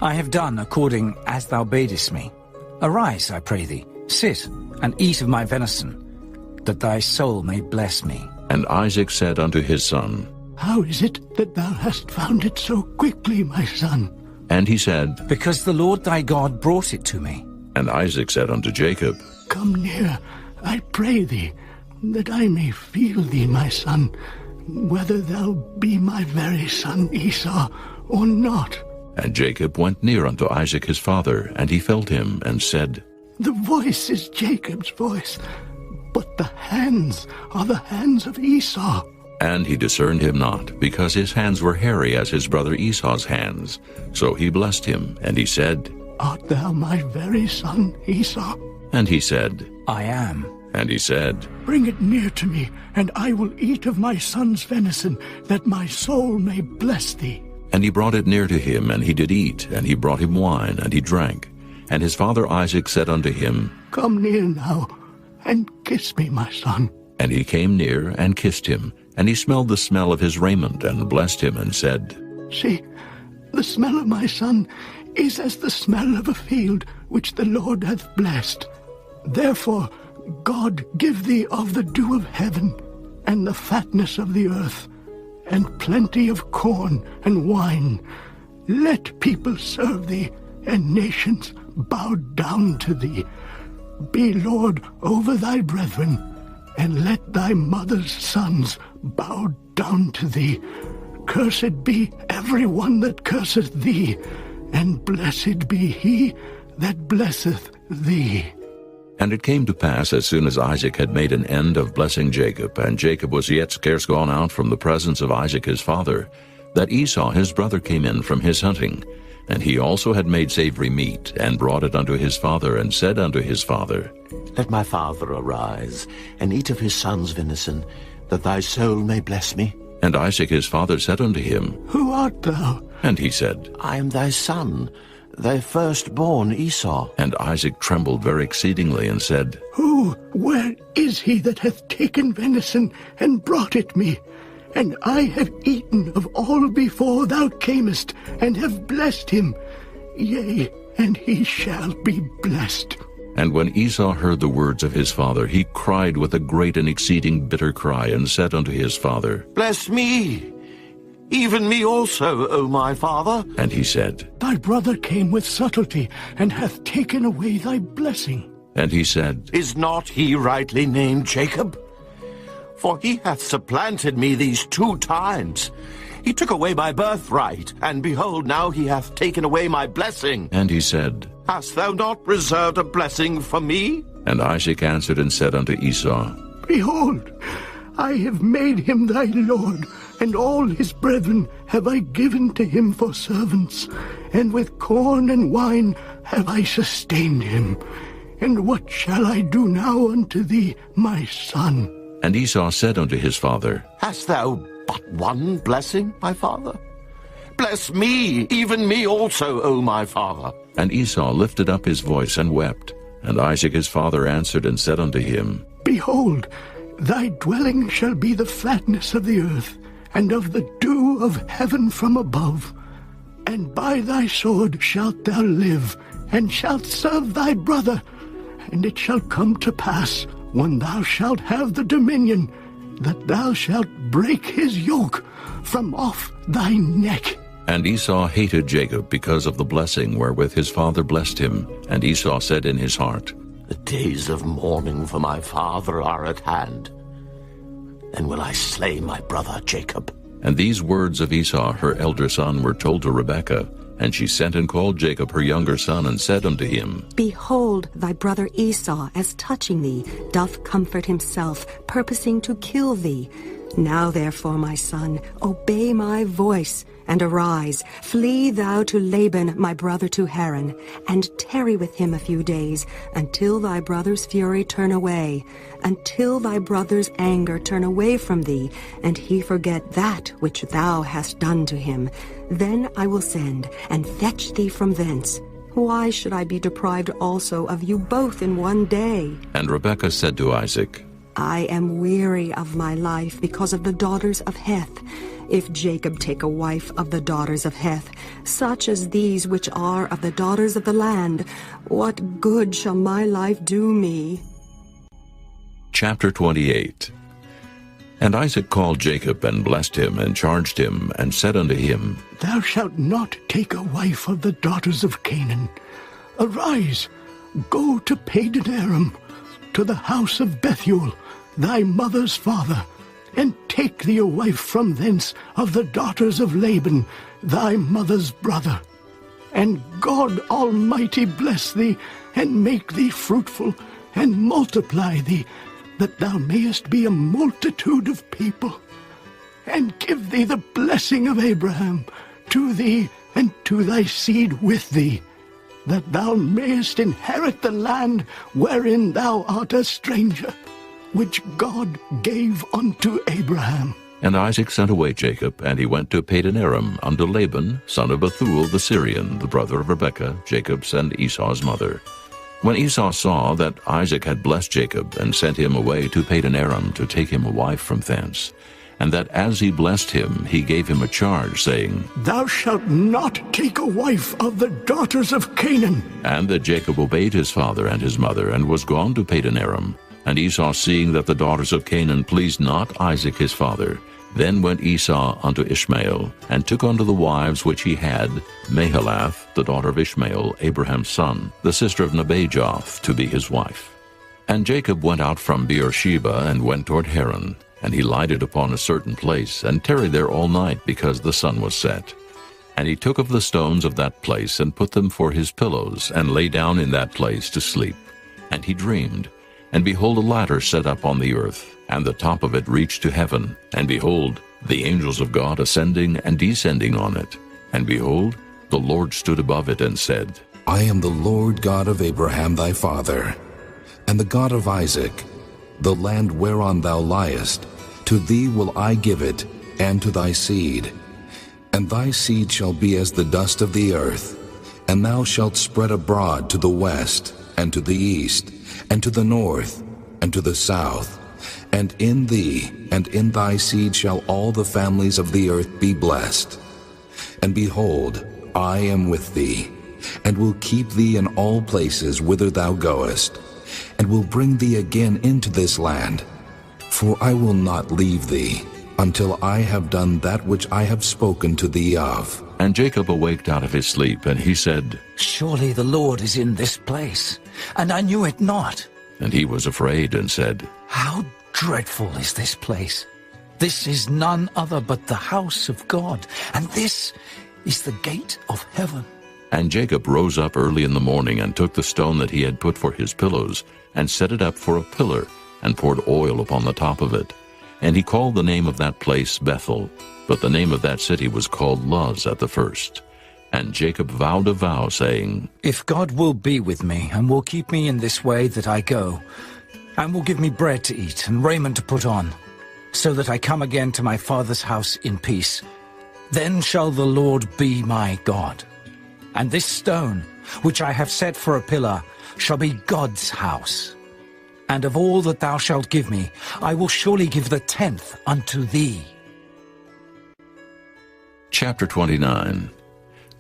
I have done according as thou badest me. Arise, I pray thee, sit, and eat of my venison, that thy soul may bless me. And Isaac said unto his son, How is it that thou hast found it so quickly, my son? And he said, Because the Lord thy God brought it to me. And Isaac said unto Jacob, Come near, I pray thee, that I may feel thee, my son, whether thou be my very son Esau or not. And Jacob went near unto Isaac his father, and he felt him, and said, The voice is Jacob's voice, but the hands are the hands of Esau. And he discerned him not, because his hands were hairy as his brother Esau's hands. So he blessed him, and he said, Art thou my very son Esau? And he said, I am. And he said, Bring it near to me, and I will eat of my son's venison, that my soul may bless thee. And he brought it near to him, and he did eat, and he brought him wine, and he drank. And his father Isaac said unto him, Come near now, and kiss me, my son. And he came near, and kissed him. And he smelled the smell of his raiment, and blessed him, and said, See, the smell of my son is as the smell of a field which the Lord hath blessed. Therefore God give thee of the dew of heaven, and the fatness of the earth, and plenty of corn and wine. Let people serve thee, and nations bow down to thee. Be Lord over thy brethren, and let thy mother's sons bow down to thee. Cursed be every one that curseth thee, and blessed be he that blesseth thee. And it came to pass, as soon as Isaac had made an end of blessing Jacob, and Jacob was yet scarce gone out from the presence of Isaac his father, that Esau his brother came in from his hunting. And he also had made savory meat, and brought it unto his father, and said unto his father, Let my father arise, and eat of his son's venison, that thy soul may bless me. And Isaac his father said unto him, Who art thou? And he said, I am thy son, thy firstborn Esau. And Isaac trembled very exceedingly, and said, Where is he that hath taken venison, and brought it me? And I have eaten of all before thou camest, and have blessed him. Yea, and he shall be blessed. And when Esau heard the words of his father, he cried with a great and exceeding bitter cry, and said unto his father, Bless me, even me also, O my father. And he said, Thy brother came with subtlety, and hath taken away thy blessing. And he said, Is not he rightly named Jacob? For he hath supplanted me these 2 times. He took away my birthright, and behold, now he hath taken away my blessing. And he said, Hast thou not reserved a blessing for me? And Isaac answered and said unto Esau, Behold, I have made him thy lord, and all his brethren have I given to him for servants, and with corn and wine have I sustained him. And what shall I do now unto thee, my son? And Esau said unto his father, Hast thou but one blessing, my father? Bless me, even me also, O my father. And Esau lifted up his voice and wept. And Isaac his father answered and said unto him, Behold, thy dwelling shall be the fatness of the earth, and of the dew of heaven from above. And by thy sword shalt thou live, and shalt serve thy brother. And it shall come to pass, when thou shalt have the dominion, that thou shalt break his yoke from off thy neck. And Esau hated Jacob because of the blessing wherewith his father blessed him. And Esau said in his heart, The days of mourning for my father are at hand. Then will I slay my brother Jacob. And these words of Esau her elder son were told to Rebekah. And she sent and called Jacob her younger son, and said unto him, Behold, thy brother Esau, as touching thee, doth comfort himself, purposing to kill thee. Now therefore, my son, obey my voice, and arise. Flee thou to Laban, my brother, to Haran, and tarry with him a few days, until thy brother's fury turn away, until thy brother's anger turn away from thee, and he forget that which thou hast done to him. Then I will send, and fetch thee from thence. Why should I be deprived also of you both in one day? And Rebekah said to Isaac, I am weary of my life because of the daughters of Heth. If Jacob take a wife of the daughters of Heth, such as these which are of the daughters of the land, what good shall my life do me? Chapter 28. And Isaac called Jacob, and blessed him, and charged him, and said unto him, Thou shalt not take a wife of the daughters of Canaan. Arise, go to Padan Aram, to the house of Bethuel, thy mother's father, and take thee a wife from thence of the daughters of Laban, thy mother's brother. And God Almighty bless thee, and make thee fruitful, and multiply thee, that thou mayest be a multitude of people. And give thee the blessing of Abraham, to thee and to thy seed with thee, that thou mayest inherit the land wherein thou art a stranger, which God gave unto Abraham. And Isaac sent away Jacob, and he went to Padan Aram unto Laban, son of Bethuel the Syrian, the brother of Rebekah, Jacob's and Esau's mother. When Esau saw that Isaac had blessed Jacob, and sent him away to Padan Aram to take him a wife from thence, and that as he blessed him, he gave him a charge, saying, Thou shalt not take a wife of the daughters of Canaan. And that Jacob obeyed his father and his mother, and was gone to Padan Aram. And Esau, seeing that the daughters of Canaan pleased not Isaac his father, then went Esau unto Ishmael, and took unto the wives which he had Mahalath, the daughter of Ishmael, Abraham's son, the sister of Nebajoth, to be his wife. And Jacob went out from Beersheba, and went toward Haran. And he lighted upon a certain place, and tarried there all night, because the sun was set. And he took of the stones of that place, and put them for his pillows, and lay down in that place to sleep. And he dreamed, and behold, a ladder set up on the earth, and the top of it reached to heaven. And behold, the angels of God ascending and descending on it. And behold, the Lord stood above it, and said, I am the Lord God of Abraham thy father, and the God of Isaac. The land whereon thou liest, to thee will I give it, and to thy seed. And thy seed shall be as the dust of the earth, and thou shalt spread abroad to the west, and to the east, and to the north, and to the south. And in thee and in thy seed shall all the families of the earth be blessed. And behold, I am with thee, and will keep thee in all places whither thou goest, and will bring thee again into this land. For I will not leave thee, until I have done that which I have spoken to thee of. And Jacob awaked out of his sleep, and he said, Surely the Lord is in this place, and I knew it not. And he was afraid, and said, How dreadful is this place! This is none other but the house of God, and this is the gate of heaven. And Jacob rose up early in the morning, and took the stone that he had put for his pillows, and set it up for a pillar, and poured oil upon the top of it. And he called the name of that place Bethel, but the name of that city was called Luz at the first. And Jacob vowed a vow, saying, If God will be with me, and will keep me in this way that I go, and will give me bread to eat, and raiment to put on, so that I come again to my father's house in peace, then shall the Lord be my God. And this stone, which I have set for a pillar, shall be God's house. And of all that thou shalt give me, I will surely give the 10th unto thee. Chapter 29.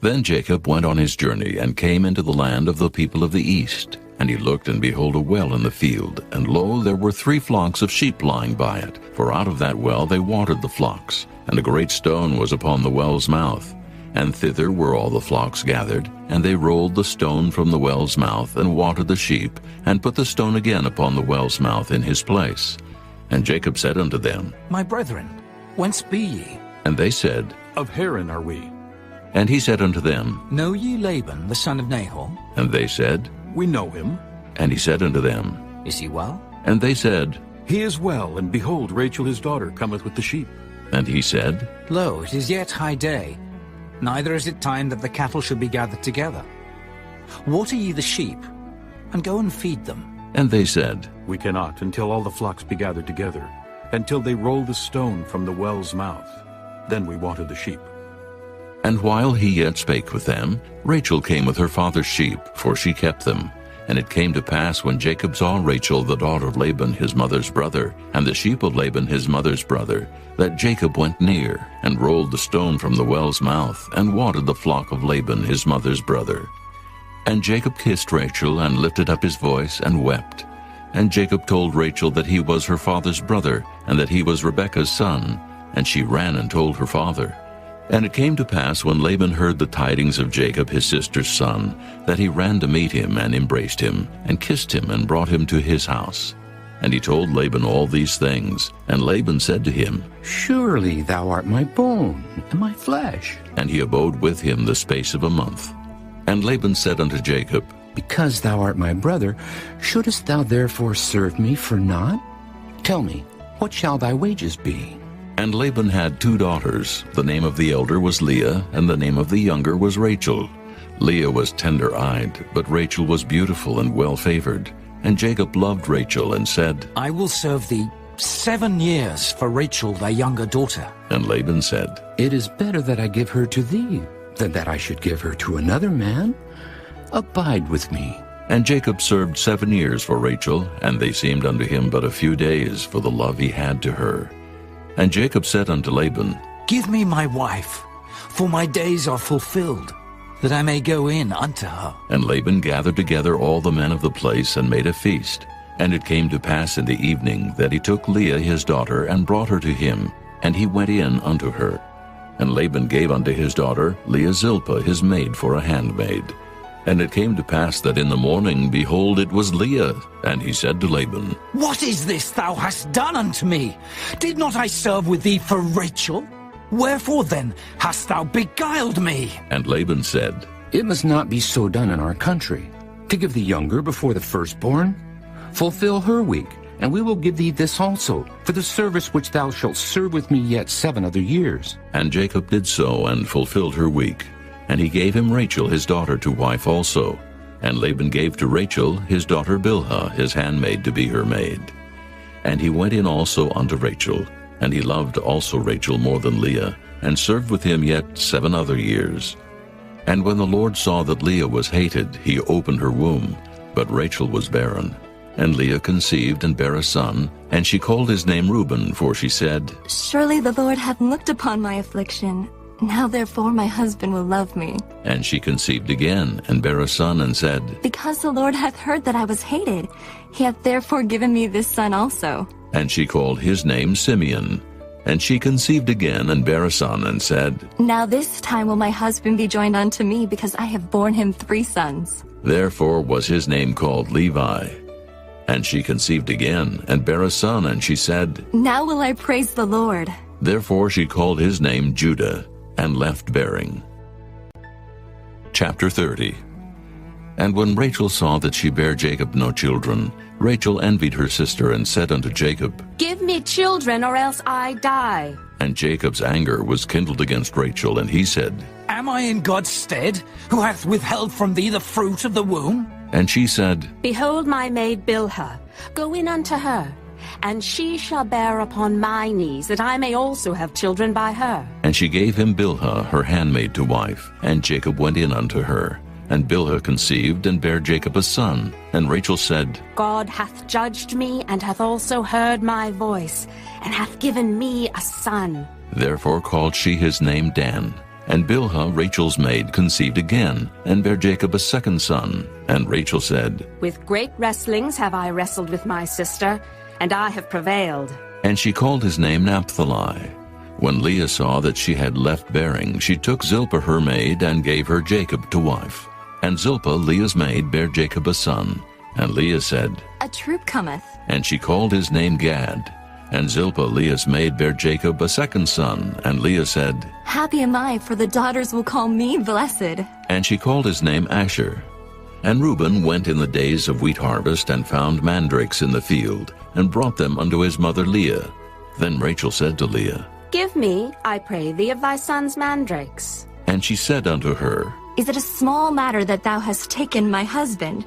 Then Jacob went on his journey, and came into the land of the people of the east. And he looked, and behold, a well in the field. And lo, there were 3 flocks of sheep lying by it. For out of that well they watered the flocks. And a great stone was upon the well's mouth. And thither were all the flocks gathered. And they rolled the stone from the well's mouth, and watered the sheep, and put the stone again upon the well's mouth in his place. And Jacob said unto them, My brethren, whence be ye? And they said, Of Haran are we. And he said unto them, Know ye Laban, the son of Nahor? And they said, We know him. And he said unto them, Is he well? And they said, He is well, and behold, Rachel his daughter cometh with the sheep. And he said, Lo, it is yet high day, neither is it time that the cattle should be gathered together. Water ye the sheep, and go and feed them. And they said, We cannot, until all the flocks be gathered together, until they roll the stone from the well's mouth. Then we water the sheep. And while he yet spake with them, Rachel came with her father's sheep, for she kept them. And it came to pass, when Jacob saw Rachel the daughter of Laban his mother's brother, and the sheep of Laban his mother's brother, that Jacob went near, and rolled the stone from the well's mouth, and watered the flock of Laban his mother's brother. And Jacob kissed Rachel, and lifted up his voice, and wept. And Jacob told Rachel that he was her father's brother, and that he was Rebekah's son. And she ran and told her father. And it came to pass, when Laban heard the tidings of Jacob his sister's son, that he ran to meet him, and embraced him, and kissed him, and brought him to his house. And he told Laban all these things. And Laban said to him, Surely thou art my bone and my flesh. And he abode with him the space of a month. And Laban said unto Jacob, Because thou art my brother, shouldest thou therefore serve me for naught? Tell me, what shall thy wages be? And Laban had 2 daughters. The name of the elder was Leah, and the name of the younger was Rachel. Leah was tender-eyed, but Rachel was beautiful and well-favored. And Jacob loved Rachel, and said, I will serve thee 7 years for Rachel thy younger daughter. And Laban said, It is better that I give her to thee, than that I should give her to another man. Abide with me. And Jacob served 7 years for Rachel, and they seemed unto him but a few days for the love he had to her. And Jacob said unto Laban, Give me my wife, for my days are fulfilled, that I may go in unto her. And Laban gathered together all the men of the place, and made a feast. And it came to pass in the evening, that he took Leah his daughter, and brought her to him, and he went in unto her. And Laban gave unto his daughter Leah Zilpah his maid for a handmaid. And it came to pass that in the morning, behold, it was Leah. And he said to Laban, What is this thou hast done unto me? Did not I serve with thee for Rachel? Wherefore then hast thou beguiled me? And Laban said, It must not be so done in our country, to give the younger before the firstborn. Fulfill her week, and we will give thee this also, for the service which thou shalt serve with me yet 7 other years. And Jacob did so, and fulfilled her week. And he gave him Rachel his daughter to wife also. And Laban gave to Rachel his daughter Bilhah his handmaid to be her maid. And he went in also unto Rachel, And he loved also Rachel more than Leah, and served with him yet 7 other years. And when the Lord saw that Leah was hated, he opened her womb, but Rachel was barren. And Leah conceived and bare a son, and she called his name Reuben, for she said, Surely the Lord hath looked upon my affliction. Now therefore my husband will love me. And she conceived again, and bare a son, and said, Because the Lord hath heard that I was hated, he hath therefore given me this son also. And she called his name Simeon. And she conceived again, and bare a son, and said, Now this time will my husband be joined unto me, because I have borne him 3 sons. Therefore was his name called Levi. And she conceived again, and bare a son, and she said, Now will I praise the Lord. Therefore she called his name Judah, and left bearing. Chapter 30. And when Rachel saw that she bare Jacob no children, Rachel envied her sister, and said unto Jacob, Give me children, or else I die. And Jacob's anger was kindled against Rachel, and he said, Am I in God's stead, who hath withheld from thee the fruit of the womb? And she said, Behold my maid Bilhah, go in unto her, and she shall bear upon my knees, that I may also have children by her. And she gave him Bilhah her handmaid to wife, and Jacob went in unto her. And Bilhah conceived, and bare Jacob a son. And Rachel said, God hath judged me, and hath also heard my voice, and hath given me a son. Therefore called she his name Dan. And Bilhah, Rachel's maid, conceived again, and bare Jacob a second son. And Rachel said, With great wrestlings have I wrestled with my sister, and I have prevailed. And she called his name Naphtali. When Leah saw that she had left bearing, she took Zilpah her maid, and gave her Jacob to wife. And Zilpah, Leah's maid, bare Jacob a son. And Leah said, A troop cometh. And she called his name Gad. And Zilpah, Leah's maid, bare Jacob a second son. And Leah said, Happy am I, for the daughters will call me blessed. And she called his name Asher. And Reuben went in the days of wheat harvest, and found mandrakes in the field, and brought them unto his mother Leah. Then Rachel said to Leah, Give me, I pray thee, of thy son's mandrakes. And she said unto her, Is it a small matter that thou hast taken my husband?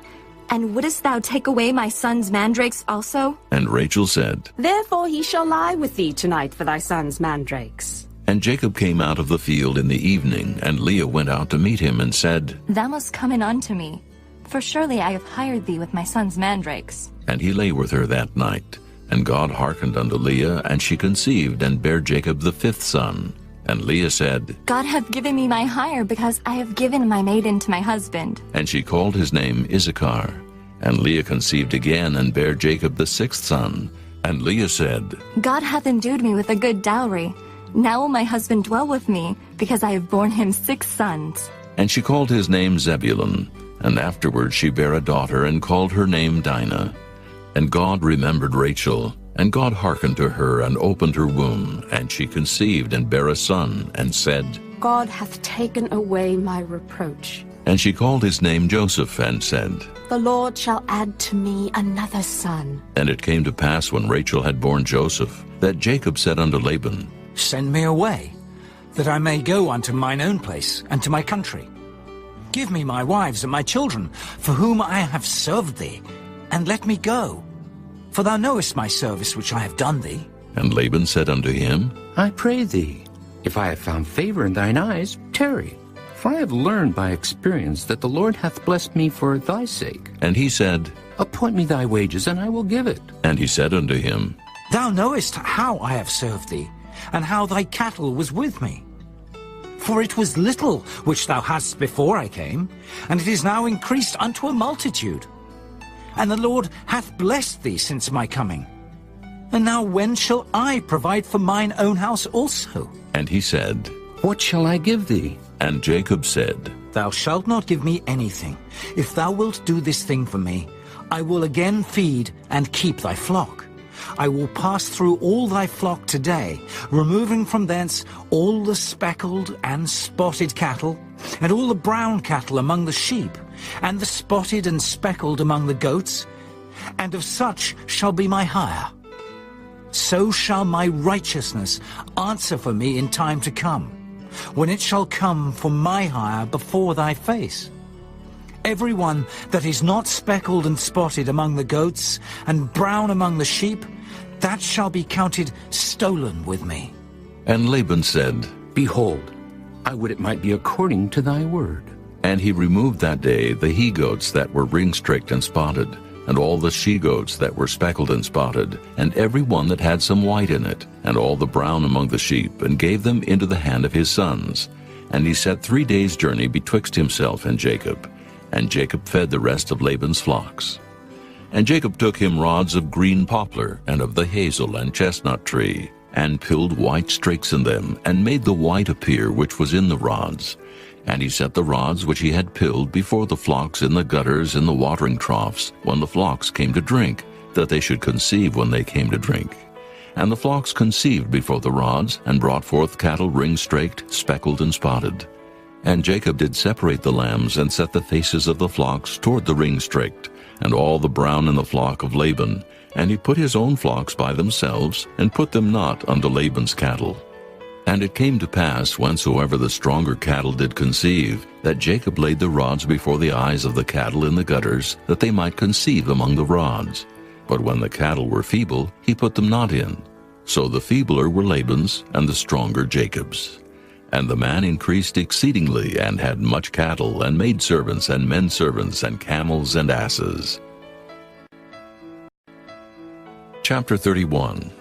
And wouldest thou take away my son's mandrakes also? And Rachel said, Therefore he shall lie with thee tonight for thy son's mandrakes. And Jacob came out of the field in the evening, and Leah went out to meet him, and said, Thou must come in unto me, for surely I have hired thee with my son's mandrakes. And he lay with her that night. And God hearkened unto Leah, and she conceived, and bare Jacob the 5th son. And Leah said, God hath given me my hire, because I have given my maiden to my husband. And she called his name Issachar. And Leah conceived again, and bare Jacob the 6th son. And Leah said, God hath endued me with a good dowry. Now will my husband dwell with me, because I have borne him 6 sons. And she called his name Zebulun. And afterward she bare a daughter, and called her name Dinah. And God remembered Rachel, and God hearkened to her, and opened her womb. And she conceived, and bare a son, and said, God hath taken away my reproach. And she called his name Joseph, and said, The Lord shall add to me another son. And it came to pass, when Rachel had borne Joseph, that Jacob said unto Laban, Send me away, that I may go unto mine own place, and to my country. Give me my wives and my children, for whom I have served thee, and let me go. For thou knowest my service which I have done thee. And Laban said unto him, I pray thee, if I have found favor in thine eyes, tarry. For I have learned by experience that the Lord hath blessed me for thy sake. And he said, Appoint me thy wages, and I will give it. And he said unto him, Thou knowest how I have served thee, and how thy cattle was with me. For it was little which thou hadst before I came, and it is now increased unto a multitude. And the Lord hath blessed thee since my coming. And now when shall I provide for mine own house also? And he said, What shall I give thee? And Jacob said, Thou shalt not give me anything. If thou wilt do this thing for me, I will again feed and keep thy flock. I will pass through all thy flock today, removing from thence all the speckled and spotted cattle, and all the brown cattle among the sheep, and the spotted and speckled among the goats, and of such shall be my hire. So shall my righteousness answer for me in time to come, when it shall come for my hire before thy face. Every one that is not speckled and spotted among the goats, and brown among the sheep, that shall be counted stolen with me. And Laban said, Behold, I would it might be according to thy word. And he removed that day the he-goats that were ring-streaked and spotted, and all the she-goats that were speckled and spotted, and every one that had some white in it, and all the brown among the sheep, and gave them into the hand of his sons. And he set 3 days' journey betwixt himself and Jacob. And Jacob fed the rest of Laban's flocks. And Jacob took him rods of green poplar, and of the hazel and chestnut tree, and pilled white streaks in them, and made the white appear which was in the rods. And he set the rods which he had pilled before the flocks in the gutters in the watering troughs, when the flocks came to drink, that they should conceive when they came to drink. And the flocks conceived before the rods, and brought forth cattle ring-straked, speckled, and spotted. And Jacob did separate the lambs, and set the faces of the flocks toward the ring-straked, and all the brown in the flock of Laban. And he put his own flocks by themselves, and put them not unto Laban's cattle. And it came to pass, whensoever the stronger cattle did conceive, that Jacob laid the rods before the eyes of the cattle in the gutters, that they might conceive among the rods. But when the cattle were feeble, he put them not in. So the feebler were Laban's, and the stronger Jacob's. And the man increased exceedingly, and had much cattle, and maidservants, and menservants, and camels, and asses. Chapter 31.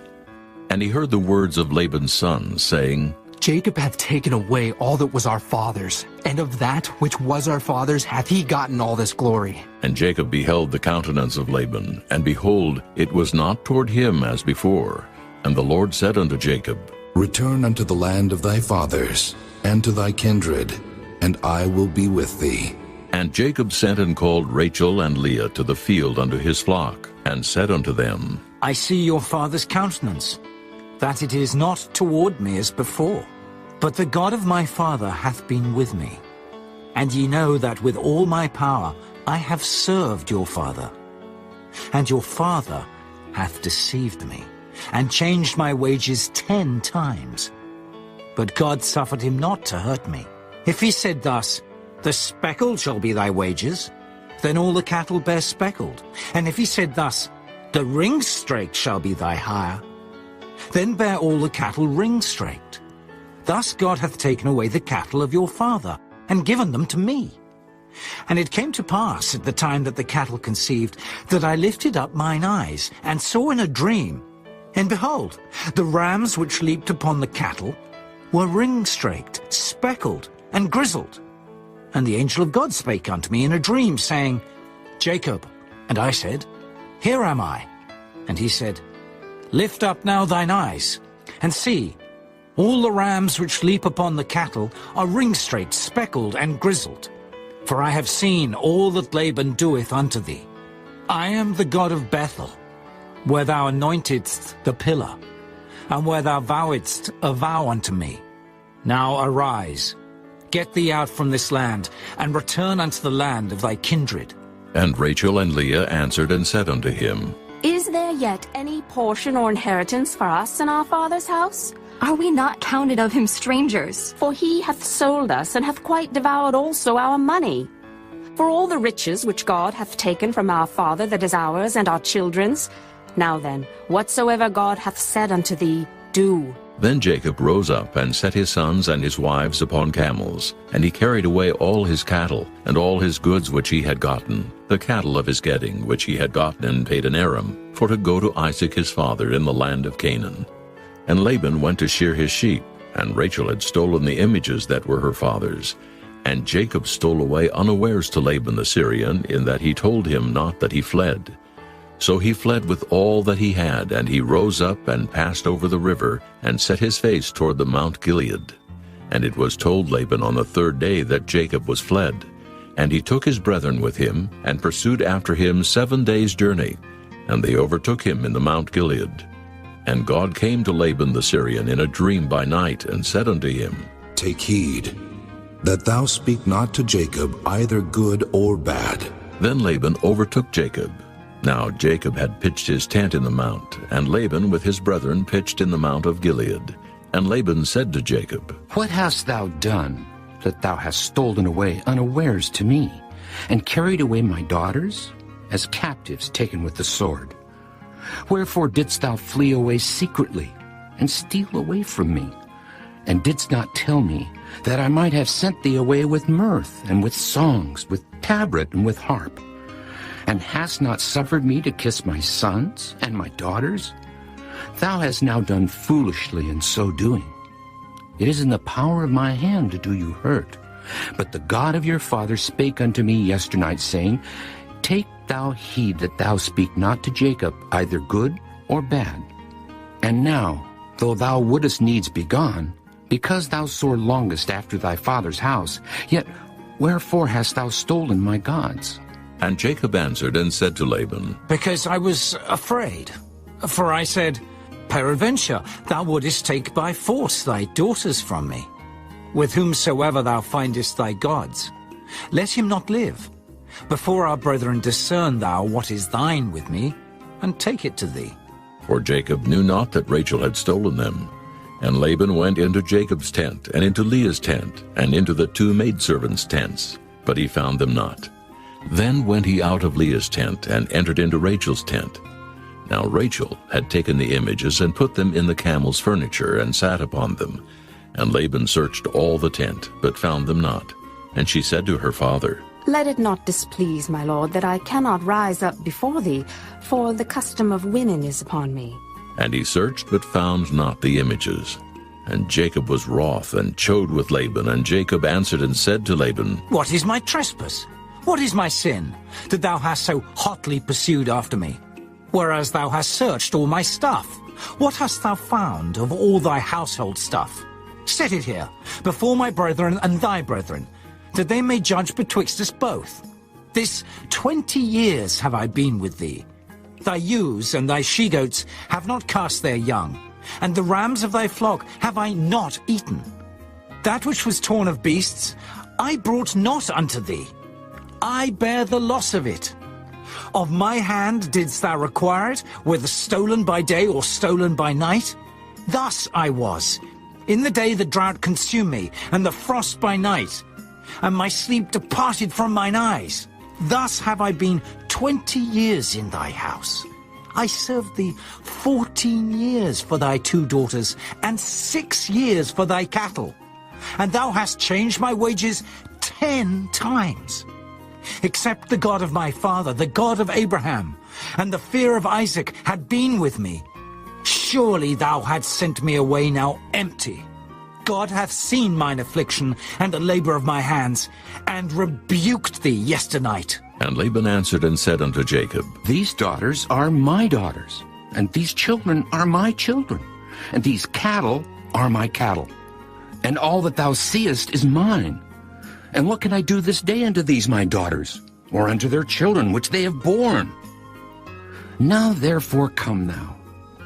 And he heard the words of Laban's sons, saying, Jacob hath taken away all that was our father's, and of that which was our father's hath he gotten all this glory. And Jacob beheld the countenance of Laban, and behold, it was not toward him as before. And the Lord said unto Jacob, Return unto the land of thy fathers, and to thy kindred, and I will be with thee. And Jacob sent and called Rachel and Leah to the field unto his flock, and said unto them, I see your father's countenance, that it is not toward me as before. But the God of my father hath been with me. And ye know that with all my power I have served your father. And your father hath deceived me, and changed my wages 10 times. But God suffered him not to hurt me. If he said thus, The speckled shall be thy wages, then all the cattle bear speckled. And if he said thus, The ring-straked shall be thy hire, then bear all the cattle ring-straked. Thus God hath taken away the cattle of your father, and given them to me. And it came to pass at the time that the cattle conceived, that I lifted up mine eyes, and saw in a dream, and behold, the rams which leaped upon the cattle were ring-straked, speckled, and grizzled. And the angel of God spake unto me in a dream, saying, Jacob. And I said, Here am I. And he said, Lift up now thine eyes, and see, all the rams which leap upon the cattle are ring-straked, speckled, and grizzled. For I have seen all that Laban doeth unto thee. I am the God of Bethel, where thou anointedst the pillar, and where thou vowedst a vow unto me. Now arise, get thee out from this land, and return unto the land of thy kindred. And Rachel and Leah answered and said unto him, Is there yet any portion or inheritance for us in our father's house? Are we not counted of him strangers? For he hath sold us, and hath quite devoured also our money. For all the riches which God hath taken from our father that is ours and our children's. Now then, whatsoever God hath said unto thee, do. Then Jacob rose up and set his sons and his wives upon camels, and he carried away all his cattle, and all his goods which he had gotten, the cattle of his getting which he had gotten in Padan-aram, for to go to Isaac his father in the land of Canaan. And Laban went to shear his sheep, and Rachel had stolen the images that were her father's. And Jacob stole away unawares to Laban the Syrian, in that he told him not that he fled. So he fled with all that he had, and he rose up and passed over the river, and set his face toward the Mount Gilead. And it was told Laban on the 3rd day that Jacob was fled. And he took his brethren with him, and pursued after him 7 days' journey. And they overtook him in the Mount Gilead. And God came to Laban the Syrian in a dream by night, and said unto him, Take heed, that thou speak not to Jacob either good or bad. Then Laban overtook Jacob. Now Jacob had pitched his tent in the mount, and Laban with his brethren pitched in the mount of Gilead. And Laban said to Jacob, What hast thou done, that thou hast stolen away unawares to me, and carried away my daughters, as captives taken with the sword? Wherefore didst thou flee away secretly, and steal away from me? And didst not tell me that I might have sent thee away with mirth, and with songs, with tabret, and with harp? And hast not suffered me to kiss my sons and my daughters? Thou hast now done foolishly in so doing. It is in the power of my hand to do you hurt. But the God of your father spake unto me yesternight, saying, Take thou heed that thou speak not to Jacob either good or bad. And now, though thou wouldest needs be gone, because thou sore longest after thy father's house, yet wherefore hast thou stolen my gods? And Jacob answered and said to Laban, Because I was afraid. For I said, Peradventure thou wouldest take by force thy daughters from me. With whomsoever thou findest thy gods, let him not live. Before our brethren discern thou what is thine with me, and take it to thee. For Jacob knew not that Rachel had stolen them. And Laban went into Jacob's tent, and into Leah's tent, and into the two maidservants' tents, but he found them not. Then went he out of Leah's tent, and entered into Rachel's tent. Now Rachel had taken the images, and put them in the camel's furniture, and sat upon them. And Laban searched all the tent, but found them not. And she said to her father, Let it not displease, my lord, that I cannot rise up before thee, for the custom of women is upon me. And he searched, but found not the images. And Jacob was wroth, and chode with Laban. And Jacob answered and said to Laban, What is my trespass? What is my sin, that thou hast so hotly pursued after me? Whereas thou hast searched all my stuff. What hast thou found of all thy household stuff? Set it here, before my brethren and thy brethren, that they may judge betwixt us both. This 20 years have I been with thee. Thy ewes and thy she-goats have not cast their young, and the rams of thy flock have I not eaten. That which was torn of beasts I brought not unto thee. I bear the loss of it. Of my hand didst thou require it, whether stolen by day or stolen by night? Thus I was, in the day the drought consumed me, and the frost by night, and my sleep departed from mine eyes. Thus have I been 20 years in thy house. I served thee 14 years for thy 2 daughters, and 6 years for thy cattle. And thou hast changed my wages 10 times. Except the God of my father, the God of Abraham, and the fear of Isaac had been with me, surely thou hadst sent me away now empty. God hath seen mine affliction and the labor of my hands, and rebuked thee yesternight. And Laban answered and said unto Jacob, These daughters are my daughters, and these children are my children, and these cattle are my cattle, and all that thou seest is mine. And what can I do this day unto these my daughters, or unto their children which they have borne? Now therefore come thou,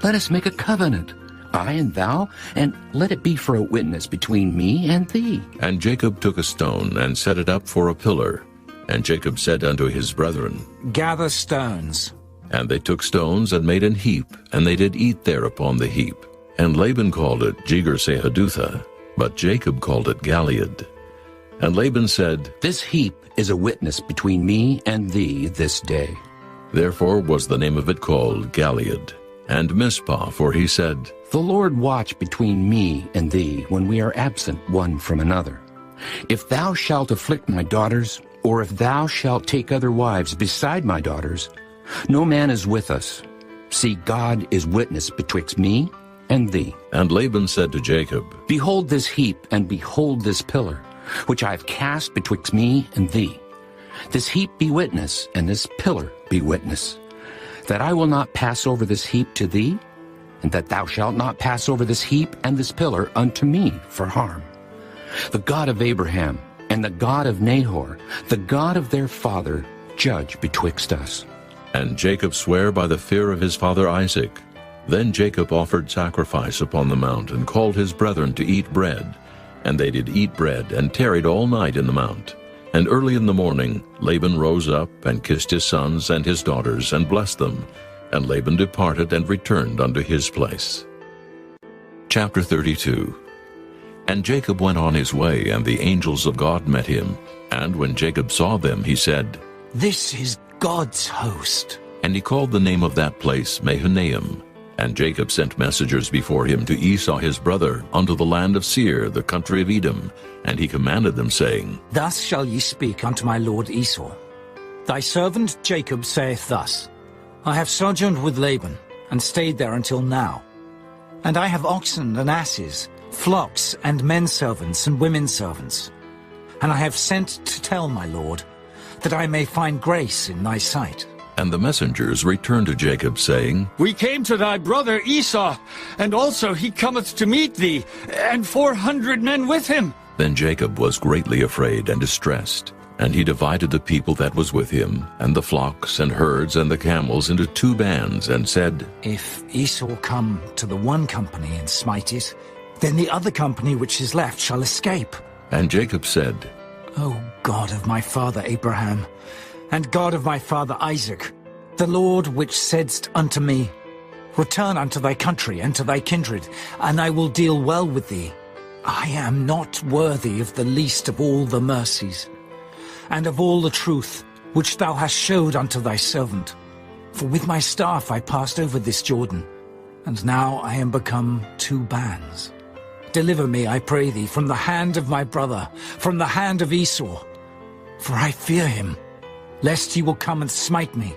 let us make a covenant, I and thou, and let it be for a witness between me and thee. And Jacob took a stone, and set it up for a pillar. And Jacob said unto his brethren, Gather stones. And they took stones, and made an heap, and they did eat there upon the heap. And Laban called it Jegar-sahadutha, but Jacob called it Galeed. And Laban said, This heap is a witness between me and thee this day. Therefore was the name of it called Galeed. And Mizpah, for he said, The Lord watch between me and thee when we are absent one from another. If thou shalt afflict my daughters, or if thou shalt take other wives beside my daughters, no man is with us. See, God is witness betwixt me and thee. And Laban said to Jacob, Behold this heap, and behold this pillar, which I have cast betwixt me and thee. This heap be witness, and this pillar be witness, that I will not pass over this heap to thee, and that thou shalt not pass over this heap and this pillar unto me for harm. The God of Abraham, and the God of Nahor, the God of their father, judge betwixt us. And Jacob sware by the fear of his father Isaac. Then Jacob offered sacrifice upon the mount, and called his brethren to eat bread. And they did eat bread, and tarried all night in the mount. And early in the morning Laban rose up, and kissed his sons and his daughters, and blessed them. And Laban departed, and returned unto his place. Chapter 32. And Jacob went on his way, and the angels of God met him. And when Jacob saw them, he said, This is God's host. And he called the name of that place Mahanaim. And Jacob sent messengers before him to Esau his brother unto the land of Seir, the country of Edom. And he commanded them, saying, Thus shall ye speak unto my lord Esau. Thy servant Jacob saith thus, I have sojourned with Laban, and stayed there until now. And I have oxen and asses, flocks and men servants and women servants. And I have sent to tell my lord, that I may find grace in thy sight. And the messengers returned to Jacob, saying, We came to thy brother Esau, and also he cometh to meet thee, and 400 men with him. Then Jacob was greatly afraid and distressed. And he divided the people that was with him, and the flocks and herds and the camels into 2 bands, and said, If Esau come to the one company and smite it, then the other company which is left shall escape. And Jacob said, O God of my father Abraham, and God of my father Isaac, the Lord which saidst unto me, Return unto thy country and to thy kindred, and I will deal well with thee. I am not worthy of the least of all the mercies, and of all the truth which thou hast showed unto thy servant. For with my staff I passed over this Jordan, and now I am become 2 bands. Deliver me, I pray thee, from the hand of my brother, from the hand of Esau. For I fear him, lest he will come and smite me,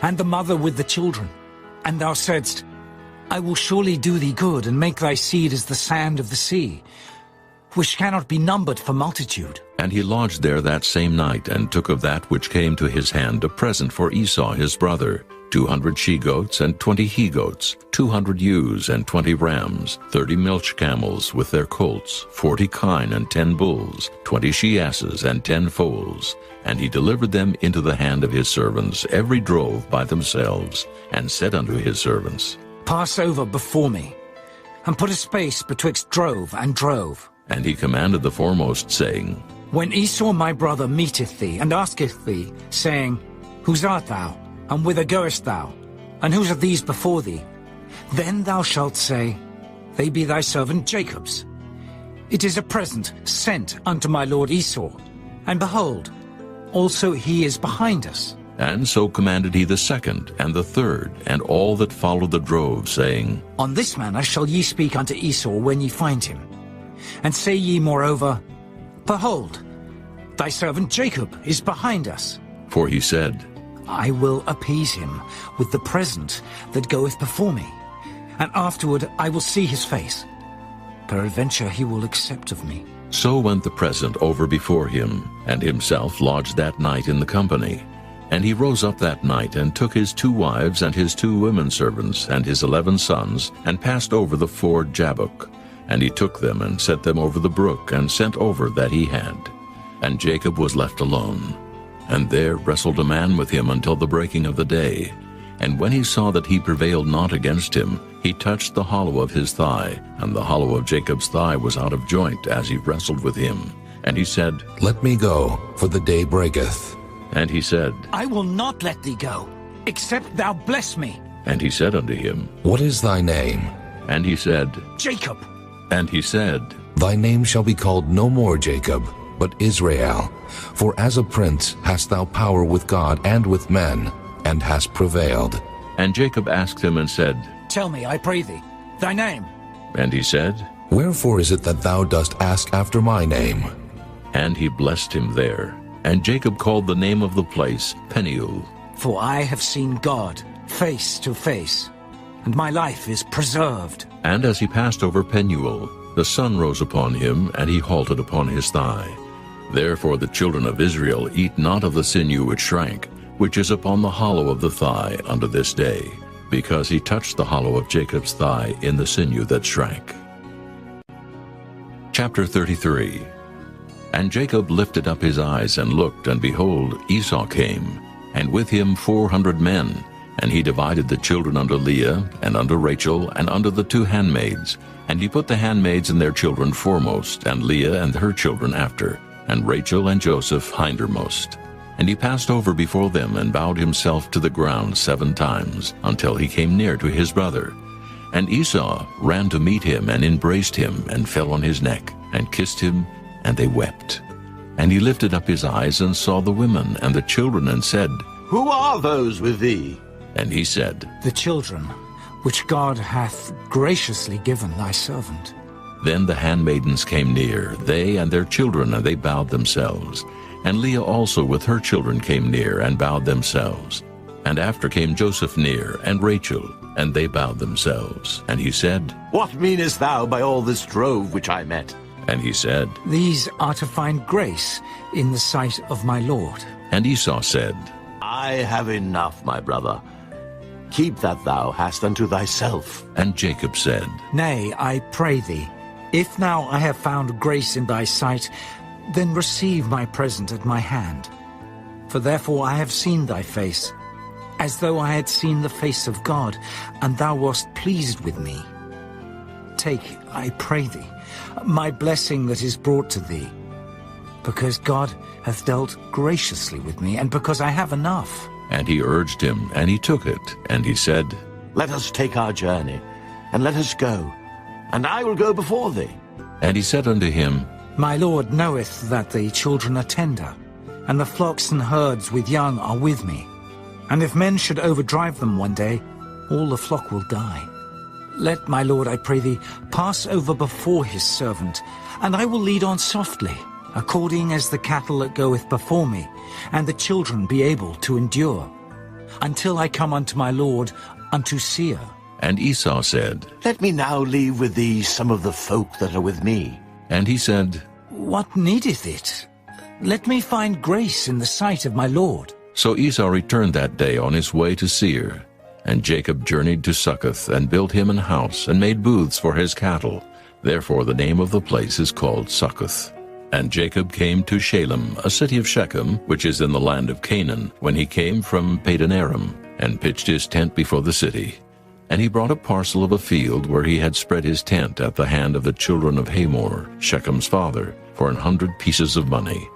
and the mother with the children. And thou saidst, I will surely do thee good, and make thy seed as the sand of the sea, which cannot be numbered for multitude. And he lodged there that same night, and took of that which came to his hand a present for Esau his brother, 200 she-goats and 20 he-goats, 200 ewes and 20 rams, 30 milch camels with their colts, 40 kine and 10 bulls, 20 she-asses and 10 foals. And he delivered them into the hand of his servants, every drove by themselves, and said unto his servants, Pass over before me, and put a space betwixt drove and drove. And he commanded the foremost, saying, When Esau my brother meeteth thee, and asketh thee, saying, Whose art thou? And whither goest thou? And whose are these before thee? Then thou shalt say, They be thy servant Jacob's. It is a present sent unto my lord Esau. And behold, also he is behind us. And so commanded he the second, and the third, and all that followed the drove, saying, On this manner shall ye speak unto Esau when ye find him. And say ye moreover, Behold, thy servant Jacob is behind us. For he said, I will appease him with the present that goeth before me, and afterward I will see his face. Peradventure he will accept of me. So went the present over before him, and himself lodged that night in the company. And he rose up that night, and took his 2 wives and his 2 women servants, and his 11 sons, and passed over the ford Jabbok. And he took them, and set them over the brook, and sent over that he had. And Jacob was left alone. And there wrestled a man with him until the breaking of the day. And when he saw that he prevailed not against him, he touched the hollow of his thigh, and the hollow of Jacob's thigh was out of joint as he wrestled with him. And he said, Let me go, for the day breaketh. And he said, I will not let thee go, except thou bless me. And he said unto him, What is thy name? And he said, Jacob. And he said, Thy name shall be called no more Jacob, but Israel. For as a prince hast thou power with God and with men, and hast prevailed. And Jacob asked him and said, Tell me, I pray thee, thy name. And he said, Wherefore is it that thou dost ask after my name? And he blessed him there. And Jacob called the name of the place Peniel. For I have seen God face to face, and my life is preserved. And as he passed over Peniel, the sun rose upon him, and he halted upon his thigh. Therefore the children of Israel eat not of the sinew which shrank, which is upon the hollow of the thigh unto this day, because he touched the hollow of Jacob's thigh in the sinew that shrank. Chapter 33. And Jacob lifted up his eyes and looked, and behold, Esau came, and with him 400 men. And he divided the children unto Leah, and unto Rachel, and unto the 2 handmaids. And he put the handmaids and their children foremost, and Leah and her children after, and Rachel and Joseph hindermost. And he passed over before them, and bowed himself to the ground 7 times, until he came near to his brother. And Esau ran to meet him, and embraced him, and fell on his neck, and kissed him, and they wept. And he lifted up his eyes, and saw the women and the children, and said, Who are those with thee? And he said, The children, which God hath graciously given thy servant. Then the handmaidens came near, they and their children, and they bowed themselves. And Leah also with her children came near, and bowed themselves. And after came Joseph near, and Rachel, and they bowed themselves. And he said, What meanest thou by all this drove which I met? And he said, These are to find grace in the sight of my Lord. And Esau said, I have enough, my brother. Keep that thou hast unto thyself. And Jacob said, Nay, I pray thee, if now I have found grace in thy sight, then receive my present at my hand. For therefore I have seen thy face, as though I had seen the face of God, and thou wast pleased with me. Take, I pray thee, my blessing that is brought to thee, because God hath dealt graciously with me, and because I have enough. And he urged him, and he took it, and he said, Let us take our journey, and let us go, and I will go before thee. And he said unto him, My Lord knoweth that the children are tender, and the flocks and herds with young are with me. And if men should overdrive them one day, all the flock will die. Let my Lord, I pray thee, pass over before his servant, and I will lead on softly, according as the cattle that goeth before me, and the children be able to endure, until I come unto my Lord, unto Seir. And Esau said, Let me now leave with thee some of the folk that are with me. And he said, What needeth it? Let me find grace in the sight of my Lord. So Esau returned that day on his way to Seir. And Jacob journeyed to Succoth, and built him an house, and made booths for his cattle. Therefore the name of the place is called Succoth. And Jacob came to Shalem, a city of Shechem, which is in the land of Canaan, when he came from Padan Aram, and pitched his tent before the city. And he brought a parcel of a field where he had spread his tent at the hand of the children of Hamor, Shechem's father, for 100 pieces of money.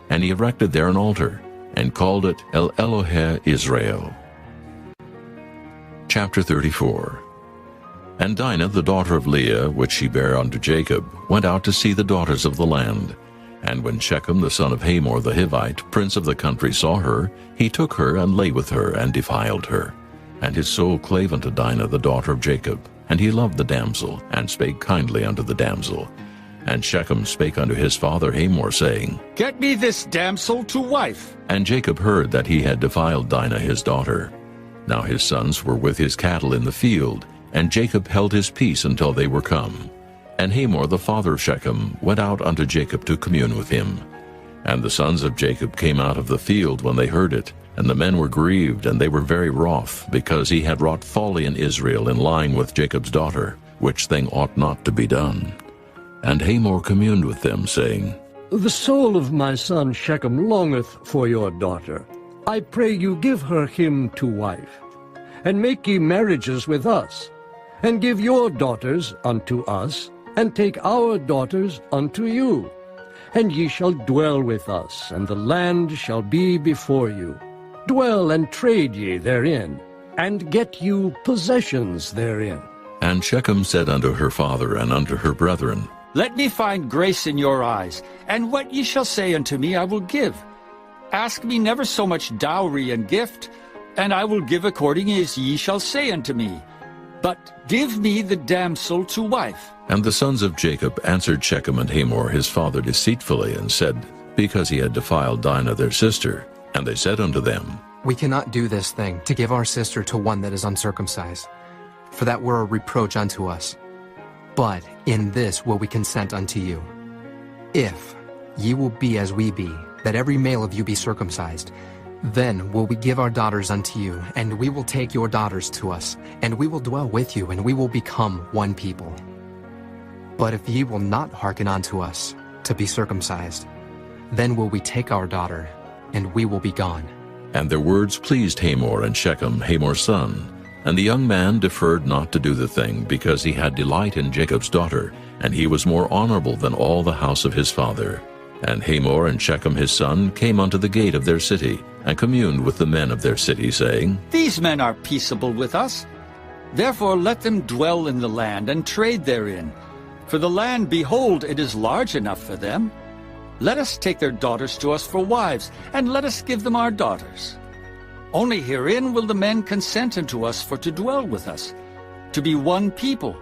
And he erected there an altar, and called it El Elohe Israel. Chapter 34. And Dinah, the daughter of Leah, which she bare unto Jacob, went out to see the daughters of the land. And when Shechem the son of Hamor the Hivite, prince of the country, saw her, he took her, and lay with her, and defiled her. And his soul clave unto Dinah the daughter of Jacob. And he loved the damsel, and spake kindly unto the damsel. And Shechem spake unto his father Hamor, saying, Get me this damsel to wife. And Jacob heard that he had defiled Dinah his daughter. Now his sons were with his cattle in the field, and Jacob held his peace until they were come. And Hamor the father of Shechem went out unto Jacob to commune with him. And the sons of Jacob came out of the field when they heard it, and the men were grieved, and they were very wroth, because he had wrought folly in Israel in lying with Jacob's daughter, which thing ought not to be done. And Hamor communed with them, saying, The soul of my son Shechem longeth for your daughter. I pray you give her him to wife, and make ye marriages with us, and give your daughters unto us, and take our daughters unto you. And ye shall dwell with us, and the land shall be before you. Dwell and trade ye therein, and get you possessions therein. And Shechem said unto her father and unto her brethren, Let me find grace in your eyes, and what ye shall say unto me I will give. Ask me never so much dowry and gift, and I will give according as ye shall say unto me. But give me the damsel to wife. And the sons of Jacob answered Shechem and Hamor his father deceitfully, and said, Because he had defiled Dinah their sister. And they said unto them, We cannot do this thing, to give our sister to one that is uncircumcised, for that were a reproach unto us. But in this will we consent unto you. If ye will be as we be, that every male of you be circumcised, then will we give our daughters unto you, and we will take your daughters to us, and we will dwell with you, and we will become one people. But if ye will not hearken unto us, to be circumcised, then will we take our daughter, and we will be gone. And their words pleased Hamor and Shechem, Hamor's son. And the young man deferred not to do the thing, because he had delight in Jacob's daughter, and he was more honorable than all the house of his father. And Hamor and Shechem his son came unto the gate of their city, and communed with the men of their city, saying, These men are peaceable with us. Therefore let them dwell in the land, and trade therein. For the land, behold, it is large enough for them. Let us take their daughters to us for wives, and let us give them our daughters. Only herein will the men consent unto us for to dwell with us, to be one people,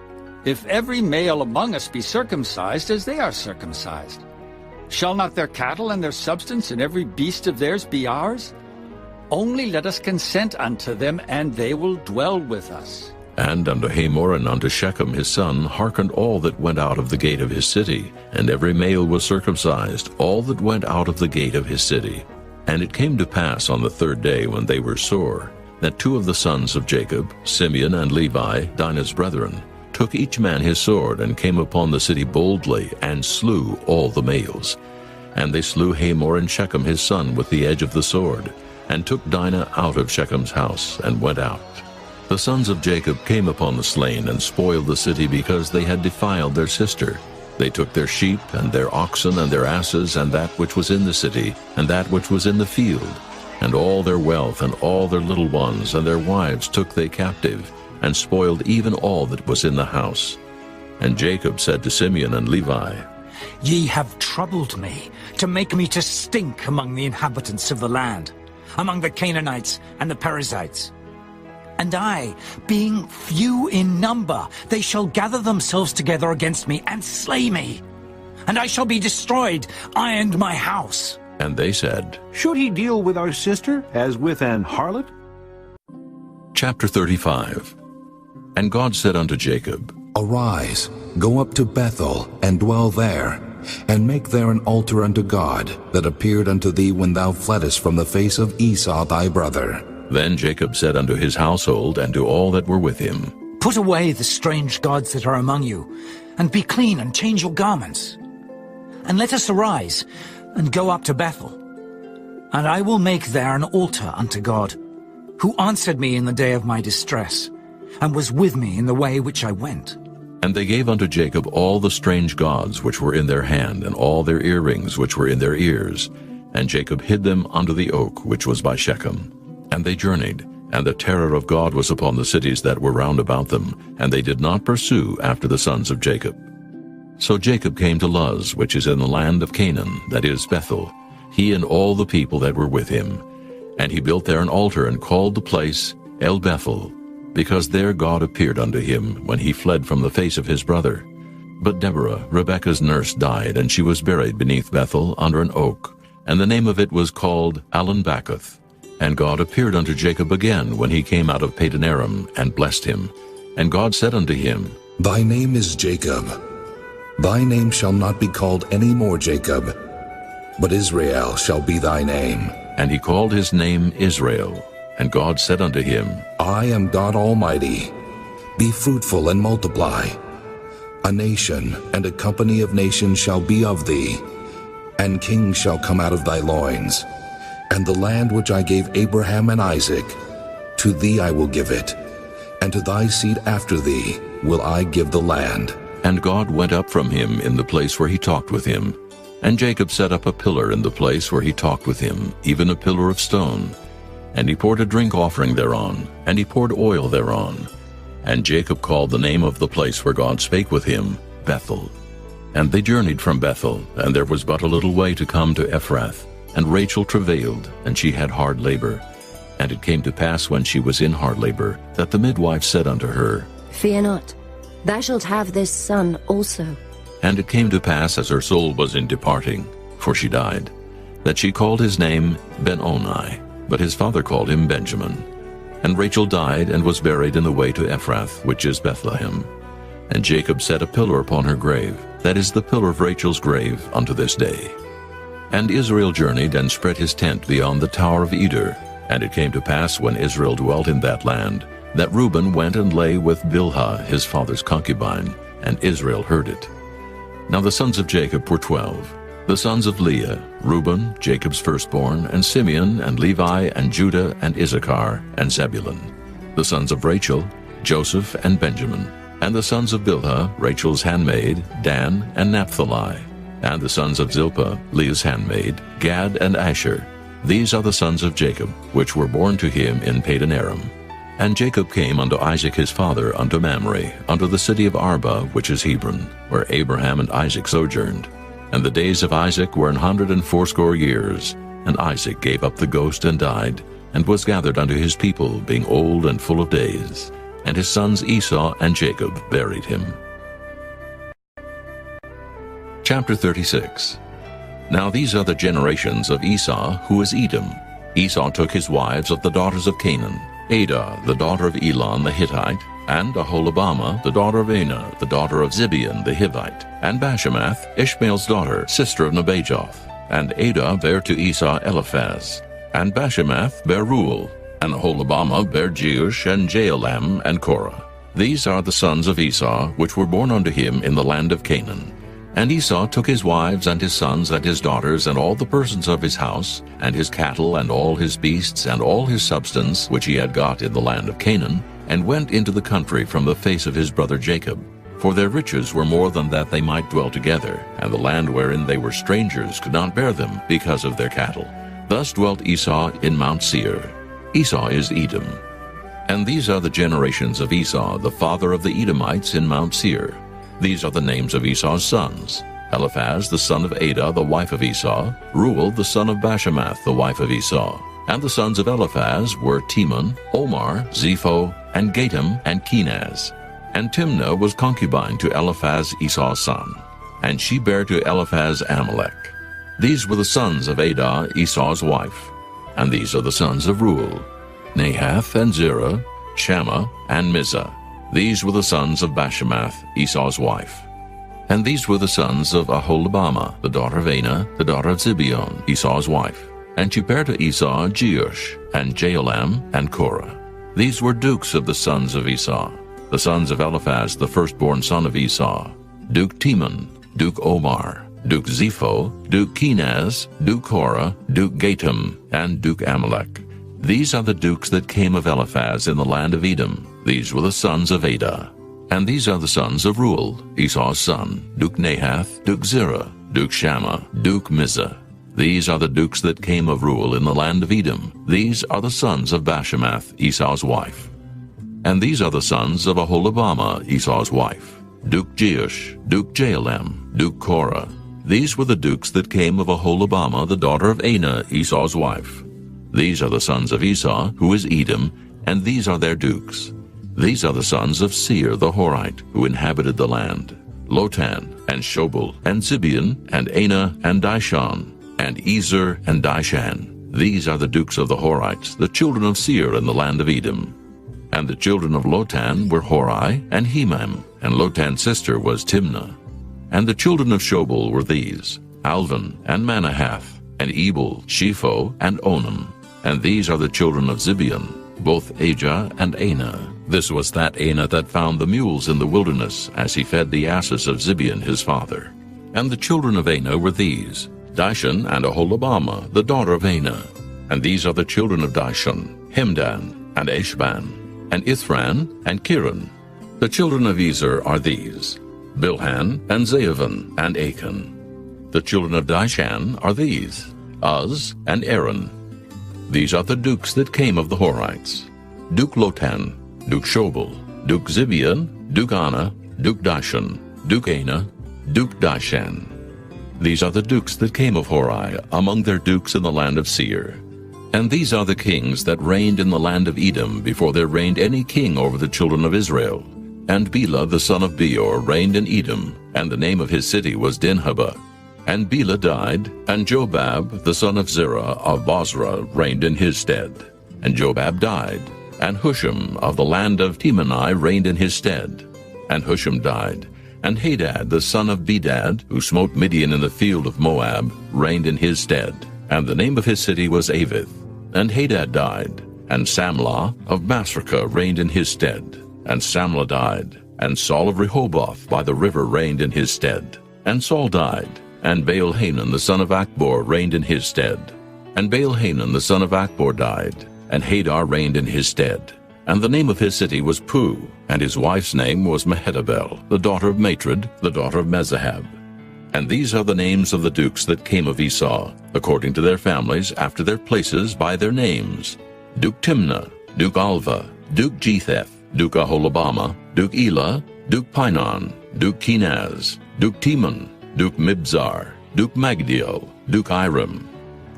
if every male among us be circumcised as they are circumcised. Shall not their cattle and their substance and every beast of theirs be ours? Only let us consent unto them, and they will dwell with us. And unto Hamor and unto Shechem his son hearkened all that went out of the gate of his city, and every male was circumcised, all that went out of the gate of his city. And it came to pass on the third day, when they were sore, that two of the sons of Jacob, Simeon and Levi, Dinah's brethren, took each man his sword, and came upon the city boldly, and slew all the males. And they slew Hamor and Shechem his son with the edge of the sword, and took Dinah out of Shechem's house, and went out. The sons of Jacob came upon the slain, and spoiled the city, because they had defiled their sister. They took their sheep, and their oxen, and their asses, and that which was in the city, and that which was in the field, and all their wealth, and all their little ones, and their wives took they captive, and spoiled even all that was in the house. And Jacob said to Simeon and Levi, Ye have troubled me, to make me to stink among the inhabitants of the land, among the Canaanites and the Perizzites. And I, being few in number, they shall gather themselves together against me, and slay me. And I shall be destroyed, I and my house. And they said, Should he deal with our sister as with an harlot? Chapter 35. And God said unto Jacob, Arise, go up to Bethel, and dwell there, and make there an altar unto God, that appeared unto thee when thou fleddest from the face of Esau thy brother. Then Jacob said unto his household and to all that were with him, Put away the strange gods that are among you, and be clean, and change your garments. And let us arise, and go up to Bethel. And I will make there an altar unto God, who answered me in the day of my distress, and was with me in the way which I went. And they gave unto Jacob all the strange gods which were in their hand, and all their earrings which were in their ears. And Jacob hid them under the oak which was by Shechem. And they journeyed, and the terror of God was upon the cities that were round about them, and they did not pursue after the sons of Jacob. So Jacob came to Luz, which is in the land of Canaan, that is Bethel, he and all the people that were with him. And he built there an altar, and called the place El Bethel, because there God appeared unto him when he fled from the face of his brother. But Deborah, Rebekah's nurse, died, and she was buried beneath Bethel under an oak, and the name of it was called Allon-Bachuth. And God appeared unto Jacob again when he came out of Padan-aram, and blessed him. And God said unto him, Thy name is Jacob. Thy name shall not be called any more Jacob, but Israel shall be thy name. And he called his name Israel. And God said unto him, I am God Almighty. Be fruitful and multiply. A nation and a company of nations shall be of thee, and kings shall come out of thy loins. And the land which I gave Abraham and Isaac, to thee I will give it, and to thy seed after thee will I give the land. And God went up from him in the place where he talked with him. And Jacob set up a pillar in the place where he talked with him, even a pillar of stone. And he poured a drink offering thereon, and he poured oil thereon. And Jacob called the name of the place where God spake with him, Bethel. And they journeyed from Bethel, and there was but a little way to come to Ephrath. And Rachel travailed, and she had hard labor. And it came to pass when she was in hard labor, that the midwife said unto her, Fear not, thou shalt have this son also. And it came to pass, as her soul was in departing, for she died, that she called his name Ben-Oni, but his father called him Benjamin. And Rachel died, and was buried in the way to Ephrath, which is Bethlehem. And Jacob set a pillar upon her grave, that is the pillar of Rachel's grave unto this day. And Israel journeyed, and spread his tent beyond the tower of Eder. And it came to pass, when Israel dwelt in that land, that Reuben went and lay with Bilhah his father's concubine, and Israel heard it. Now the sons of Jacob were 12. The sons of Leah, Reuben, Jacob's firstborn, and Simeon, and Levi, and Judah, and Issachar, and Zebulun. The sons of Rachel, Joseph, and Benjamin. And the sons of Bilhah, Rachel's handmaid, Dan, and Naphtali. And the sons of Zilpah, Leah's handmaid, Gad, and Asher. These are the sons of Jacob, which were born to him in Padan-aram. And Jacob came unto Isaac his father unto Mamre, unto the city of Arba, which is Hebron, where Abraham and Isaac sojourned. And the days of Isaac were 180 years. And Isaac gave up the ghost and died, and was gathered unto his people, being old and full of days. And his sons Esau and Jacob buried him. Chapter 36. Now these are the generations of Esau, who is Edom. Esau took his wives of the daughters of Canaan, Adah, the daughter of Elon the Hittite, and Aholibamah, the daughter of Anah, the daughter of Zibeon the Hivite, and Bashemath, Ishmael's daughter, sister of Nebajoth. And Adah bare to Esau Eliphaz, and Bashemath bare Reuel, and Aholibamah bare Jeush, and Jaalam, and Korah. These are the sons of Esau, which were born unto him in the land of Canaan. And Esau took his wives and his sons and his daughters and all the persons of his house, and his cattle and all his beasts and all his substance which he had got in the land of Canaan, and went into the country from the face of his brother Jacob. For their riches were more than that they might dwell together, and the land wherein they were strangers could not bear them because of their cattle. Thus dwelt Esau in Mount Seir. Esau is Edom. And these are the generations of Esau, the father of the Edomites, in Mount Seir. These are the names of Esau's sons: Eliphaz the son of Adah, the wife of Esau; Reuel the son of Bashemath, the wife of Esau. And the sons of Eliphaz were Teman, Omar, Zepho, and Gatam, and Kenaz. And Timnah was concubine to Eliphaz Esau's son, and she bare to Eliphaz Amalek. These were the sons of Adah, Esau's wife. And these are the sons of Reuel: Nahath, and Zerah, Shammah, and Mizah. These were the sons of Bashemath, Esau's wife. And these were the sons of Aholibamah, the daughter of Anah, the daughter of Zibeon, Esau's wife. And she bare to Esau Jeush, and Jaalam, and Korah. These were dukes of the sons of Esau. The sons of Eliphaz, the firstborn son of Esau: Duke Teman, Duke Omar, Duke Zepho, Duke Kenaz, Duke Korah, Duke Gatam, and Duke Amalek. These are the dukes that came of Eliphaz in the land of Edom. These were the sons of Adah. And these are the sons of Reuel, Esau's son: Duke Nahath, Duke Zerah, Duke Shammah, Duke Mizah. These are the dukes that came of Reuel in the land of Edom. These are the sons of Bashemath, Esau's wife. And these are the sons of Aholibamah, Esau's wife: Duke Jeush, Duke Jaalam, Duke Korah. These were the dukes that came of Aholibamah, the daughter of Anah, Esau's wife. These are the sons of Esau, who is Edom, and these are their dukes. These are the sons of Seir the Horite, who inhabited the land: Lotan, and Shobal, and Zibeon, and Anah, and Dishon, and Ezer, and Dishan. These are the dukes of the Horites, the children of Seir in the land of Edom. And the children of Lotan were Hori, and Hemam, and Lotan's sister was Timnah. And the children of Shobal were these: Alvan, and Manahath, and Ebal, Shepho, and Onam. And these are the children of Zibeon, both Ajah and Anah. This was that Anah that found the mules in the wilderness, as he fed the asses of Zibeon his father. And the children of Anah were these: Dishon, and Aholibamah, the daughter of Anah. And these are the children of Dishon: Hemdan, and Eshban, and Ithran, and Kiran. The children of Ezer are these: Bilhan, and Zaavan, and Achan. The children of Dishan are these: Uz, and Aaron. These are the dukes that came of the Horites: Duke Lotan, Duke Shobal, Duke Zibeon, Duke Anah, Duke Dishon, Duke Anah, Duke Dishan. These are the dukes that came of Hori, among their dukes in the land of Seir. And these are the kings that reigned in the land of Edom before there reigned any king over the children of Israel. And Bela the son of Beor reigned in Edom, and the name of his city was Dinhabah. And Bela died, and Jobab the son of Zerah of Bozrah reigned in his stead. And Jobab died, and Husham of the land of Temani reigned in his stead. And Husham died, and Hadad the son of Bedad, who smote Midian in the field of Moab, reigned in his stead. And the name of his city was Avith. And Hadad died, and Samlah of Masrekah reigned in his stead. And Samlah died, and Saul of Rehoboth by the river reigned in his stead. And Saul died, and Baal-Hanan the son of Achbor reigned in his stead. And Baal-Hanan the son of Achbor died, and Hadar reigned in his stead. And the name of his city was Puh, and his wife's name was Mehetabel, the daughter of Matred, the daughter of Mezahab. And these are the names of the dukes that came of Esau, according to their families, after their places, by their names: Duke Timnah, Duke Alva, Duke Jetheth, Duke Aholibamah, Duke Elah, Duke Pinon, Duke Kenaz, Duke Teman, Duke Mibzar, Duke Magdiel, Duke Iram.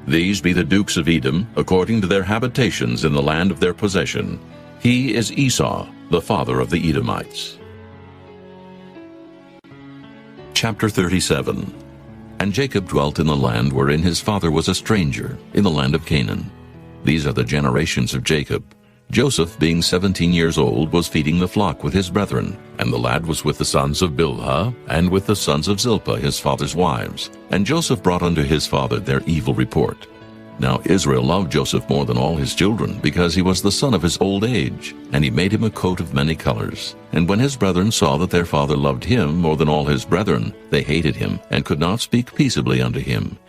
These be the dukes of Edom, according to their habitations in the land of their possession. He is Esau, the father of the Edomites. Chapter 37. And Jacob dwelt in the land wherein his father was a stranger, in the land of Canaan. These are the generations of Jacob. Joseph, being 17 years old, was feeding the flock with his brethren, and the lad was with the sons of Bilhah, and with the sons of Zilpah his father's wives. And Joseph brought unto his father their evil report. Now Israel loved Joseph more than all his children, because he was the son of his old age, and he made him a coat of many colors. And when his brethren saw that their father loved him more than all his brethren, they hated him, and could not speak peaceably unto him.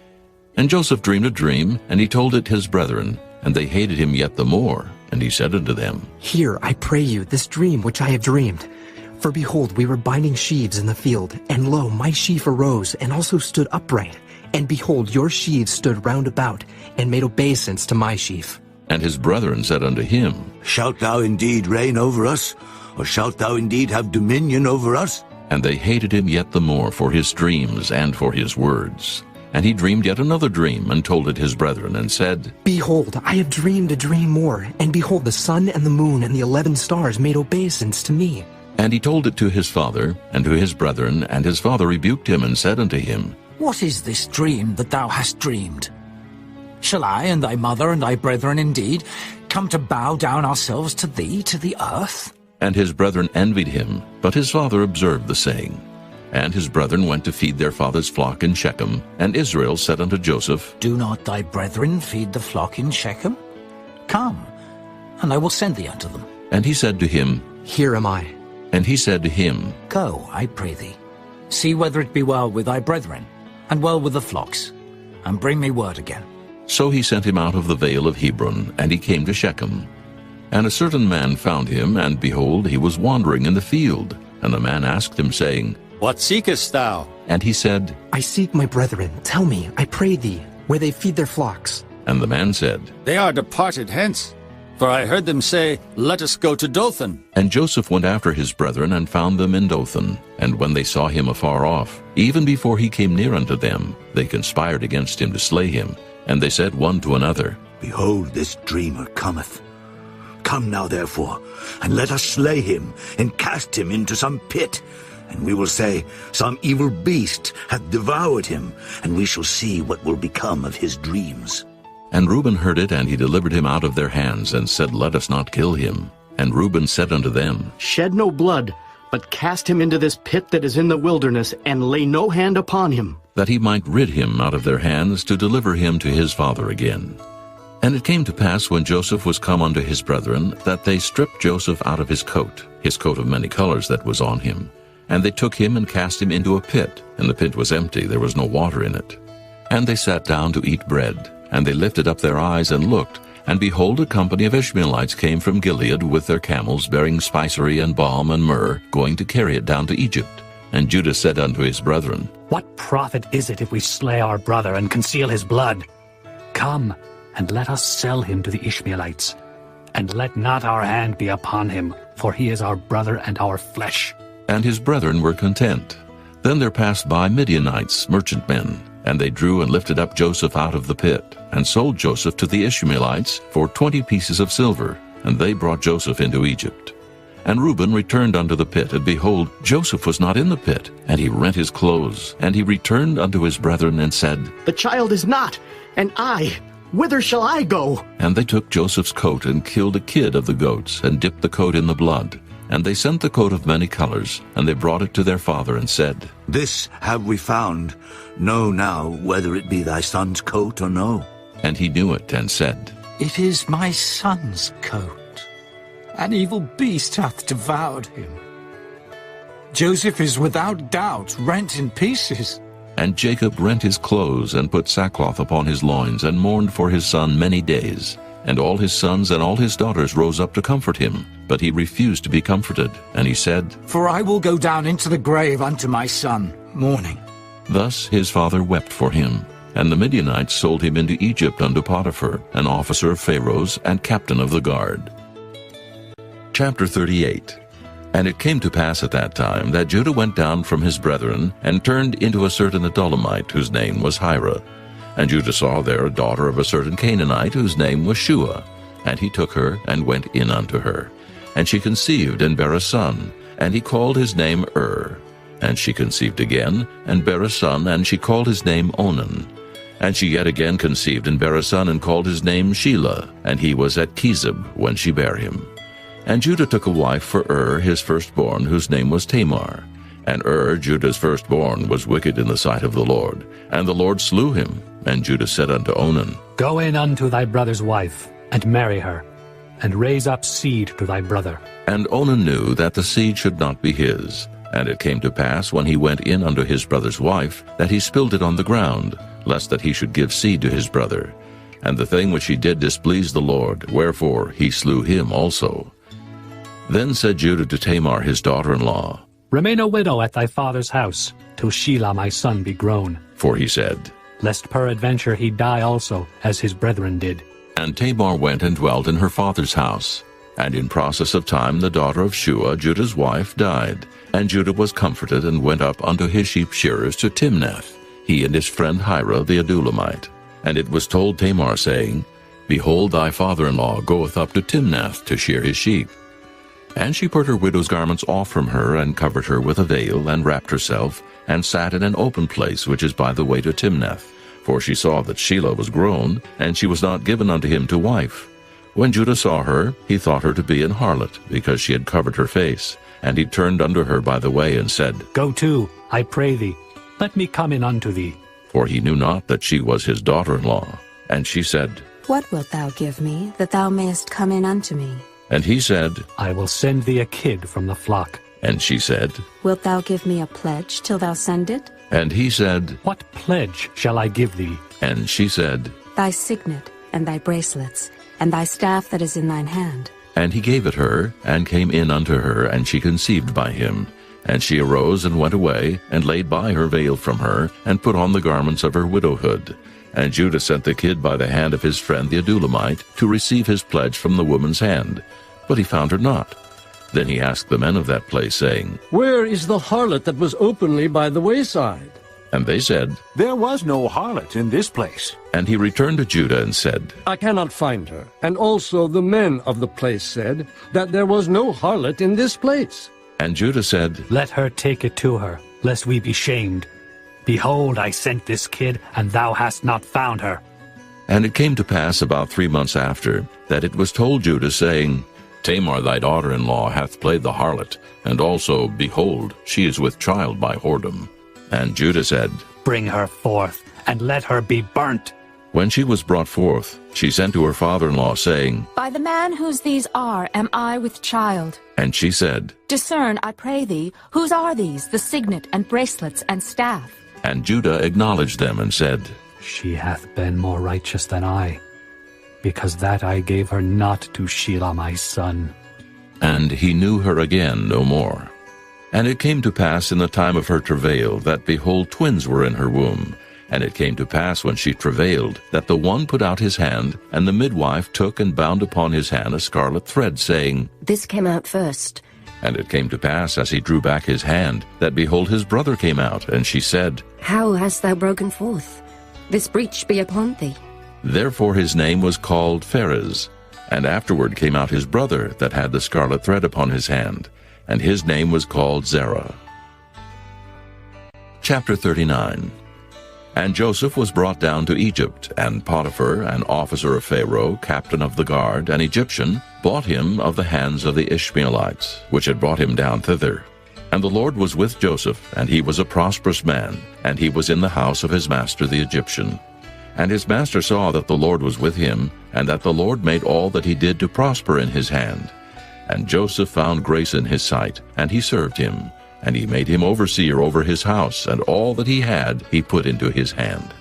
And Joseph dreamed a dream, and he told it his brethren, and they hated him yet the more. And he said unto them, Hear, I pray you, this dream which I have dreamed. For behold, we were binding sheaves in the field, and lo, my sheaf arose, and also stood upright. And behold, your sheaves stood round about, and made obeisance to my sheaf. And his brethren said unto him, Shalt thou indeed reign over us? Or shalt thou indeed have dominion over us? And they hated him yet the more for his dreams and for his words. And he dreamed yet another dream, and told it his brethren, and said, Behold, I have dreamed a dream more, and behold, the sun and the moon and the 11 stars made obeisance to me. And he told it to his father, and to his brethren, and his father rebuked him, and said unto him, What is this dream that thou hast dreamed? Shall I and thy mother and thy brethren indeed come to bow down ourselves to thee, to the earth? And his brethren envied him, but his father observed the saying. And his brethren went to feed their father's flock in Shechem. And Israel said unto Joseph, Do not thy brethren feed the flock in Shechem? Come, and I will send thee unto them. And he said to him, Here am I. And he said to him, Go, I pray thee, see whether it be well with thy brethren, and well with the flocks, and bring me word again. So he sent him out of the vale of Hebron, and he came to Shechem. And a certain man found him, and behold, he was wandering in the field. And the man asked him, saying, What seekest thou? And he said, I seek my brethren. Tell me, I pray thee, where they feed their flocks. And the man said, They are departed hence. For I heard them say, Let us go to Dothan. And Joseph went after his brethren, and found them in Dothan. And when they saw him afar off, even before he came near unto them, they conspired against him to slay him. And they said one to another, Behold, this dreamer cometh. Come now, therefore, and let us slay him, and cast him into some pit. And we will say, Some evil beast hath devoured him, and we shall see what will become of his dreams. And Reuben heard it, and he delivered him out of their hands, and said, Let us not kill him. And Reuben said unto them, Shed no blood, but cast him into this pit that is in the wilderness, and lay no hand upon him. That he might rid him out of their hands, to deliver him to his father again. And it came to pass, when Joseph was come unto his brethren, that they stripped Joseph out of his coat of many colors that was on him. And they took him and cast him into a pit, and the pit was empty, there was no water in it. And they sat down to eat bread. And they lifted up their eyes and looked, and behold, a company of Ishmaelites came from Gilead with their camels, bearing spicery and balm and myrrh, going to carry it down to Egypt. And Judah said unto his brethren, What profit is it if we slay our brother and conceal his blood? Come, and let us sell him to the Ishmaelites, and let not our hand be upon him, for he is our brother and our flesh. And his brethren were content. Then there passed by Midianites, merchantmen, and they drew and lifted up Joseph out of the pit, and sold Joseph to the Ishmaelites for 20 pieces of silver, and they brought Joseph into Egypt. And Reuben returned unto the pit, and behold, Joseph was not in the pit, and he rent his clothes. And he returned unto his brethren, and said, The child is not, and I, whither shall I go? And they took Joseph's coat, and killed a kid of the goats, and dipped the coat in the blood. And they sent the coat of many colors, and they brought it to their father, and said, This have we found. Know now whether it be thy son's coat or no. And he knew it, and said, It is my son's coat. An evil beast hath devoured him. Joseph is without doubt rent in pieces. And Jacob rent his clothes, and put sackcloth upon his loins, and mourned for his son many days. And all his sons and all his daughters rose up to comfort him. But he refused to be comforted. And he said, For I will go down into the grave unto my son, mourning. Thus his father wept for him. And the Midianites sold him into Egypt unto Potiphar, an officer of Pharaoh's, and captain of the guard. Chapter 38. And it came to pass at that time that Judah went down from his brethren, and turned into a certain Adullamite, whose name was Hira. And Judah saw there a daughter of a certain Canaanite, whose name was Shua. And he took her, and went in unto her. And she conceived, and bare a son, and he called his name And she conceived again, and bare a son, and she called his name Onan. And she yet again conceived, and bare a son, and called his name Shelah, and he was at Chezib when she bare him. And Judah took a wife for his firstborn, whose name was Tamar. And Judah's firstborn, was wicked in the sight of the Lord, and the Lord slew him. And Judah said unto Onan, Go in unto thy brother's wife, and marry her, and raise up seed to thy brother. And Onan knew that the seed should not be his. And it came to pass, when he went in unto his brother's wife, that he spilled it on the ground, lest that he should give seed to his brother. And the thing which he did displeased the Lord, wherefore he slew him also. Then said Judah to Tamar his daughter-in-law, Remain a widow at thy father's house, till Shelah my son be grown. For he said, Lest peradventure he die also, as his brethren did. And Tamar went and dwelt in her father's house. And in process of time the daughter of Shua, Judah's wife, died. And Judah was comforted, and went up unto his sheep shearers to Timnath, he and his friend Hira the Adulamite. And it was told Tamar, saying, Behold, thy father-in-law goeth up to Timnath to shear his sheep. And she put her widow's garments off from her, and covered her with a veil, and wrapped herself, and sat in an open place which is by the way to Timnath. For she saw that Shelah was grown, and she was not given unto him to wife. When Judah saw her, he thought her to be an harlot, because she had covered her face. And he turned unto her by the way, and said, Go to, I pray thee, let me come in unto thee. For he knew not that she was his daughter-in-law. And she said, What wilt thou give me, that thou mayest come in unto me? And he said, I will send thee a kid from the flock. And she said, Wilt thou give me a pledge till thou send it? And he said, What pledge shall I give thee? And she said, Thy signet, and thy bracelets, and thy staff that is in thine hand. And he gave it her, and came in unto her, and she conceived by him. And she arose and went away, and laid by her veil from her, and put on the garments of her widowhood. And Judah sent the kid by the hand of his friend the Adulamite, to receive his pledge from the woman's hand. But he found her not. Then he asked the men of that place, saying, Where is the harlot that was openly by the wayside? And they said, There was no harlot in this place. And he returned to Judah and said, I cannot find her. And also the men of the place said that there was no harlot in this place. And Judah said, Let her take it to her, lest we be shamed. Behold, I sent this kid, and thou hast not found her. And it came to pass about 3 months after, that it was told Judah, saying, Tamar thy daughter-in-law hath played the harlot, and also, behold, she is with child by whoredom. And Judah said, Bring her forth, and let her be burnt. When she was brought forth, she sent to her father-in-law, saying, By the man whose these are am I with child. And she said, Discern, I pray thee, whose are these, the signet and bracelets and staff? And Judah acknowledged them, and said, She hath been more righteous than I, because that I gave her not to Shelah my son. And he knew her again no more. And it came to pass in the time of her travail, that, behold, twins were in her womb. And it came to pass when she travailed, that the one put out his hand, and the midwife took and bound upon his hand a scarlet thread, saying, This came out first. And it came to pass, as he drew back his hand, that, behold, his brother came out. And she said, How hast thou broken forth? This breach be upon thee. Therefore his name was called Pharez. And afterward came out his brother, that had the scarlet thread upon his hand, and his name was called Zerah. Chapter 39. And Joseph was brought down to Egypt, and Potiphar, an officer of Pharaoh, captain of the guard, an Egyptian, bought him of the hands of the Ishmaelites, which had brought him down thither. And the Lord was with Joseph, and he was a prosperous man, and he was in the house of his master the Egyptian. And his master saw that the Lord was with him, and that the Lord made all that he did to prosper in his hand. And Joseph found grace in his sight, and he served him. And he made him overseer over his house, and all that he had he put into his hand.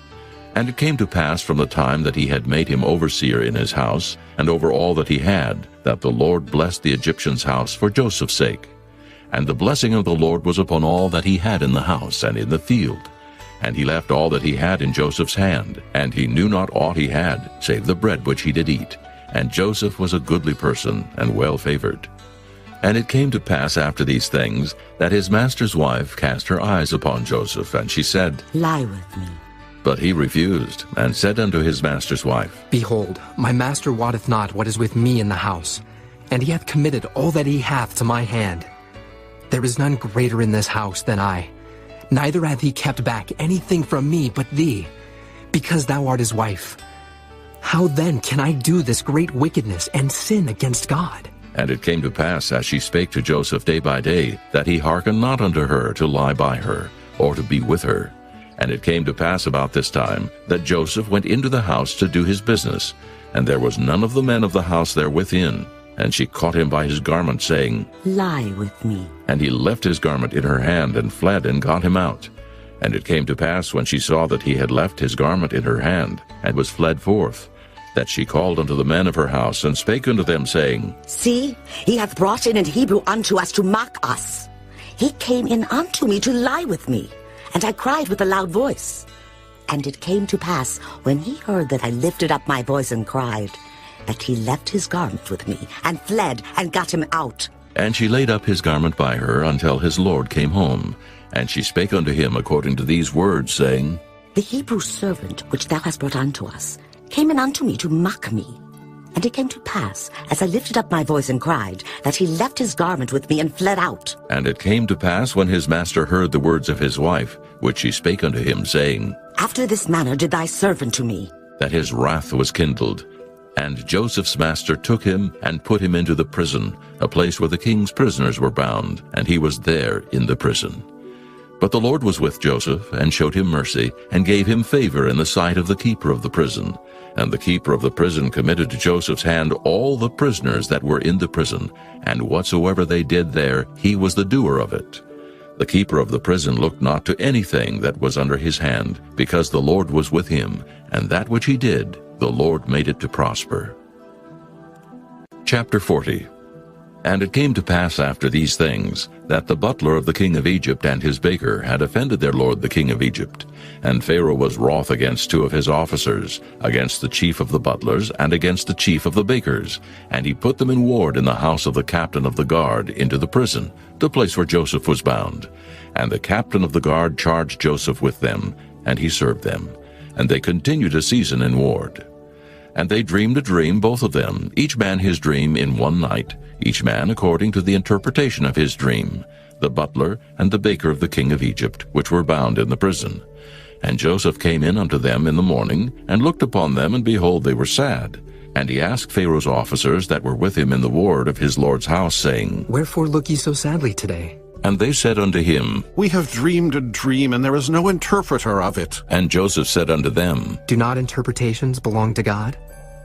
And it came to pass from the time that he had made him overseer in his house, and over all that he had, that the Lord blessed the Egyptian's house for Joseph's sake. And the blessing of the Lord was upon all that he had in the house and in the field. And he left all that he had in Joseph's hand, and he knew not aught he had, save the bread which he did eat. And Joseph was a goodly person, and well favored. And it came to pass after these things, that his master's wife cast her eyes upon Joseph, and she said, Lie with me. But he refused, and said unto his master's wife, Behold, my master wotteth not what is with me in the house, and he hath committed all that he hath to my hand. There is none greater in this house than I, neither hath he kept back anything from me but thee, because thou art his wife. How then can I do this great wickedness and sin against God? And it came to pass, as she spake to Joseph day by day, that he hearkened not unto her to lie by her, or to be with her. And it came to pass about this time, that Joseph went into the house to do his business, and there was none of the men of the house there within. And she caught him by his garment, saying, Lie with me. And he left his garment in her hand, and fled, and got him out. And it came to pass, when she saw that he had left his garment in her hand, and was fled forth, that she called unto the men of her house, and spake unto them, saying, See, he hath brought in an Hebrew unto us to mock us. He came in unto me to lie with me, and I cried with a loud voice. And it came to pass, when he heard that I lifted up my voice and cried, that he left his garment with me, and fled, and got him out. And she laid up his garment by her until his lord came home. And she spake unto him according to these words, saying, The Hebrew servant which thou hast brought unto us came in unto me to mock me. And it came to pass, as I lifted up my voice and cried, that he left his garment with me and fled out. And it came to pass, when his master heard the words of his wife, which she spake unto him, saying, After this manner did thy servant to me, that his wrath was kindled. And Joseph's master took him, and put him into the prison, a place where the king's prisoners were bound, and he was there in the prison. But the Lord was with Joseph, and showed him mercy, and gave him favor in the sight of the keeper of the prison. And the keeper of the prison committed to Joseph's hand all the prisoners that were in the prison, and whatsoever they did there, he was the doer of it. The keeper of the prison looked not to anything that was under his hand, because the Lord was with him, and that which he did, the Lord made it to prosper. Chapter 40. And it came to pass after these things, that the butler of the king of Egypt and his baker had offended their lord the king of Egypt. And Pharaoh was wroth against two of his officers, against the chief of the butlers, and against the chief of the bakers. And he put them in ward in the house of the captain of the guard into the prison, the place where Joseph was bound. And the captain of the guard charged Joseph with them, and he served them. And they continued a season in ward. And they dreamed a dream, both of them, each man his dream in one night, each man according to the interpretation of his dream, the butler and the baker of the king of Egypt, which were bound in the prison. And Joseph came in unto them in the morning, and looked upon them, and behold, they were sad. And he asked Pharaoh's officers that were with him in the ward of his lord's house, saying, Wherefore look ye so sadly today? And they said unto him, We have dreamed a dream, and there is no interpreter of it. And Joseph said unto them, Do not interpretations belong to God?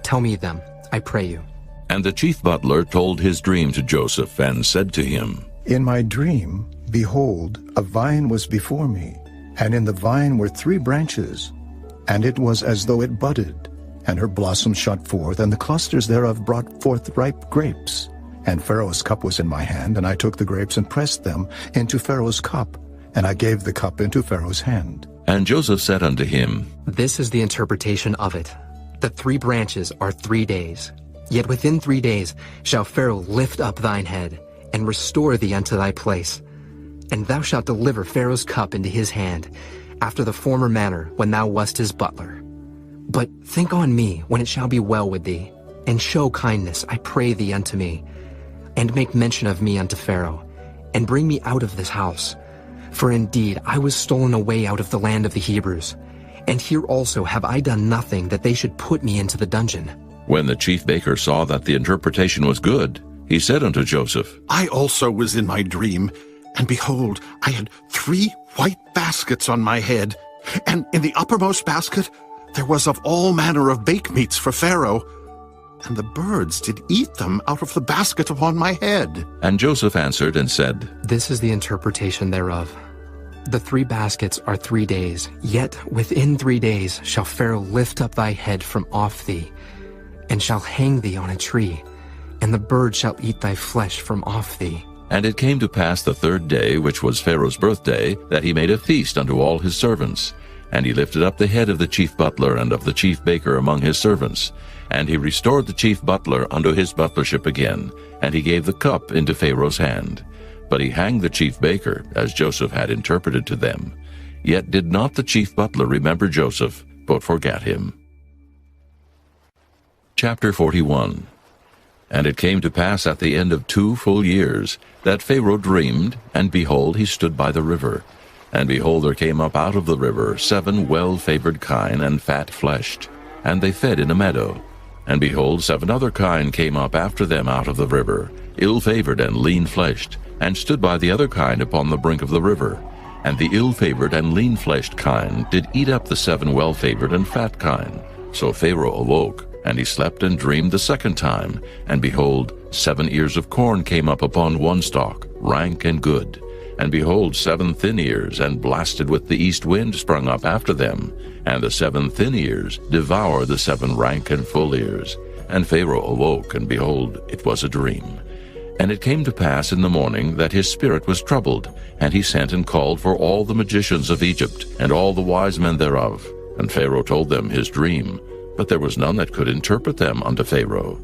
Tell me them, I pray you. And the chief butler told his dream to Joseph, and said to him, In my dream, behold, a vine was before me, and in the vine were 3 branches, and it was as though it budded, and her blossoms shot forth, and the clusters thereof brought forth ripe grapes. And Pharaoh's cup was in my hand, and I took the grapes and pressed them into Pharaoh's cup, and I gave the cup into Pharaoh's hand. And Joseph said unto him, This is the interpretation of it. The 3 branches are 3 days. Yet within 3 days shall Pharaoh lift up thine head, and restore thee unto thy place. And thou shalt deliver Pharaoh's cup into his hand, after the former manner when thou wast his butler. But think on me when it shall be well with thee, and show kindness, I pray thee, unto me, and make mention of me unto Pharaoh, and bring me out of this house. For indeed I was stolen away out of the land of the Hebrews, and here also have I done nothing that they should put me into the dungeon. When the chief baker saw that the interpretation was good, he said unto Joseph, I also was in my dream, and behold, I had 3 white baskets on my head, and in the uppermost basket there was of all manner of bakemeats for Pharaoh, and the birds did eat them out of the basket upon my head. And Joseph answered and said, This is the interpretation thereof. The 3 baskets are 3 days, yet within 3 days shall Pharaoh lift up thy head from off thee, and shall hang thee on a tree, and the bird shall eat thy flesh from off thee. And it came to pass the 3rd day, which was Pharaoh's birthday, that he made a feast unto all his servants. And he lifted up the head of the chief butler and of the chief baker among his servants. And he restored the chief butler unto his butlership again, and he gave the cup into Pharaoh's hand. But he hanged the chief baker, as Joseph had interpreted to them. Yet did not the chief butler remember Joseph, but forgat him. Chapter 41. And it came to pass at the end of 2 full years, that Pharaoh dreamed, and behold, he stood by the river. And behold, there came up out of the river 7 well-favored kine and fat-fleshed, and they fed in a meadow. And behold, 7 other kine came up after them out of the river, ill-favored and lean-fleshed, and stood by the other kine upon the brink of the river. And the ill-favored and lean-fleshed kine did eat up the 7 well-favored and fat kine. So Pharaoh awoke, and he slept and dreamed the second time. And behold, 7 ears of corn came up upon one stalk, rank and good. And behold, 7 thin ears, and blasted with the east wind, sprung up after them. And the 7 thin ears devoured the 7 rank and full ears. And Pharaoh awoke, and behold, it was a dream. And it came to pass in the morning that his spirit was troubled, and he sent and called for all the magicians of Egypt, and all the wise men thereof. And Pharaoh told them his dream, but there was none that could interpret them unto Pharaoh.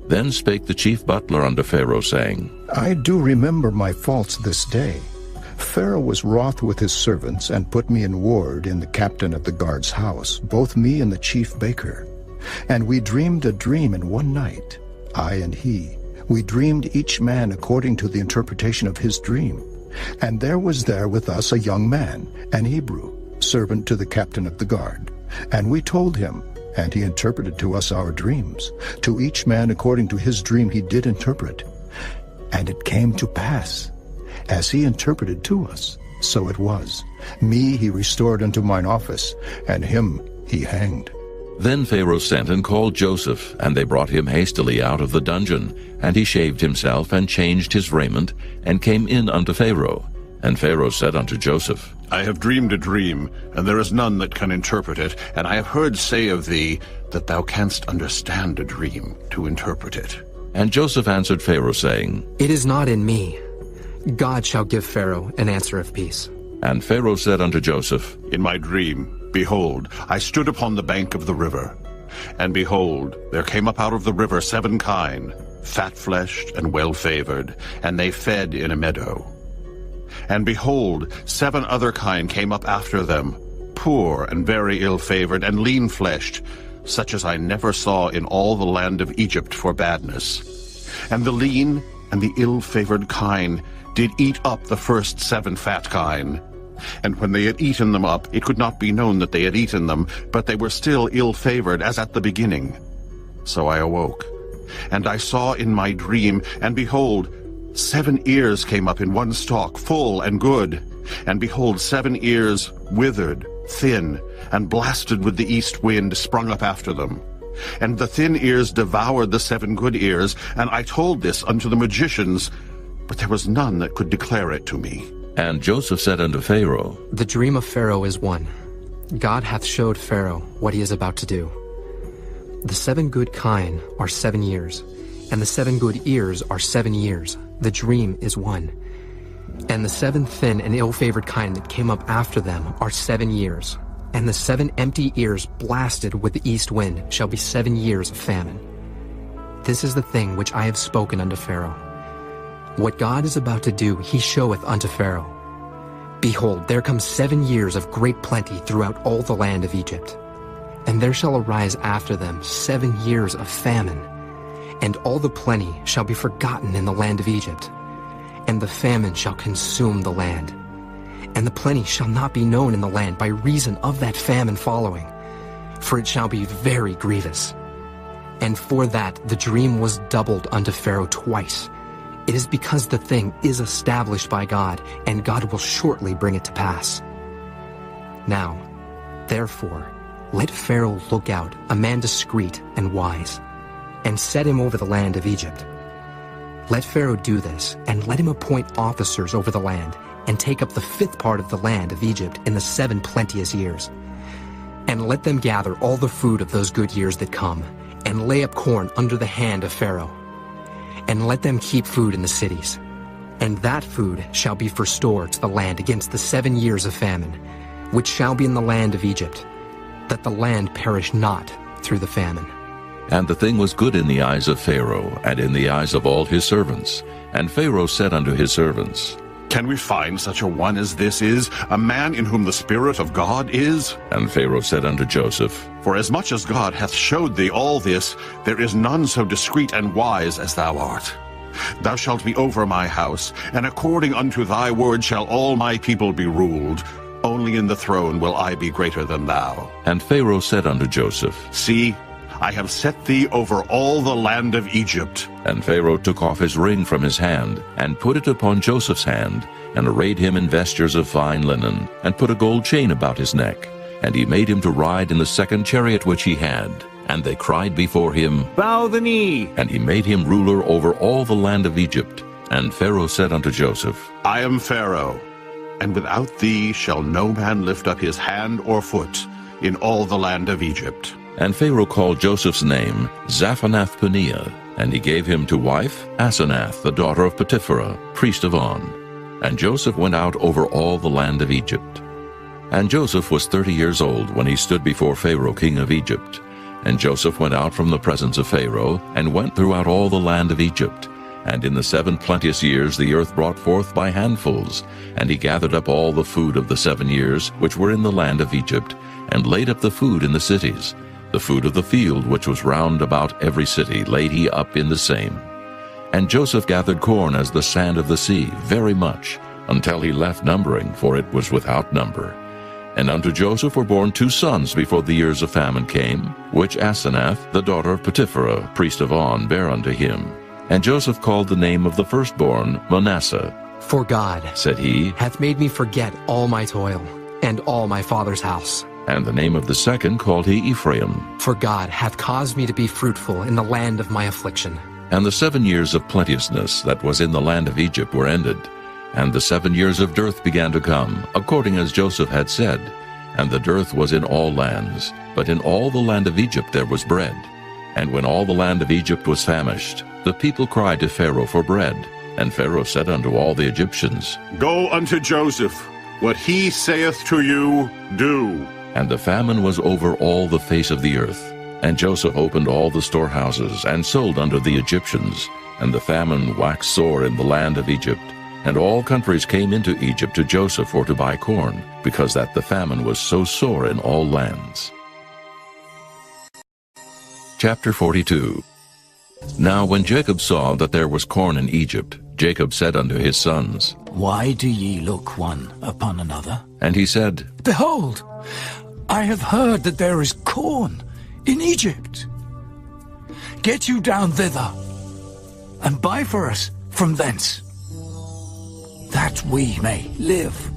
Then spake the chief butler unto Pharaoh, saying, I do remember my faults this day. Pharaoh was wroth with his servants, and put me in ward in the captain of the guard's house, both me and the chief baker. And we dreamed a dream in one night, I and he. We dreamed each man according to the interpretation of his dream. And there was there with us a young man, an Hebrew, servant to the captain of the guard. And we told him, and he interpreted to us our dreams. To each man according to his dream he did interpret. And it came to pass, as he interpreted to us, so it was. Me he restored unto mine office, and him he hanged. Then Pharaoh sent and called Joseph, and they brought him hastily out of the dungeon. And he shaved himself, and changed his raiment, and came in unto Pharaoh. And Pharaoh said unto Joseph, I have dreamed a dream, and there is none that can interpret it. And I have heard say of thee, that thou canst understand a dream to interpret it. And Joseph answered Pharaoh, saying, It is not in me. God shall give Pharaoh an answer of peace. And Pharaoh said unto Joseph, In my dream, behold, I stood upon the bank of the river. And behold, there came up out of the river 7 kine, fat-fleshed and well-favored, and they fed in a meadow. And behold, 7 other kine came up after them, poor and very ill-favored and lean-fleshed, such as I never saw in all the land of Egypt for badness. And the lean and the ill-favored kine did eat up the first 7 fat kine. And when they had eaten them up, it could not be known that they had eaten them, but they were still ill-favored as at the beginning. So I awoke, and I saw in my dream, and behold, 7 ears came up in one stalk, full and good. And behold, 7 ears withered, thin, and blasted with the east wind sprung up after them. And the thin ears devoured the 7 good ears, and I told this unto the magicians, but there was none that could declare it to me. And Joseph said unto Pharaoh, The dream of Pharaoh is one. God hath showed Pharaoh what he is about to do. The 7 good kine are 7 years, and the 7 good ears are 7 years. The dream is one. And the 7 thin and ill-favored kine that came up after them are 7 years. And the 7 empty ears blasted with the east wind shall be 7 years of famine. This is the thing which I have spoken unto Pharaoh. What God is about to do he showeth unto Pharaoh. Behold, there come 7 years of great plenty throughout all the land of Egypt. And there shall arise after them 7 years of famine. And all the plenty shall be forgotten in the land of Egypt. And the famine shall consume the land. And the plenty shall not be known in the land by reason of that famine following. For it shall be very grievous. And for that the dream was doubled unto Pharaoh twice. It is because the thing is established by God, and God will shortly bring it to pass. Now, therefore, let Pharaoh look out, a man discreet and wise, and set him over the land of Egypt. Let Pharaoh do this, and let him appoint officers over the land, and take up the 5th part of the land of Egypt in the 7 plenteous years. And let them gather all the fruit of those good years that come, and lay up corn under the hand of Pharaoh. And let them keep food in the cities. And that food shall be for store to the land against the 7 years of famine, which shall be in the land of Egypt, that the land perish not through the famine. And the thing was good in the eyes of Pharaoh, and in the eyes of all his servants. And Pharaoh said unto his servants, Can we find such a one as this is, a man in whom the Spirit of God is? And Pharaoh said unto Joseph, For as much as God hath showed thee all this, there is none so discreet and wise as thou art. Thou shalt be over my house, and according unto thy word shall all my people be ruled. Only in the throne will I be greater than thou. And Pharaoh said unto Joseph, See, I have set thee over all the land of Egypt. And Pharaoh took off his ring from his hand, and put it upon Joseph's hand, and arrayed him in vestures of fine linen, and put a gold chain about his neck. And he made him to ride in the second chariot which he had. And they cried before him, Bow the knee. And he made him ruler over all the land of Egypt. And Pharaoh said unto Joseph, I am Pharaoh, and without thee shall no man lift up his hand or foot in all the land of Egypt. And Pharaoh called Joseph's name Zaphanath-Paneah, and he gave him to wife Asenath, the daughter of Potipherah, priest of On. And Joseph went out over all the land of Egypt. And Joseph was 30 years old when he stood before Pharaoh king of Egypt. And Joseph went out from the presence of Pharaoh, and went throughout all the land of Egypt. And in the 7 plenteous years the earth brought forth by handfuls. And he gathered up all the food of the 7 years which were in the land of Egypt, and laid up the food in the cities. The food of the field which was round about every city laid he up in the same. And Joseph gathered corn as the sand of the sea, very much, until he left numbering, for it was without number. And unto Joseph were born 2 sons before the years of famine came, which Asenath, the daughter of Potipherah, priest of On, bare unto him. And Joseph called the name of the firstborn Manasseh. For God, said he, hath made me forget all my toil, and all my father's house. And the name of the second called he Ephraim. For God hath caused me to be fruitful in the land of my affliction. And the 7 years of plenteousness that was in the land of Egypt were ended. And the 7 years of dearth began to come, according as Joseph had said. And the dearth was in all lands, but in all the land of Egypt there was bread. And when all the land of Egypt was famished, the people cried to Pharaoh for bread. And Pharaoh said unto all the Egyptians, Go unto Joseph, what he saith to you, do. And the famine was over all the face of the earth. And Joseph opened all the storehouses, and sold unto the Egyptians. And the famine waxed sore in the land of Egypt. And all countries came into Egypt to Joseph for to buy corn, because that the famine was so sore in all lands. Chapter 42. Now when Jacob saw that there was corn in Egypt, Jacob said unto his sons, Why do ye look one upon another? And he said, Behold, I have heard that there is corn in Egypt. Get you down thither, and buy for us from thence, that we may live,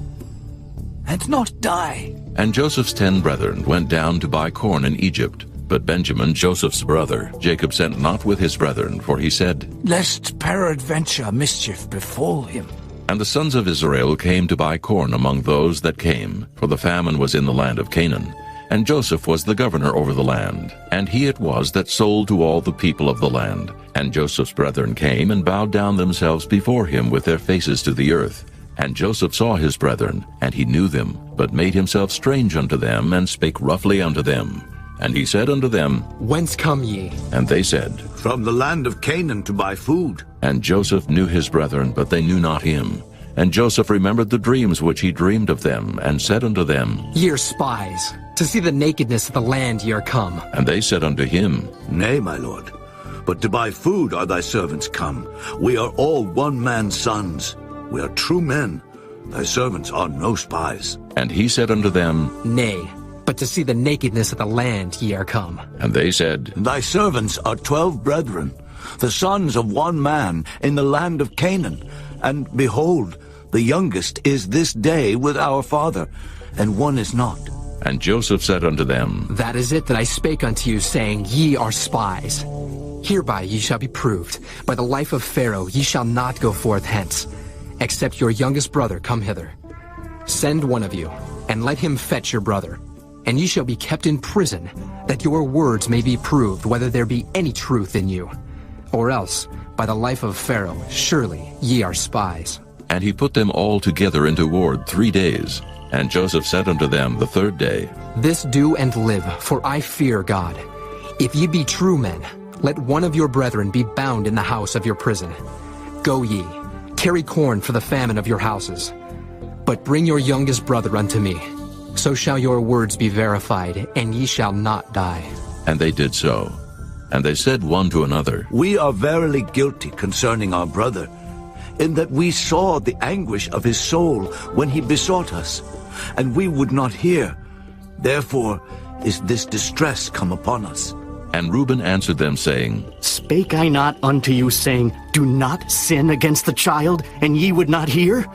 and not die. And Joseph's 10 brethren went down to buy corn in Egypt. But Benjamin, Joseph's brother, Jacob sent not with his brethren, for he said, Lest peradventure mischief befall him. And the sons of Israel came to buy corn among those that came, for the famine was in the land of Canaan. And Joseph was the governor over the land, and he it was that sold to all the people of the land. And Joseph's brethren came and bowed down themselves before him with their faces to the earth. And Joseph saw his brethren, and he knew them, but made himself strange unto them, and spake roughly unto them. And he said unto them, Whence come ye? And they said, From the land of Canaan to buy food. And Joseph knew his brethren, but they knew not him. And Joseph remembered the dreams which he dreamed of them, and said unto them, Ye are spies, to see the nakedness of the land ye are come. And they said unto him, Nay, my lord, but to buy food are thy servants come. We are all one man's sons. We are true men. Thy servants are no spies. And he said unto them, Nay, but to see the nakedness of the land ye are come. And they said, Thy servants are 12 brethren, the sons of one man in the land of Canaan. And behold, the youngest is this day with our father, and one is not. And Joseph said unto them, That is it that I spake unto you, saying, Ye are spies. Hereby ye shall be proved. By the life of Pharaoh ye shall not go forth hence, except your youngest brother come hither. Send one of you, and let him fetch your brother. And ye shall be kept in prison, that your words may be proved whether there be any truth in you. Or else, by the life of Pharaoh, surely ye are spies. And he put them all together into ward 3 days. And Joseph said unto them the 3rd day, This do and live, for I fear God. If ye be true men, let one of your brethren be bound in the house of your prison. Go ye, carry corn for the famine of your houses. But bring your youngest brother unto me. So shall your words be verified, and ye shall not die. And they did so. And they said one to another, We are verily guilty concerning our brother, in that we saw the anguish of his soul when he besought us, and we would not hear. Therefore is this distress come upon us. And Reuben answered them, saying, Spake I not unto you, saying, Do not sin against the child, and ye would not hear?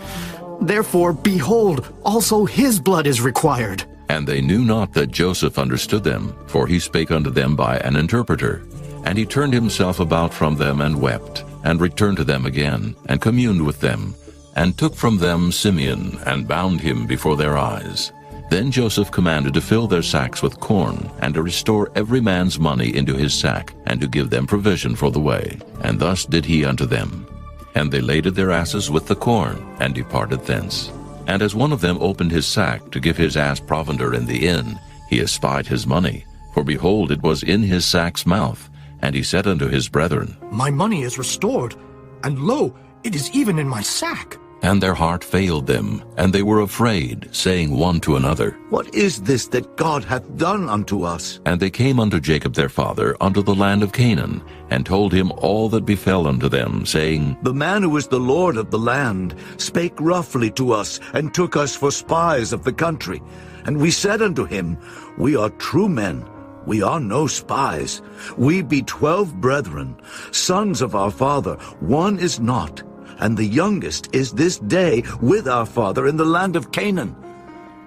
Therefore, behold, also his blood is required. And they knew not that Joseph understood them, for he spake unto them by an interpreter. And he turned himself about from them and wept, and returned to them again, and communed with them, and took from them Simeon, and bound him before their eyes. Then Joseph commanded to fill their sacks with corn, and to restore every man's money into his sack, and to give them provision for the way. And thus did he unto them. And they laded their asses with the corn, and departed thence. And as one of them opened his sack to give his ass provender in the inn, he espied his money. For behold, it was in his sack's mouth. And he said unto his brethren, My money is restored, and lo, it is even in my sack. And their heart failed them, and they were afraid, saying one to another, What is this that God hath done unto us? And they came unto Jacob their father unto the land of Canaan, and told him all that befell unto them, saying, The man who is the Lord of the land spake roughly to us, and took us for spies of the country. And we said unto him, We are true men, we are no spies. We be 12 brethren, sons of our father, one is not, and the youngest is this day with our father in the land of Canaan.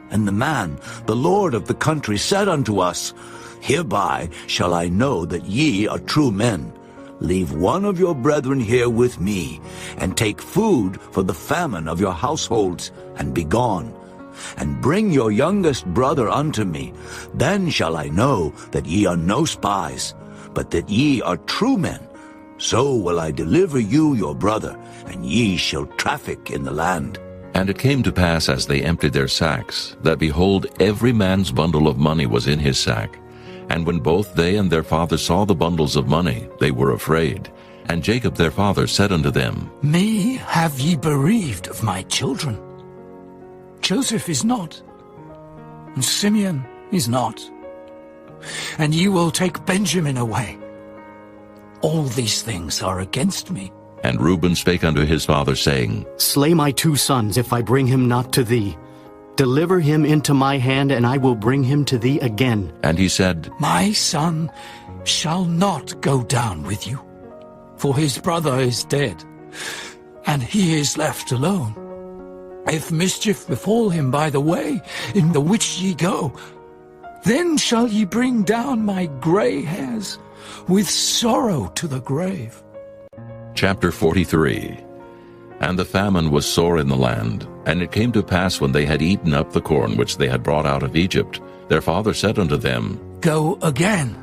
And the man, the Lord of the country, said unto us, Hereby shall I know that ye are true men. Leave one of your brethren here with me, and take food for the famine of your households, and be gone. And bring your youngest brother unto me. Then shall I know that ye are no spies, but that ye are true men. So will I deliver you your brother, and ye shall traffic in the land. And it came to pass, as they emptied their sacks, that behold, every man's bundle of money was in his sack. And when both they and their father saw the bundles of money, they were afraid. And Jacob their father said unto them, Me have ye bereaved of my children. Joseph is not, and Simeon is not, and ye will take Benjamin away. All these things are against me. And Reuben spake unto his father, saying, Slay my 2 sons, if I bring him not to thee. Deliver him into my hand, and I will bring him to thee again. And he said, My son shall not go down with you, for his brother is dead, and he is left alone. If mischief befall him by the way in the which ye go, then shall ye bring down my gray hairs with sorrow to the grave. Chapter 43. And the famine was sore in the land. And it came to pass, when they had eaten up the corn which they had brought out of Egypt, their father said unto them, Go again,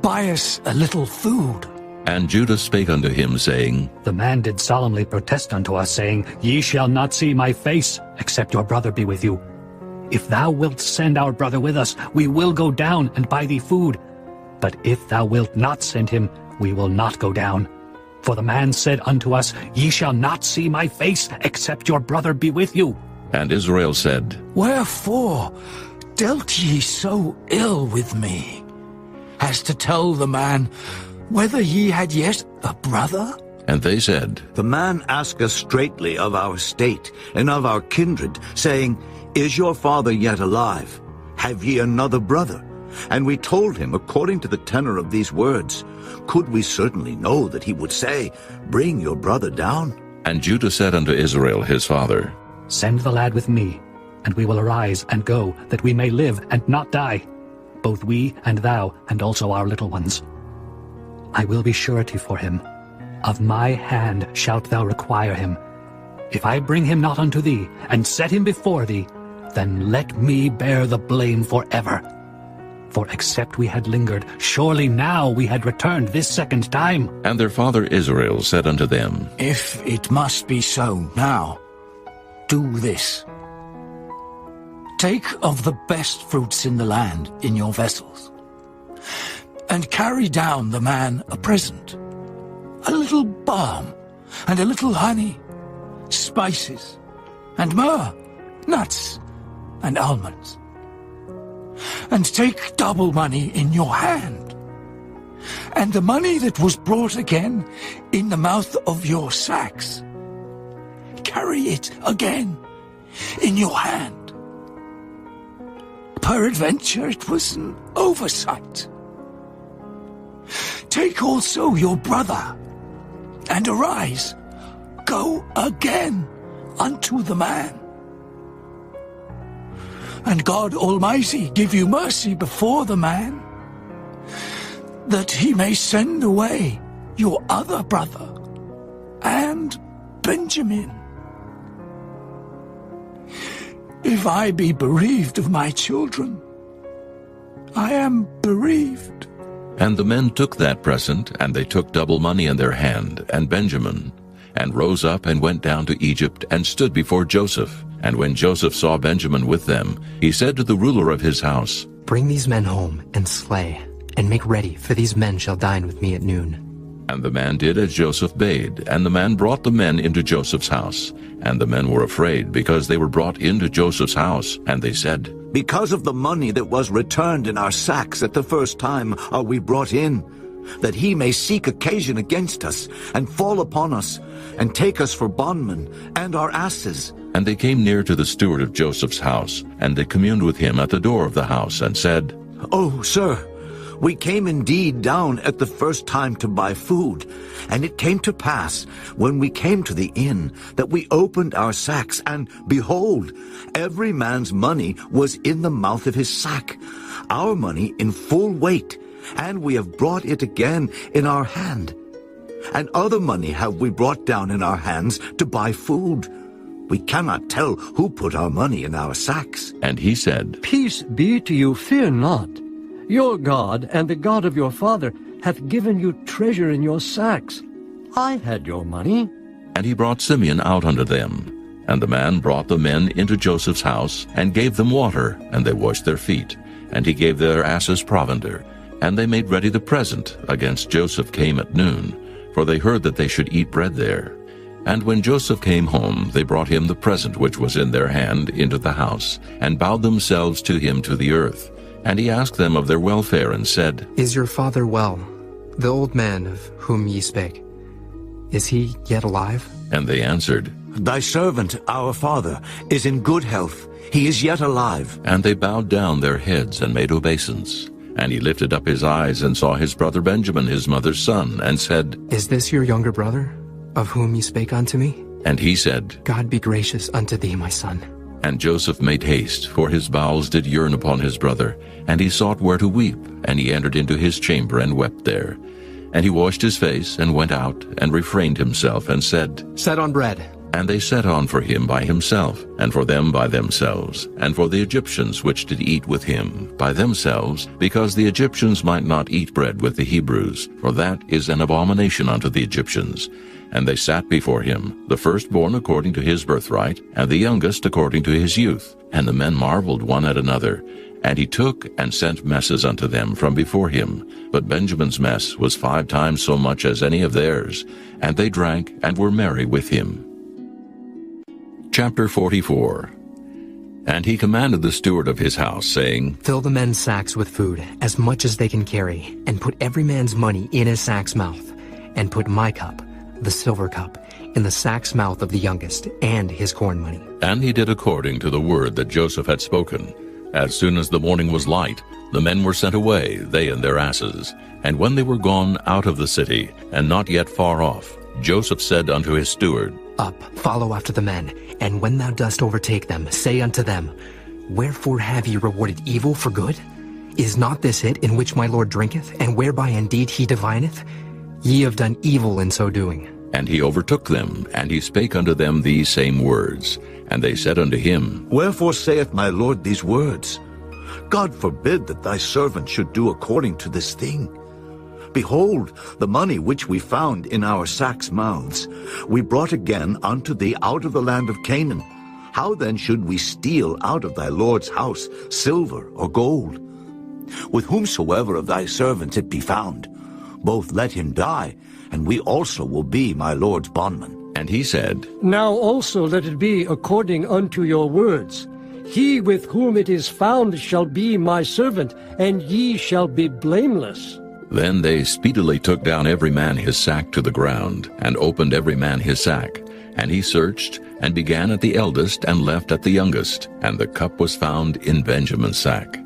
buy us a little food. And Judah spake unto him, saying, The man did solemnly protest unto us, saying, Ye shall not see my face, except your brother be with you. If thou wilt send our brother with us, we will go down and buy thee food. But if thou wilt not send him, we will not go down. For the man said unto us, Ye shall not see my face, except your brother be with you. And Israel said, Wherefore dealt ye so ill with me, as to tell the man whether ye had yet a brother? And they said, The man asked us straitly of our state and of our kindred, saying, Is your father yet alive? Have ye another brother? And we told him according to the tenor of these words. Could we certainly know that he would say, Bring your brother down? And Judah said unto Israel his father, Send the lad with me, and we will arise and go, that we may live and not die, both we and thou, and also our little ones. I will be surety for him. Of my hand shalt thou require him. If I bring him not unto thee, and set him before thee, then let me bear the blame forever. For except we had lingered, surely now we had returned this second time. And their father Israel said unto them, If it must be so now, do this. Take of the best fruits in the land in your vessels, and carry down the man a present, a little balm, and a little honey, spices, and myrrh, nuts, and almonds. And take double money in your hand, and the money that was brought again in the mouth of your sacks. Carry it again in your hand. Peradventure it was an oversight. Take also your brother, and arise, go again unto the man. And God Almighty give you mercy before the man, that he may send away your other brother and Benjamin. If I be bereaved of my children, I am bereaved. And the men took that present, and they took double money in their hand, and Benjamin, and rose up and went down to Egypt, and stood before Joseph. And when Joseph saw Benjamin with them, he said to the ruler of his house, Bring these men home, and slay, and make ready, for these men shall dine with me at noon. And the man did as Joseph bade, and the man brought the men into Joseph's house. And the men were afraid, because they were brought into Joseph's house. And they said, Because of the money that was returned in our sacks at the first time are we brought in, that he may seek occasion against us, and fall upon us, and take us for bondmen, and our asses. And they came near to the steward of Joseph's house, and they communed with him at the door of the house, and said, Oh, sir, we came indeed down at the first time to buy food, and it came to pass, when we came to the inn, that we opened our sacks, and behold, every man's money was in the mouth of his sack, our money in full weight, and we have brought it again in our hand. And other money have we brought down in our hands to buy food. We cannot tell who put our money in our sacks. And he said, Peace be to you, fear not. Your God and the God of your father hath given you treasure in your sacks. I had your money. And he brought Simeon out unto them. And the man brought the men into Joseph's house, and gave them water, and they washed their feet. And he gave their asses provender. And they made ready the present against Joseph came at noon, for they heard that they should eat bread there. And when Joseph came home, they brought him the present which was in their hand into the house, and bowed themselves to him to the earth. And he asked them of their welfare, and said, Is your father well, the old man of whom ye spake? Is he yet alive? And they answered, Thy servant, our father, is in good health. He is yet alive. And they bowed down their heads and made obeisance. And he lifted up his eyes and saw his brother Benjamin, his mother's son, and said, Is this your younger brother, of whom ye spake unto me? And he said, God be gracious unto thee, my son. And Joseph made haste, for his bowels did yearn upon his brother. And he sought where to weep, and he entered into his chamber and wept there. And he washed his face, and went out, and refrained himself, and said, Set on bread. And they set on for him by himself, and for them by themselves, and for the Egyptians which did eat with him by themselves, because the Egyptians might not eat bread with the Hebrews, for that is an abomination unto the Egyptians. And they sat before him, the firstborn according to his birthright, and the youngest according to his youth. And the men marveled one at another. And he took and sent messes unto them from before him. But Benjamin's mess was 5 times so much as any of theirs. And they drank and were merry with him. Chapter 44. And he commanded the steward of his house, saying, Fill the men's sacks with food, as much as they can carry, and put every man's money in his sack's mouth, and put my cup, the silver cup, in the sack's mouth of the youngest, and his corn money. And he did according to the word that Joseph had spoken. As soon as the morning was light, the men were sent away, they and their asses. And when they were gone out of the city, and not yet far off, Joseph said unto his steward, Up, follow after the men, and when thou dost overtake them, say unto them, Wherefore have ye rewarded evil for good? Is not this it in which my Lord drinketh, and whereby indeed he divineth? Ye have done evil in so doing. And he overtook them, and he spake unto them these same words. And they said unto him, Wherefore saith my Lord these words? God forbid that thy servant should do according to this thing. Behold, the money which we found in our sacks' mouths, we brought again unto thee out of the land of Canaan. How then should we steal out of thy Lord's house silver or gold? With whomsoever of thy servants it be found, both let him die, and we also will be my Lord's bondmen. And he said, Now also let it be according unto your words. He with whom it is found shall be my servant, and ye shall be blameless. Then they speedily took down every man his sack to the ground, and opened every man his sack. And he searched, and began at the eldest, and left at the youngest. And the cup was found in Benjamin's sack.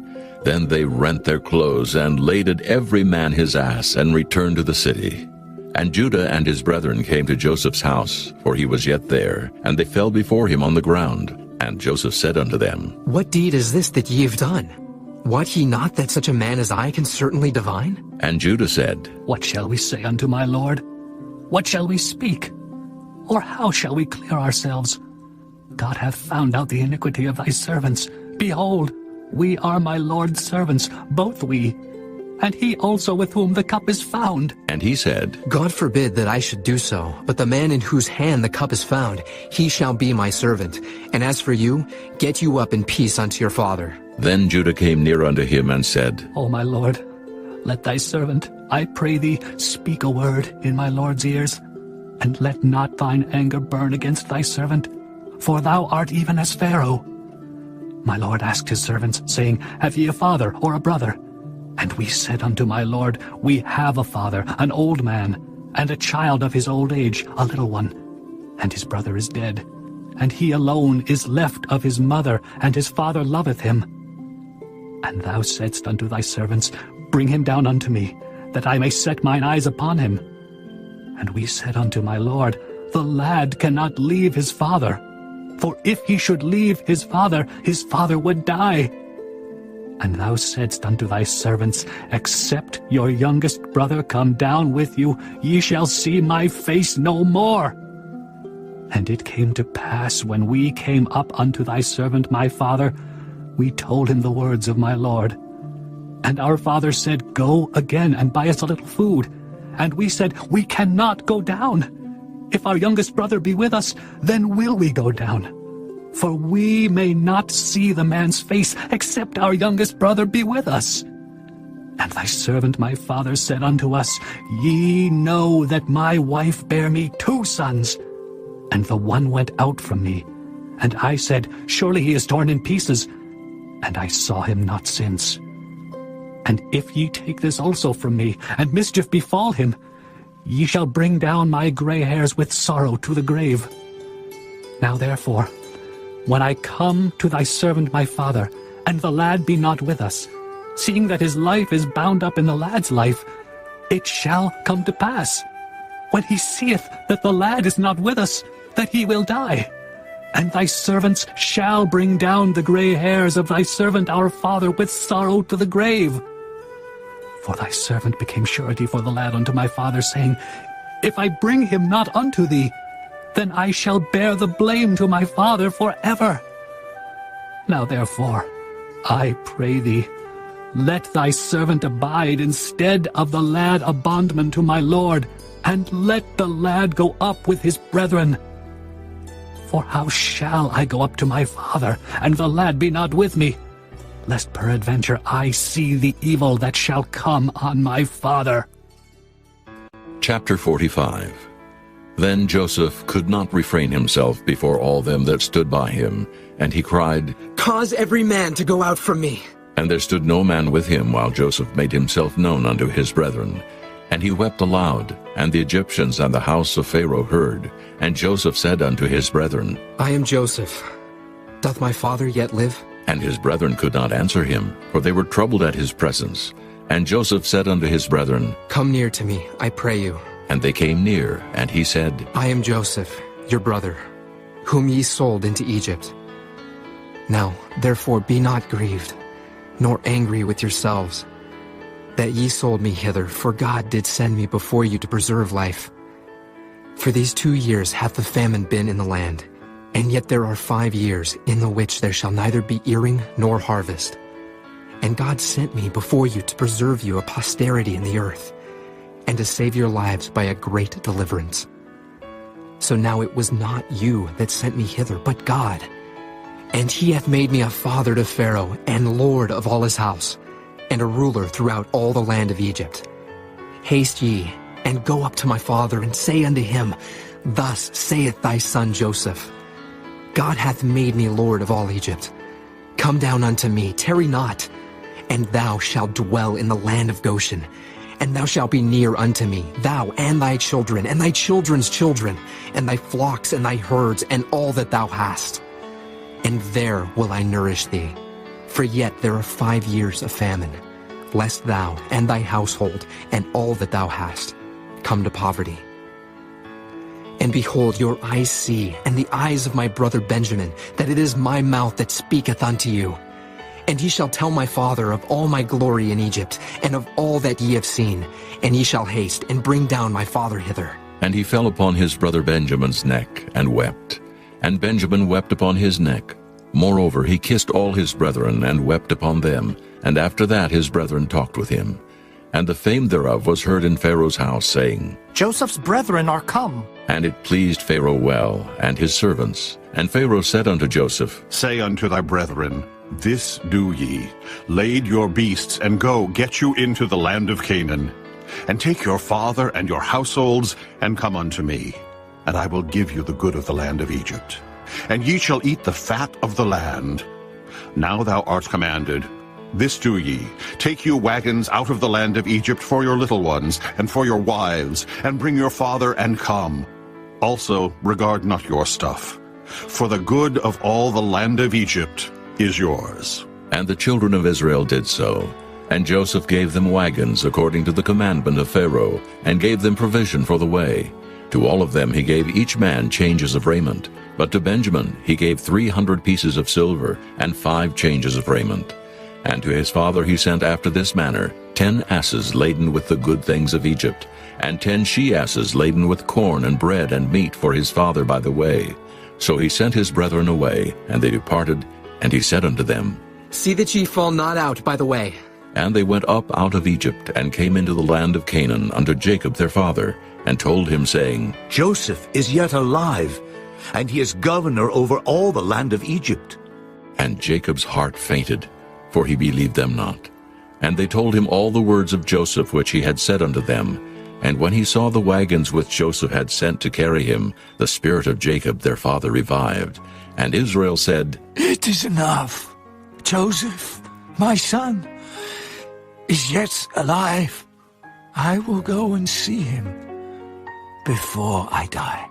Then they rent their clothes, and laded every man his ass, and returned to the city. And Judah and his brethren came to Joseph's house, for he was yet there, and they fell before him on the ground. And Joseph said unto them, What deed is this that ye have done? Wot ye not that such a man as I can certainly divine? And Judah said, What shall we say unto my lord? What shall we speak? Or how shall we clear ourselves? God hath found out the iniquity of thy servants. Behold, we are my lord's servants, both we, and he also with whom the cup is found. And he said, God forbid that I should do so, but the man in whose hand the cup is found, he shall be my servant. And as for you, get you up in peace unto your father. Then Judah came near unto him and said, O my lord, let thy servant, I pray thee, speak a word in my lord's ears, and let not thine anger burn against thy servant, for thou art even as Pharaoh. My lord asked his servants, saying, Have ye a father or a brother? And we said unto my lord, We have a father, an old man, and a child of his old age, a little one. And his brother is dead, and he alone is left of his mother, and his father loveth him. And thou saidst unto thy servants, Bring him down unto me, that I may set mine eyes upon him. And we said unto my lord, The lad cannot leave his father, for if he should leave his father would die. And thou saidst unto thy servants, Except your youngest brother come down with you, ye shall see my face no more. And it came to pass, when we came up unto thy servant my father, we told him the words of my lord. And our father said, Go again and buy us a little food. And we said, We cannot go down. If our youngest brother be with us, then will we go down. For we may not see the man's face, except our youngest brother be with us. And thy servant my father said unto us, Ye know that my wife bare me 2 sons, and the one went out from me. And I said, Surely he is torn in pieces. And I saw him not since. And if ye take this also from me, and mischief befall him, ye shall bring down my gray hairs with sorrow to the grave. Now therefore, when I come to thy servant my father, and the lad be not with us, seeing that his life is bound up in the lad's life, it shall come to pass, when he seeth that the lad is not with us, that he will die. And thy servants shall bring down the gray hairs of thy servant our father with sorrow to the grave. For thy servant became surety for the lad unto my father, saying, If I bring him not unto thee, then I shall bear the blame to my father forever. Now therefore, I pray thee, let thy servant abide instead of the lad a bondman to my lord, and let the lad go up with his brethren. For how shall I go up to my father, and the lad be not with me, lest peradventure I see the evil that shall come on my father? Chapter 45. Then Joseph could not refrain himself before all them that stood by him, and he cried, Cause every man to go out from me. And there stood no man with him while Joseph made himself known unto his brethren. And he wept aloud, and the Egyptians and the house of Pharaoh heard. And Joseph said unto his brethren, I am Joseph. Doth my father yet live? And his brethren could not answer him, for they were troubled at his presence. And Joseph said unto his brethren, Come near to me, I pray you. And they came near, and he said, I am Joseph, your brother, whom ye sold into Egypt. Now, therefore, be not grieved, nor angry with yourselves, that ye sold me hither, for God did send me before you to preserve life. For these 2 years hath the famine been in the land, and yet there are 5 years in the which there shall neither be earing nor harvest. And God sent me before you to preserve you a posterity in the earth, and to save your lives by a great deliverance. So now it was not you that sent me hither, but God. And he hath made me a father to Pharaoh, and lord of all his house, and a ruler throughout all the land of Egypt. Haste ye, and go up to my father, and say unto him, Thus saith thy son Joseph, God hath made me Lord of all Egypt. Come down unto me, tarry not, and thou shalt dwell in the land of Goshen, and thou shalt be near unto me, thou and thy children, and thy children's children, and thy flocks and thy herds, and all that thou hast. And there will I nourish thee, for yet there are 5 years of famine, lest thou and thy household, and all that thou hast, come to poverty. And behold, your eyes see, and the eyes of my brother Benjamin, that it is my mouth that speaketh unto you. And ye shall tell my father of all my glory in Egypt, and of all that ye have seen, and ye shall haste, and bring down my father hither. And he fell upon his brother Benjamin's neck, and wept. And Benjamin wept upon his neck. Moreover, he kissed all his brethren, and wept upon them. And after that his brethren talked with him. And the fame thereof was heard in Pharaoh's house, saying, Joseph's brethren are come. And it pleased Pharaoh well, and his servants. And Pharaoh said unto Joseph, Say unto thy brethren, This do ye, lade your beasts, and go, get you into the land of Canaan. And take your father and your households, and come unto me. And I will give you the good of the land of Egypt. And ye shall eat the fat of the land. Now thou art commanded, This do ye, take you wagons out of the land of Egypt for your little ones, and for your wives, and bring your father, and come. Also regard not your stuff, for the good of all the land of Egypt is yours. And the children of Israel did so. And Joseph gave them wagons according to the commandment of Pharaoh, and gave them provision for the way. To all of them he gave each man changes of raiment. But to Benjamin he gave 300 pieces of silver, and 5 changes of raiment. And to his father he sent after this manner 10 asses laden with the good things of Egypt, and 10 she-asses laden with corn and bread and meat for his father by the way. So he sent his brethren away, and they departed, and he said unto them, See that ye fall not out by the way. And they went up out of Egypt, and came into the land of Canaan unto Jacob their father, and told him, saying, Joseph is yet alive, and he is governor over all the land of Egypt. And Jacob's heart fainted, for he believed them not. And they told him all the words of Joseph which he had said unto them. And when he saw the wagons which Joseph had sent to carry him, the spirit of Jacob their father revived. And Israel said, It is enough. Joseph, my son, is yet alive. I will go and see him before I die.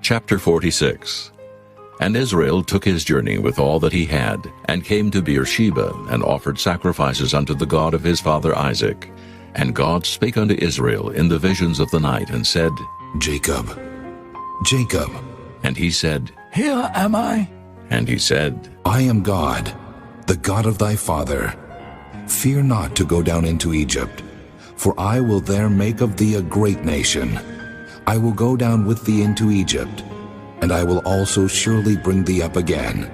Chapter 46. And Israel took his journey with all that he had, and came to Beersheba, and offered sacrifices unto the God of his father Isaac. And God spake unto Israel in the visions of the night, and said, Jacob, Jacob. And he said, Here am I. And he said, I am God, the God of thy father. Fear not to go down into Egypt, for I will there make of thee a great nation. I will go down with thee into Egypt, and I will also surely bring thee up again.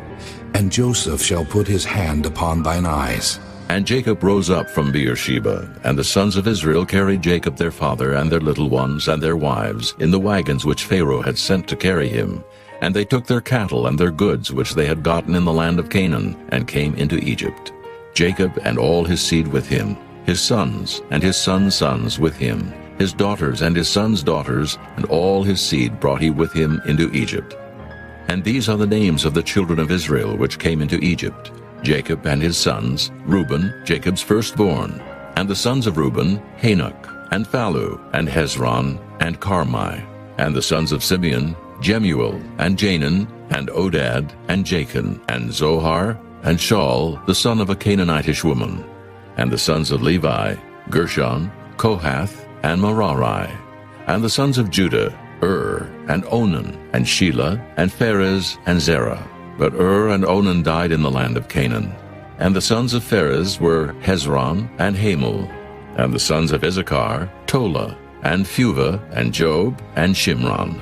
And Joseph shall put his hand upon thine eyes. And Jacob rose up from Beersheba, and the sons of Israel carried Jacob their father, and their little ones, and their wives, in the wagons which Pharaoh had sent to carry him. And they took their cattle and their goods which they had gotten in the land of Canaan, and came into Egypt. Jacob and all his seed with him, his sons and his sons' sons with him, his daughters and his sons' daughters, and all his seed brought he with him into Egypt. And these are the names of the children of Israel which came into Egypt: Jacob and his sons, Reuben, Jacob's firstborn, and the sons of Reuben, Hanok, and Phalu, and Hezron, and Carmi, and the sons of Simeon, Jemuel, and Janaan, and Odad, and Jachin, and Zohar, and Shaul, the son of a Canaanitish woman, and the sons of Levi, Gershon, Kohath, and Merari, and the sons of Judah, and Onan, and Shelah, and Pharez, and Zerah. But and Onan died in the land of Canaan. And the sons of Pharez were Hezron, and Hamul, and the sons of Issachar, Tola, and Phuvah, and Job, and Shimron.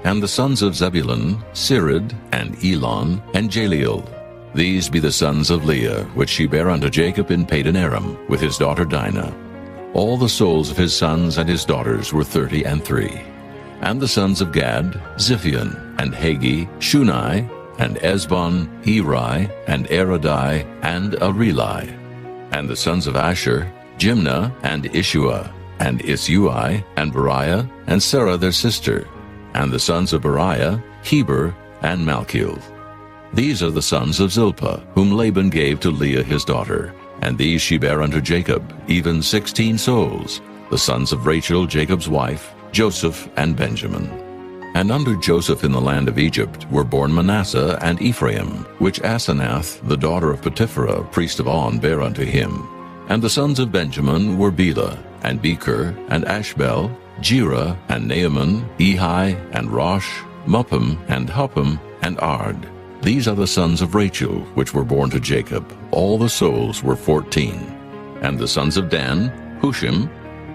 And the sons of Zebulun, Sirid, and Elon, and Jaleel. These be the sons of Leah, which she bare unto Jacob in Padan Aram, with his daughter Dinah. All the souls of his sons and his daughters were 33. And the sons of Gad, Ziphion, and Hagi, Shunai, and Esbon, Eri, and Eradai, and Areli. And the sons of Asher, Jimnah, and Ishua, and Isui, and Beriah, and Sarah their sister. And the sons of Beriah, Heber, and Malchiel. These are the sons of Zilpah, whom Laban gave to Leah his daughter. And these she bare unto Jacob, even 16 souls, the sons of Rachel Jacob's wife, Joseph and Benjamin. And under Joseph in the land of Egypt were born Manasseh and Ephraim, which Asenath, the daughter of Potipherah, priest of On, bare unto him. And the sons of Benjamin were Bela, and Becher, and Ashbel, Jerah, and Naaman, Ehi, and Rosh, Muppim, and Huppim, and Ard. These are the sons of Rachel, which were born to Jacob. All the souls were 14. And the sons of Dan, Hushim.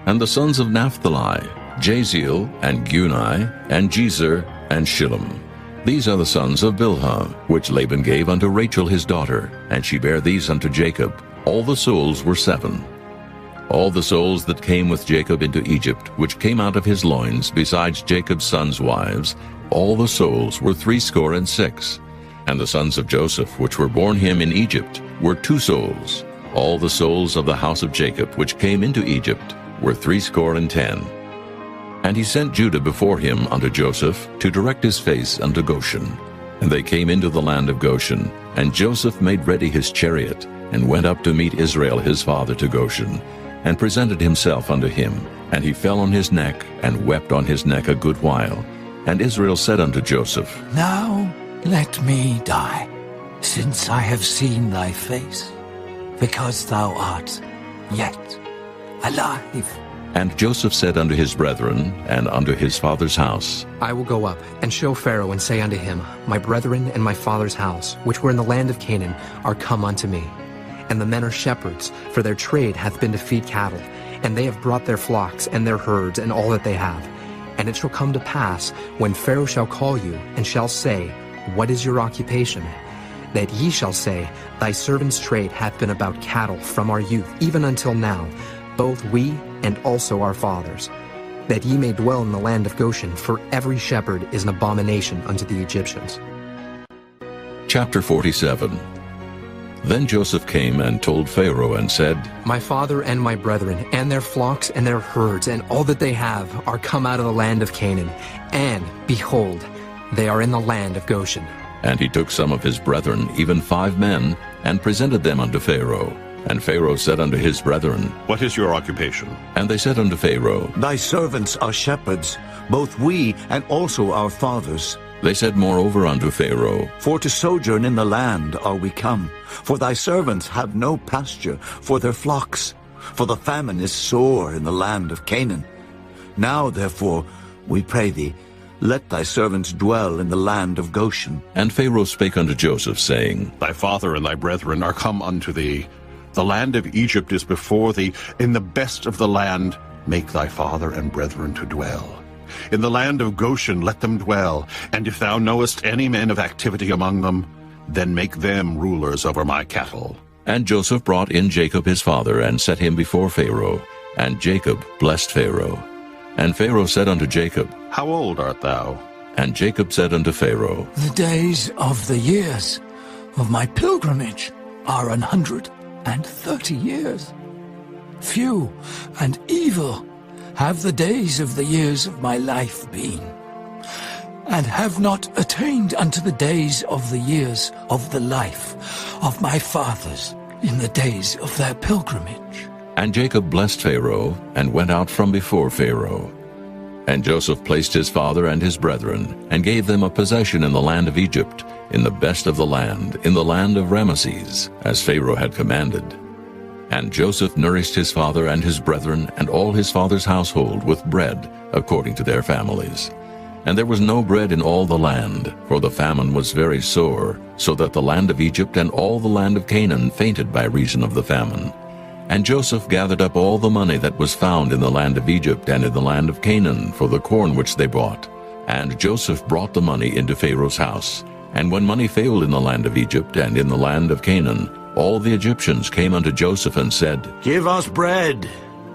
And the sons of Naphtali, Jaziel, and Guni, and Jezer, and Shillem. These are the sons of Bilhah, which Laban gave unto Rachel his daughter, and she bare these unto Jacob. All the souls were 7. All the souls that came with Jacob into Egypt, which came out of his loins, besides Jacob's sons' wives, all the souls were 66. And the sons of Joseph, which were born him in Egypt, were 2 souls. All the souls of the house of Jacob, which came into Egypt, were 70. And he sent Judah before him unto Joseph, to direct his face unto Goshen. And they came into the land of Goshen, and Joseph made ready his chariot, and went up to meet Israel his father to Goshen, and presented himself unto him. And he fell on his neck, and wept on his neck a good while. And Israel said unto Joseph, Now let me die, since I have seen thy face, because thou art yet alive. And Joseph said unto his brethren, and unto his father's house, I will go up, and show Pharaoh, and say unto him, My brethren and my father's house, which were in the land of Canaan, are come unto me. And the men are shepherds, for their trade hath been to feed cattle, and they have brought their flocks, and their herds, and all that they have. And it shall come to pass, when Pharaoh shall call you, and shall say, What is your occupation? That ye shall say, Thy servant's trade hath been about cattle from our youth, even until now, both we and also our fathers, that ye may dwell in the land of Goshen, for every shepherd is an abomination unto the Egyptians. Chapter 47. Then Joseph came and told Pharaoh and said, My father and my brethren, and their flocks and their herds, and all that they have, are come out of the land of Canaan, and, behold, they are in the land of Goshen. And he took some of his brethren, even 5 men, and presented them unto Pharaoh. And Pharaoh said unto his brethren, What is your occupation? And they said unto Pharaoh, Thy servants are shepherds, both we and also our fathers. They said moreover unto Pharaoh, For to sojourn in the land are we come, for thy servants have no pasture for their flocks, for the famine is sore in the land of Canaan. Now therefore, we pray thee, let thy servants dwell in the land of Goshen. And Pharaoh spake unto Joseph, saying, Thy father and thy brethren are come unto thee. The land of Egypt is before thee. In the best of the land make thy father and brethren to dwell. In the land of Goshen let them dwell, and if thou knowest any men of activity among them, then make them rulers over my cattle. And Joseph brought in Jacob his father, and set him before Pharaoh. And Jacob blessed Pharaoh. And Pharaoh said unto Jacob, How old art thou? And Jacob said unto Pharaoh, The days of the years of my pilgrimage are 130 years. Few and evil have the days of the years of my life been, and have not attained unto the days of the years of the life of my fathers in the days of their pilgrimage. And Jacob blessed Pharaoh, and went out from before Pharaoh. And Joseph placed his father and his brethren, and gave them a possession in the land of Egypt, in the best of the land, in the land of Ramesses, as Pharaoh had commanded. And Joseph nourished his father and his brethren, and all his father's household, with bread, according to their families. And there was no bread in all the land, for the famine was very sore, so that the land of Egypt and all the land of Canaan fainted by reason of the famine. And Joseph gathered up all the money that was found in the land of Egypt and in the land of Canaan for the corn which they bought. And Joseph brought the money into Pharaoh's house. And when money failed in the land of Egypt and in the land of Canaan, all the Egyptians came unto Joseph and said, Give us bread,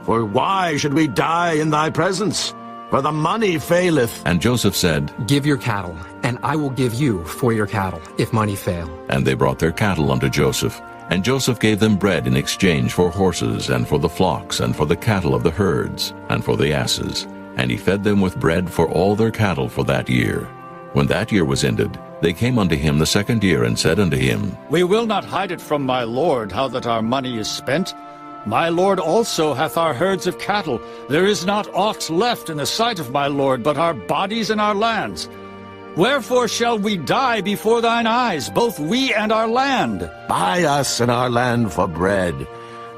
for why should we die in thy presence? For the money faileth. And Joseph said, Give your cattle, and I will give you for your cattle, if money fail. And they brought their cattle unto Joseph. And Joseph gave them bread in exchange for horses, and for the flocks, and for the cattle of the herds, and for the asses. And he fed them with bread for all their cattle for that year. When that year was ended, they came unto him the second year, and said unto him, We will not hide it from my lord, how that our money is spent. My lord also hath our herds of cattle. There is not aught left in the sight of my lord, but our bodies and our lands. Wherefore shall we die before thine eyes, both we and our land? Buy us and our land for bread,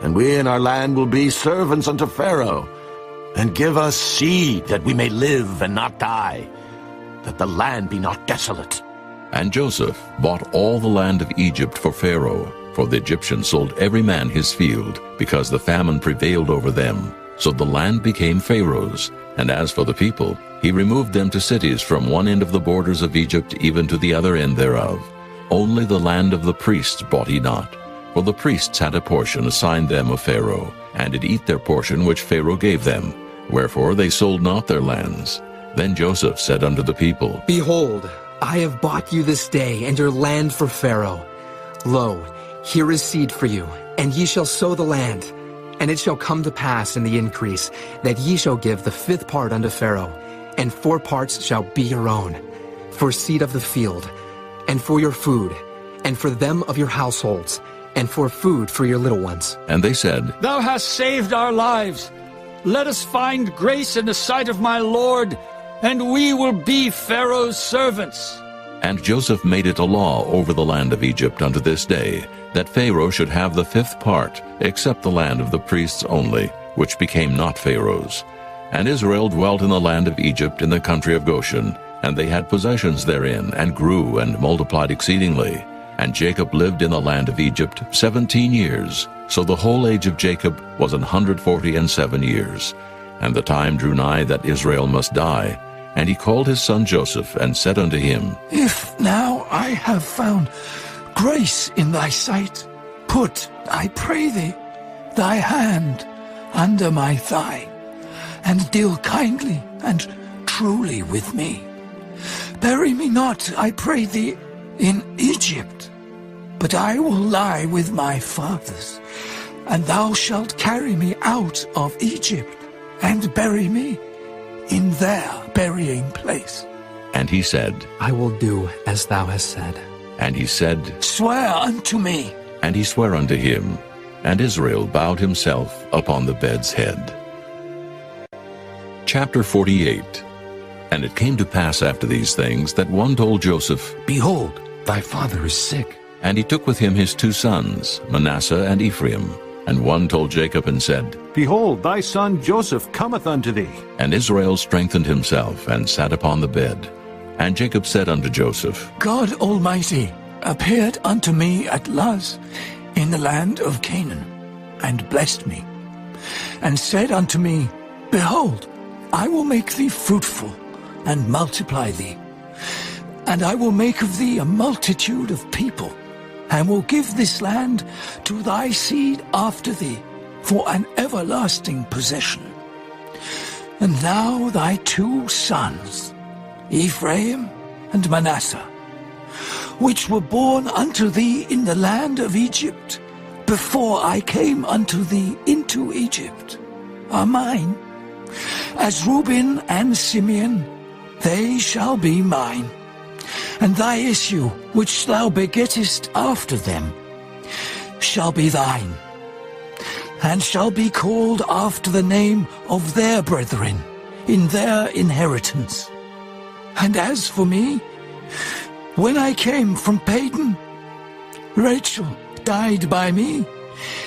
and we and our land will be servants unto Pharaoh. And give us seed, that we may live and not die, that the land be not desolate. And Joseph bought all the land of Egypt for Pharaoh, for the Egyptians sold every man his field, because the famine prevailed over them. So the land became Pharaoh's. And as for the people, he removed them to cities from one end of the borders of Egypt even to the other end thereof. Only the land of the priests bought he not, for the priests had a portion assigned them of Pharaoh, and did eat their portion which Pharaoh gave them. Wherefore they sold not their lands. Then Joseph said unto the people, Behold, I have bought you this day and your land for Pharaoh. Lo, here is seed for you, and ye shall sow the land. And it shall come to pass in the increase, that ye shall give the 5th part unto Pharaoh, and 4 parts shall be your own, for seed of the field, and for your food, and for them of your households, and for food for your little ones. And they said, Thou hast saved our lives. Let us find grace in the sight of my lord, and we will be Pharaoh's servants. And Joseph made it a law over the land of Egypt unto this day, that Pharaoh should have the 5th part, except the land of the priests only, which became not Pharaoh's. And Israel dwelt in the land of Egypt in the country of Goshen, and they had possessions therein, and grew and multiplied exceedingly. And Jacob lived in the land of Egypt 17 years. So the whole age of Jacob was 147 years. And the time drew nigh that Israel must die. And he called his son Joseph, and said unto him, If now I have found grace in thy sight, put, I pray thee, thy hand under my thigh, and deal kindly and truly with me. Bury me not, I pray thee, in Egypt, but I will lie with my fathers, and thou shalt carry me out of Egypt, and bury me in their burying place. And he said, I will do as thou hast said. And he said, Swear unto me. And he sware unto him. And Israel bowed himself upon the bed's head. Chapter 48. And it came to pass after these things, that one told Joseph, Behold, thy father is sick. And he took with him his 2 sons, Manasseh and Ephraim. And one told Jacob and said, Behold, thy son Joseph cometh unto thee. And Israel strengthened himself, and sat upon the bed. And Jacob said unto Joseph, God Almighty appeared unto me at Luz in the land of Canaan, and blessed me, and said unto me, Behold, I will make thee fruitful, and multiply thee. And I will make of thee a multitude of people, and will give this land to thy seed after thee, for an everlasting possession. And now thy 2 sons, Ephraim and Manasseh, which were born unto thee in the land of Egypt, before I came unto thee into Egypt, are mine. As Reuben and Simeon, they shall be mine. And thy issue, which thou begettest after them, shall be thine, and shall be called after the name of their brethren in their inheritance. And as for me, when I came from Padan, Rachel died by me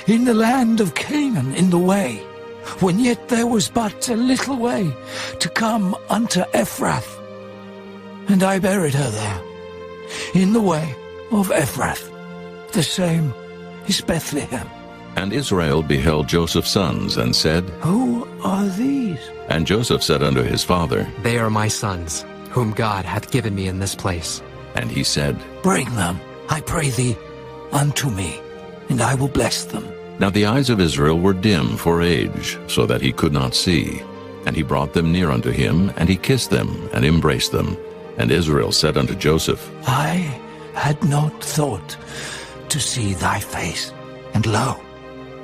in the land of Canaan in the way, when yet there was but a little way to come unto Ephrath. And I buried her there, in the way of Ephrath. The same is Bethlehem. And Israel beheld Joseph's sons, and said, Who are these? And Joseph said unto his father, They are my sons, whom God hath given me in this place. And he said, Bring them, I pray thee, unto me, and I will bless them. Now the eyes of Israel were dim for age, so that he could not see. And he brought them near unto him, and he kissed them, and embraced them. And Israel said unto Joseph, I had not thought to see thy face, and lo,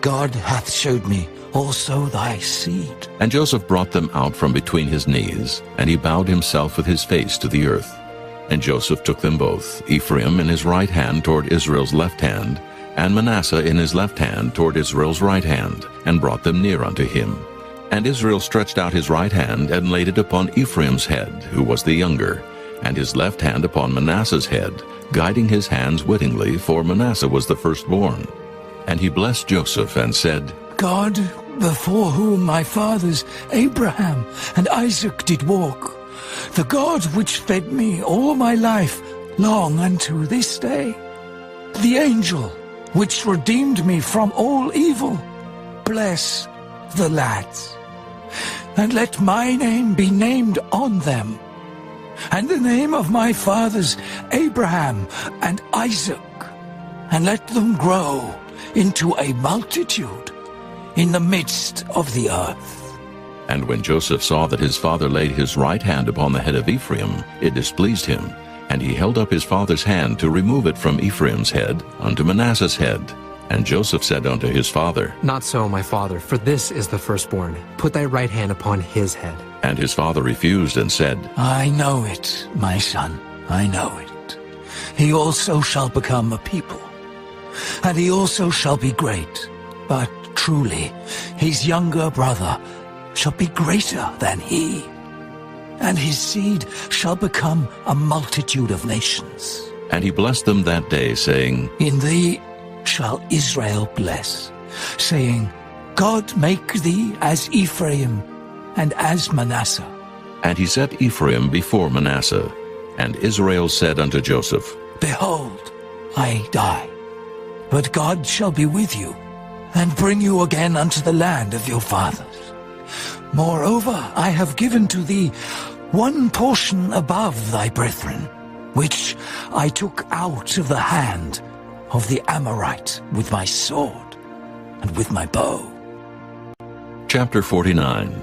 God hath showed me also thy seed. And Joseph brought them out from between his knees, and he bowed himself with his face to the earth. And Joseph took them both, Ephraim in his right hand toward Israel's left hand, and Manasseh in his left hand toward Israel's right hand, and brought them near unto him. And Israel stretched out his right hand, and laid it upon Ephraim's head, who was the younger, and his left hand upon Manasseh's head, guiding his hands wittingly, for Manasseh was the firstborn. And he blessed Joseph, and said, God, before whom my fathers Abraham and Isaac did walk, the God which fed me all my life long unto this day, the angel which redeemed me from all evil, bless the lads, and let my name be named on them, and the name of my fathers Abraham and Isaac, and let them grow into a multitude in the midst of the earth. And when Joseph saw that his father laid his right hand upon the head of Ephraim, it displeased him, and he held up his father's hand to remove it from Ephraim's head unto Manasseh's head. And Joseph said unto his father, Not so, my father, for this is the firstborn. Put thy right hand upon his head. And his father refused and said, I know it, my son, I know it. He also shall become a people, and he also shall be great. But truly, his younger brother shall be greater than he, and his seed shall become a multitude of nations. And he blessed them that day, saying, In thee shall Israel bless, saying, God make thee as Ephraim and as Manasseh. And he set Ephraim before Manasseh. And Israel said unto Joseph, Behold, I die, but God shall be with you, and bring you again unto the land of your fathers. Moreover, I have given to thee one portion above thy brethren, which I took out of the hand of the Amorite with my sword and with my bow. Chapter 49.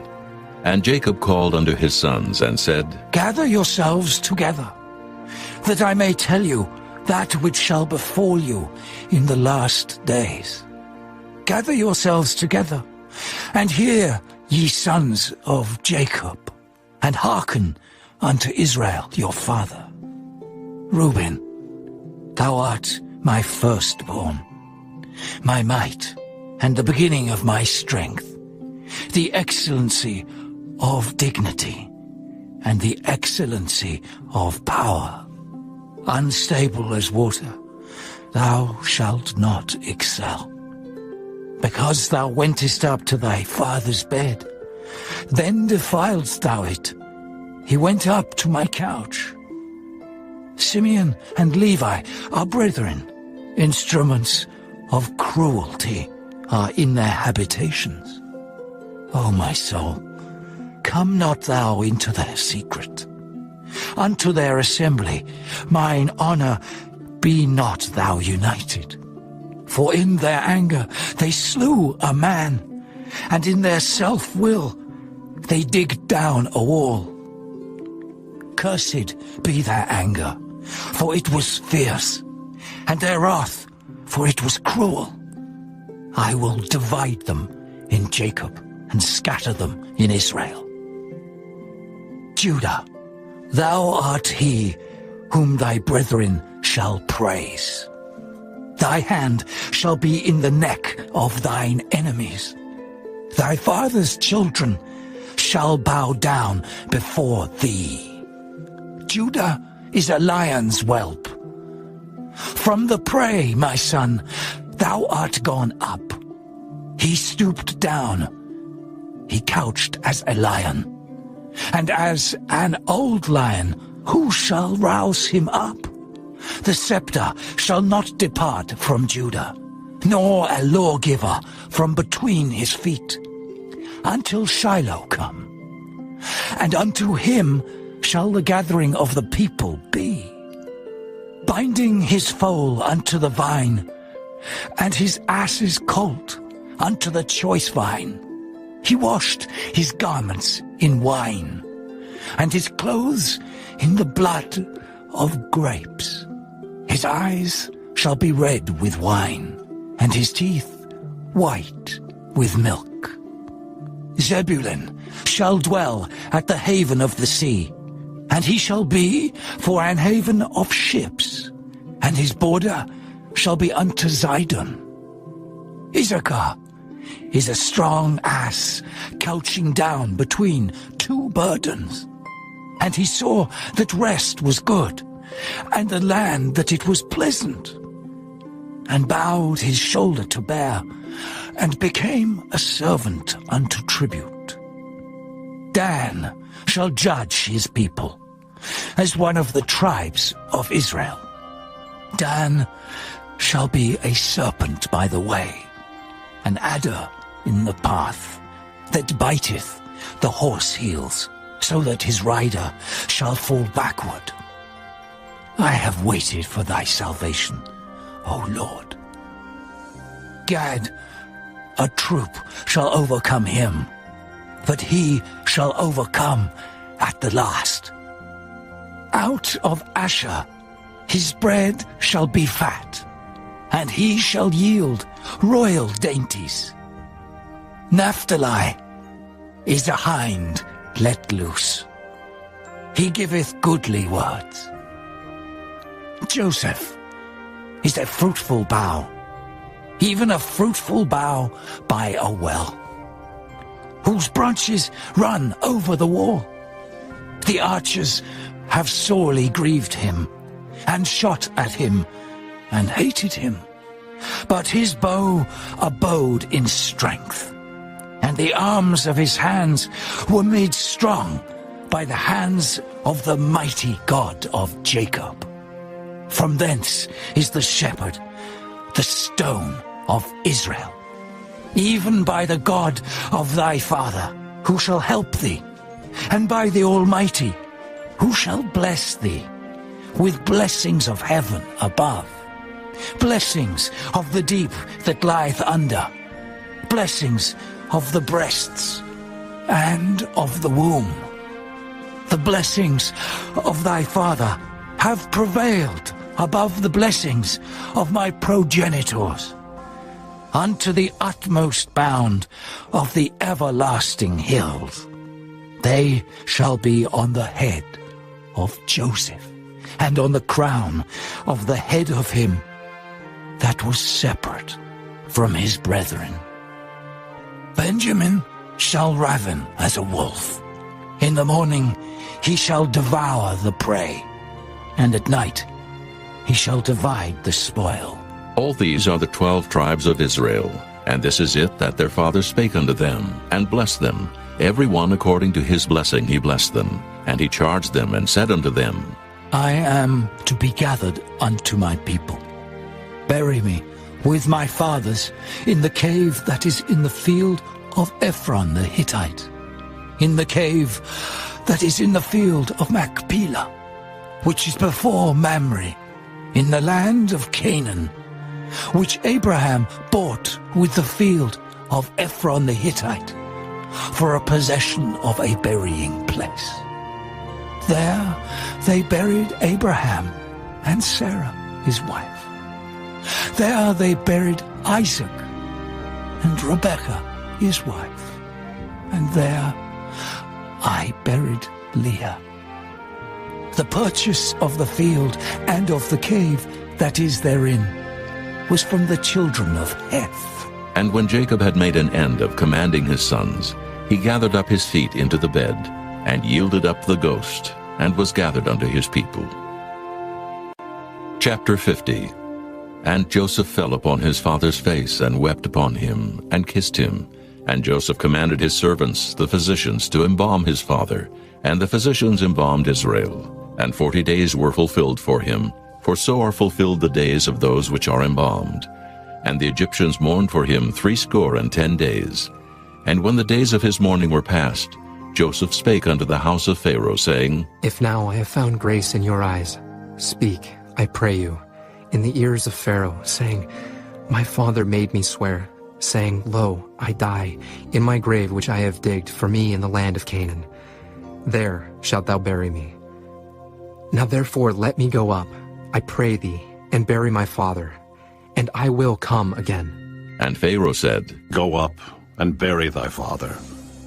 And Jacob called unto his sons, and said, Gather yourselves together, that I may tell you that which shall befall you in the last days. Gather yourselves together, and hear, ye sons of Jacob, and hearken unto Israel your father. Reuben, thou art my firstborn, my might, and the beginning of my strength, the excellency of dignity, and the excellency of power. Unstable as water, thou shalt not excel. Because thou wentest up to thy father's bed, then defiledst thou it. He went up to my couch. Simeon and Levi are brethren. Instruments of cruelty are in their habitations. O my soul, come not thou into their secret. Unto their assembly, mine honor, be not thou united. For in their anger they slew a man, and in their self-will they dig down a wall. Cursed be their anger, for it was fierce, and their wrath, for it was cruel. I will divide them in Jacob, and scatter them in Israel. Judah, thou art he whom thy brethren shall praise. Thy hand shall be in the neck of thine enemies. Thy father's children shall bow down before thee. Judah is a lion's whelp. From the prey, my son, thou art gone up. He stooped down. He couched as a lion. And as an old lion, who shall rouse him up? The scepter shall not depart from Judah, nor a lawgiver from between his feet, until Shiloh come. And unto him shall the gathering of the people be, binding his foal unto the vine, and his ass's colt unto the choice vine. He washed his garments in wine, and his clothes in the blood of grapes. His eyes shall be red with wine, and his teeth white with milk. Zebulun shall dwell at the haven of the sea, and he shall be for an haven of ships, and his border shall be unto Zidon. Issachar is a strong ass couching down between two burdens. And he saw that rest was good, and the land that it was pleasant, and bowed his shoulder to bear, and became a servant unto tribute. Dan shall judge his people, as one of the tribes of Israel. Dan shall be a serpent by the way, an adder in the path, that biteth the horse heels, so that his rider shall fall backward. I have waited for thy salvation, O Lord. Gad, a troop shall overcome him, but he shall overcome at the last. Out of Asher his bread shall be fat, and he shall yield royal dainties. Naphtali is a hind let loose. He giveth goodly words. Joseph is a fruitful bough, even a fruitful bough by a well, whose branches run over the wall. The archers have sorely grieved him, and shot at him, and hated him. But his bow abode in strength, and the arms of his hands were made strong by the hands of the mighty God of Jacob. From thence is the shepherd, the stone of Israel, even by the God of thy father, who shall help thee, and by the Almighty, who shall bless thee, with blessings of heaven above, blessings of the deep that lieth under, blessings of the breasts and of the womb. The blessings of thy father have prevailed above the blessings of my progenitors, unto the utmost bound of the everlasting hills. They shall be on the head of Joseph, and on the crown of the head of him that was separate from his brethren. Benjamin shall raven as a wolf. In the morning he shall devour the prey, and at night he shall divide the spoil. All these are the 12 tribes of Israel, and this is it that their father spake unto them, and blessed them. Every one according to his blessing he blessed them. And he charged them, and said unto them, I am to be gathered unto my people. Bury me with my fathers in the cave that is in the field of Ephron the Hittite, in the cave that is in the field of Machpelah, which is before Mamre, in the land of Canaan, which Abraham bought with the field of Ephron the Hittite, for a possession of a burying place. There they buried Abraham and Sarah his wife. There they buried Isaac and Rebekah his wife. And there I buried Leah. The purchase of the field and of the cave that is therein was from the children of Heth. And when Jacob had made an end of commanding his sons, he gathered up his feet into the bed, and yielded up the ghost, and was gathered unto his people. Chapter 50. And Joseph fell upon his father's face, and wept upon him, and kissed him. And Joseph commanded his servants, the physicians, to embalm his father. And the physicians embalmed Israel. And 40 days were fulfilled for him, for so are fulfilled the days of those which are embalmed. And the Egyptians mourned for him 60 days. And when the days of his mourning were past, Joseph spake unto the house of Pharaoh, saying, If now I have found grace in your eyes, speak, I pray you, in the ears of Pharaoh, saying, My father made me swear, saying, Lo, I die in my grave which I have digged for me in the land of Canaan. There shalt thou bury me. Now therefore let me go up, I pray thee, and bury my father, and I will come again. And Pharaoh said, Go up and bury thy father,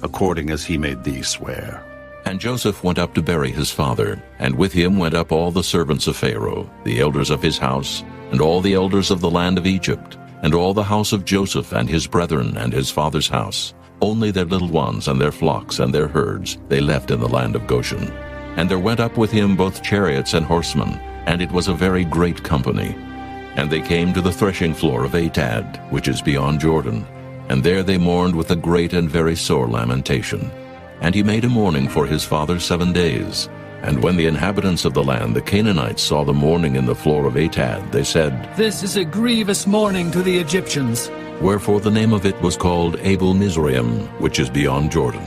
according as he made thee swear. And Joseph went up to bury his father, and with him went up all the servants of Pharaoh, the elders of his house, and all the elders of the land of Egypt, and all the house of Joseph and his brethren and his father's house. Only their little ones and their flocks and their herds they left in the land of Goshen. And there went up with him both chariots and horsemen, and it was a very great company. And they came to the threshing floor of Atad, which is beyond Jordan, and there they mourned with a great and very sore lamentation. And he made a mourning for his father 7 days. And when the inhabitants of the land, the Canaanites, saw the mourning in the floor of Atad, they said, This is a grievous mourning to the Egyptians. Wherefore the name of it was called Abel Mizraim, which is beyond Jordan.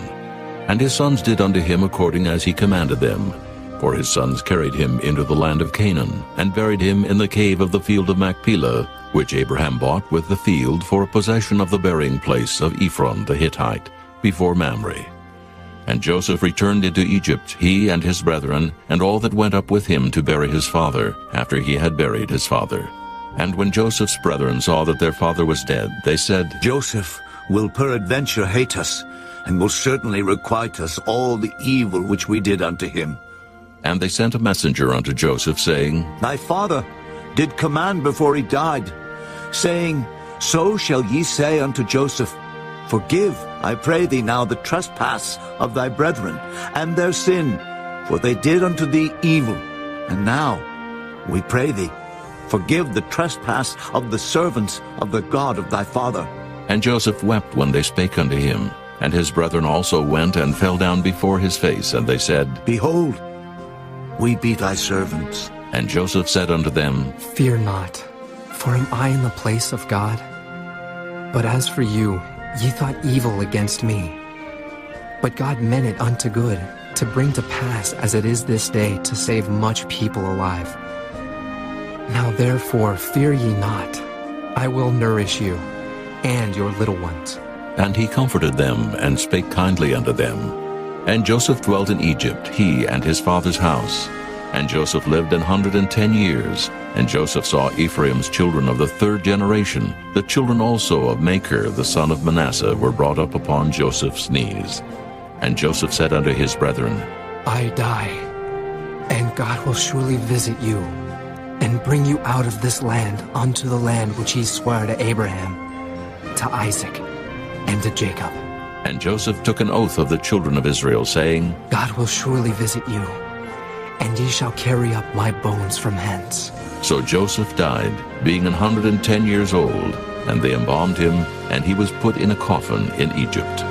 And his sons did unto him according as he commanded them. For his sons carried him into the land of Canaan, and buried him in the cave of the field of Machpelah, which Abraham bought with the field for a possession of the burying place of Ephron the Hittite, before Mamre. And Joseph returned into Egypt, he and his brethren, and all that went up with him to bury his father, after he had buried his father. And when Joseph's brethren saw that their father was dead, they said, Joseph will peradventure hate us, and will certainly requite us all the evil which we did unto him. And they sent a messenger unto Joseph, saying, Thy father did command before he died, saying, So shall ye say unto Joseph, Forgive, I pray thee now, the trespass of thy brethren, and their sin, for they did unto thee evil. And now, we pray thee, forgive the trespass of the servants of the God of thy father. And Joseph wept when they spake unto him. And his brethren also went and fell down before his face, and they said, Behold, we be thy servants. And Joseph said unto them, Fear not, for am I in the place of God? But as for you, ye thought evil against me. But God meant it unto good, to bring to pass as it is this day, to save much people alive. Now therefore fear ye not, I will nourish you, and your little ones. And he comforted them, and spake kindly unto them. And Joseph dwelt in Egypt, he and his father's house. And Joseph lived 110 years. And Joseph saw Ephraim's children of the 3rd generation. The children also of Machir the son of Manasseh were brought up upon Joseph's knees. And Joseph said unto his brethren, I die, and God will surely visit you, and bring you out of this land unto the land which he sware to Abraham, to Isaac, and to Jacob. And Joseph took an oath of the children of Israel, saying, God will surely visit you, and ye shall carry up my bones from hence. So Joseph died, being 110 years old, and they embalmed him, and he was put in a coffin in Egypt.